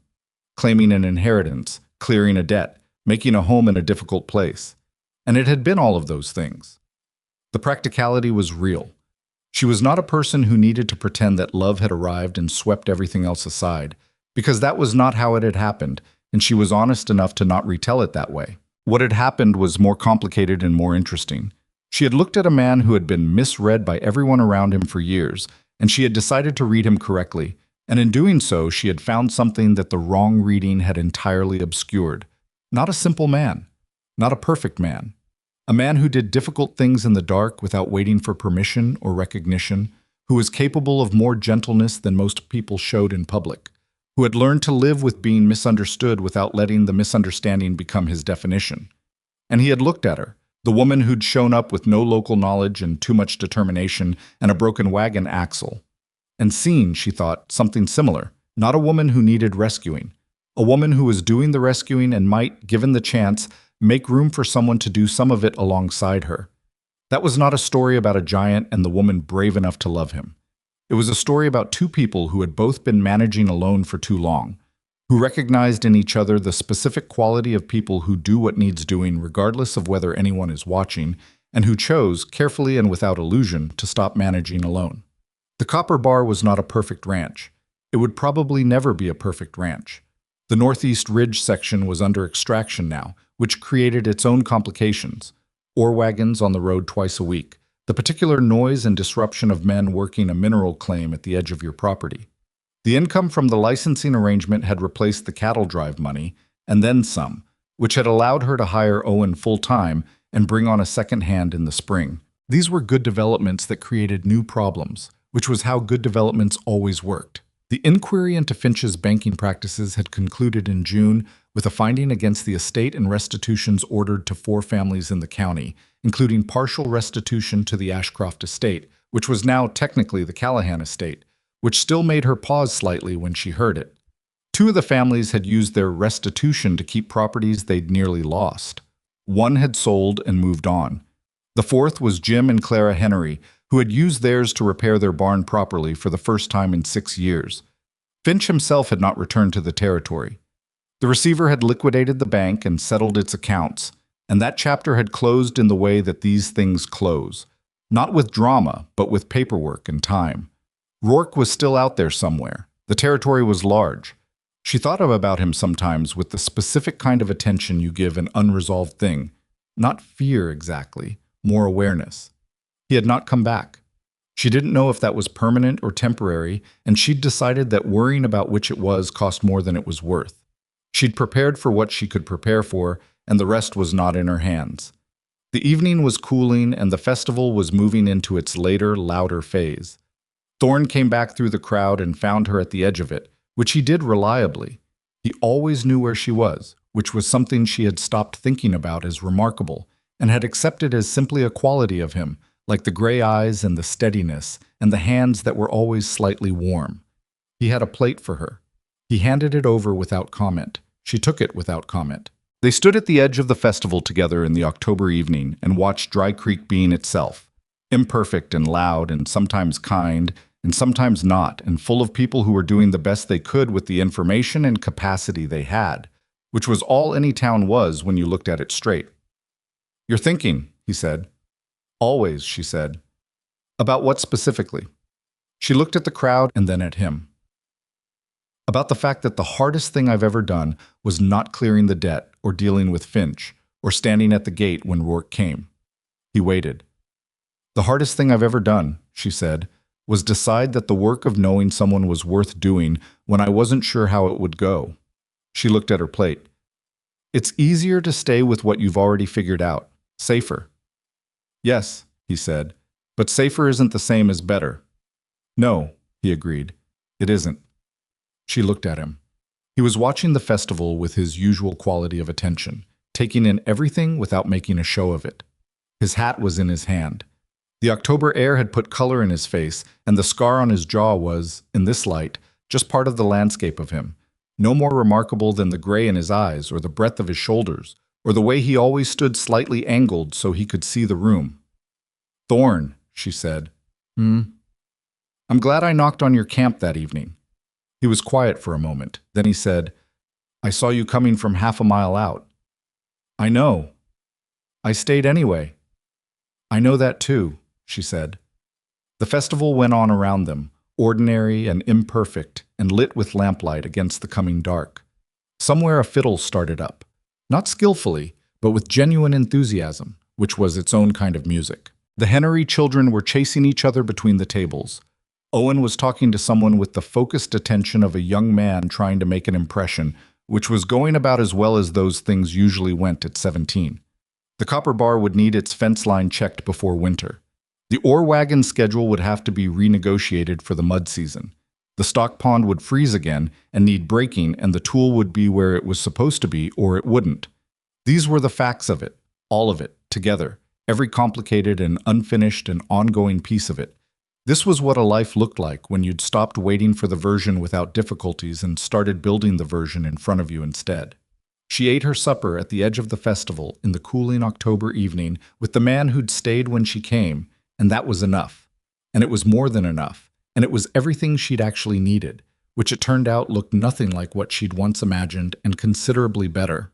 Claiming an inheritance, clearing a debt, making a home in a difficult place. And it had been all of those things. The practicality was real. She was not a person who needed to pretend that love had arrived and swept everything else aside, because that was not how it had happened, and she was honest enough to not retell it that way. What had happened was more complicated and more interesting. She had looked at a man who had been misread by everyone around him for years, and she had decided to read him correctly, and in doing so she had found something that the wrong reading had entirely obscured. Not a simple man. Not a perfect man. A man who did difficult things in the dark without waiting for permission or recognition, who was capable of more gentleness than most people showed in public, who had learned to live with being misunderstood without letting the misunderstanding become his definition. And he had looked at her, the woman who'd shown up with no local knowledge and too much determination and a broken wagon axle, and seen, she thought, something similar, not a woman who needed rescuing, a woman who was doing the rescuing and might, given the chance, make room for someone to do some of it alongside her. That was not a story about a giant and the woman brave enough to love him. It was a story about two people who had both been managing alone for too long, who recognized in each other the specific quality of people who do what needs doing regardless of whether anyone is watching, and who chose, carefully and without illusion, to stop managing alone. The Copper Bar was not a perfect ranch. It would probably never be a perfect ranch. The Northeast Ridge section was under extraction now, which created its own complications. Ore wagons on the road twice a week, the particular noise and disruption of men working a mineral claim at the edge of your property. The income from the licensing arrangement had replaced the cattle drive money, and then some, which had allowed her to hire Owen full-time and bring on a second hand in the spring. These were good developments that created new problems, which was how good developments always worked. The inquiry into Finch's banking practices had concluded in June with a finding against the estate and restitutions ordered to 4 families in the county, including partial restitution to the Ashcroft estate, which was now technically the Callahan estate, which still made her pause slightly when she heard it. 2 of the families had used their restitution to keep properties they'd nearly lost. 1 had sold and moved on. The 4th was Jim and Clara Henry, who had used theirs to repair their barn properly for the first time in 6 years. Finch himself had not returned to the territory. The receiver had liquidated the bank and settled its accounts, and that chapter had closed in the way that these things close, not with drama, but with paperwork and time. Rourke was still out there somewhere. The territory was large. She thought about him sometimes with the specific kind of attention you give an unresolved thing. Not fear exactly, more awareness. He had not come back. She didn't know if that was permanent or temporary, and she'd decided that worrying about which it was cost more than it was worth. She'd prepared for what she could prepare for, and the rest was not in her hands. The evening was cooling, and the festival was moving into its later, louder phase. Thorne came back through the crowd and found her at the edge of it, which he did reliably. He always knew where she was, which was something she had stopped thinking about as remarkable, and had accepted as simply a quality of him, like the gray eyes and the steadiness, and the hands that were always slightly warm. He had a plate for her. He handed it over without comment. She took it without comment. They stood at the edge of the festival together in the October evening and watched Dry Creek being itself, imperfect and loud and sometimes kind and sometimes not, and full of people who were doing the best they could with the information and capacity they had, which was all any town was when you looked at it straight. "You're thinking," he said. "Always," she said. "About what specifically?" She looked at the crowd and then at him. About the fact that the hardest thing I've ever done was not clearing the debt or dealing with Finch or standing at the gate when Rourke came. He waited. The hardest thing I've ever done, she said, was decide that the work of knowing someone was worth doing when I wasn't sure how it would go. She looked at her plate. It's easier to stay with what you've already figured out. Safer. Yes, he said, but safer isn't the same as better. No, he agreed. It isn't. She looked at him. He was watching the festival with his usual quality of attention, taking in everything without making a show of it. His hat was in his hand. The October air had put color in his face, and the scar on his jaw was, in this light, just part of the landscape of him, no more remarkable than the gray in his eyes or the breadth of his shoulders, or the way he always stood slightly angled so he could see the room. Thorne, she said. I'm glad I knocked on your camp that evening. He was quiet for a moment. Then he said, I saw you coming from half a mile out. I know. I stayed anyway. I know that too, she said. The festival went on around them, ordinary and imperfect and lit with lamplight against the coming dark. Somewhere a fiddle started up, not skillfully, but with genuine enthusiasm, which was its own kind of music. The Hennery children were chasing each other between the tables. Owen was talking to someone with the focused attention of a young man trying to make an impression, which was going about as well as those things usually went at 17. The copper bar would need its fence line checked before winter. The ore wagon schedule would have to be renegotiated for the mud season. The stock pond would freeze again and need breaking, and the tool would be where it was supposed to be or it wouldn't. These were the facts of it, all of it, together, every complicated and unfinished and ongoing piece of it. This was what a life looked like when you'd stopped waiting for the version without difficulties and started building the version in front of you instead. She ate her supper at the edge of the festival in the cooling October evening with the man who'd stayed when she came, and that was enough. And it was more than enough, and it was everything she'd actually needed, which it turned out looked nothing like what she'd once imagined and considerably better.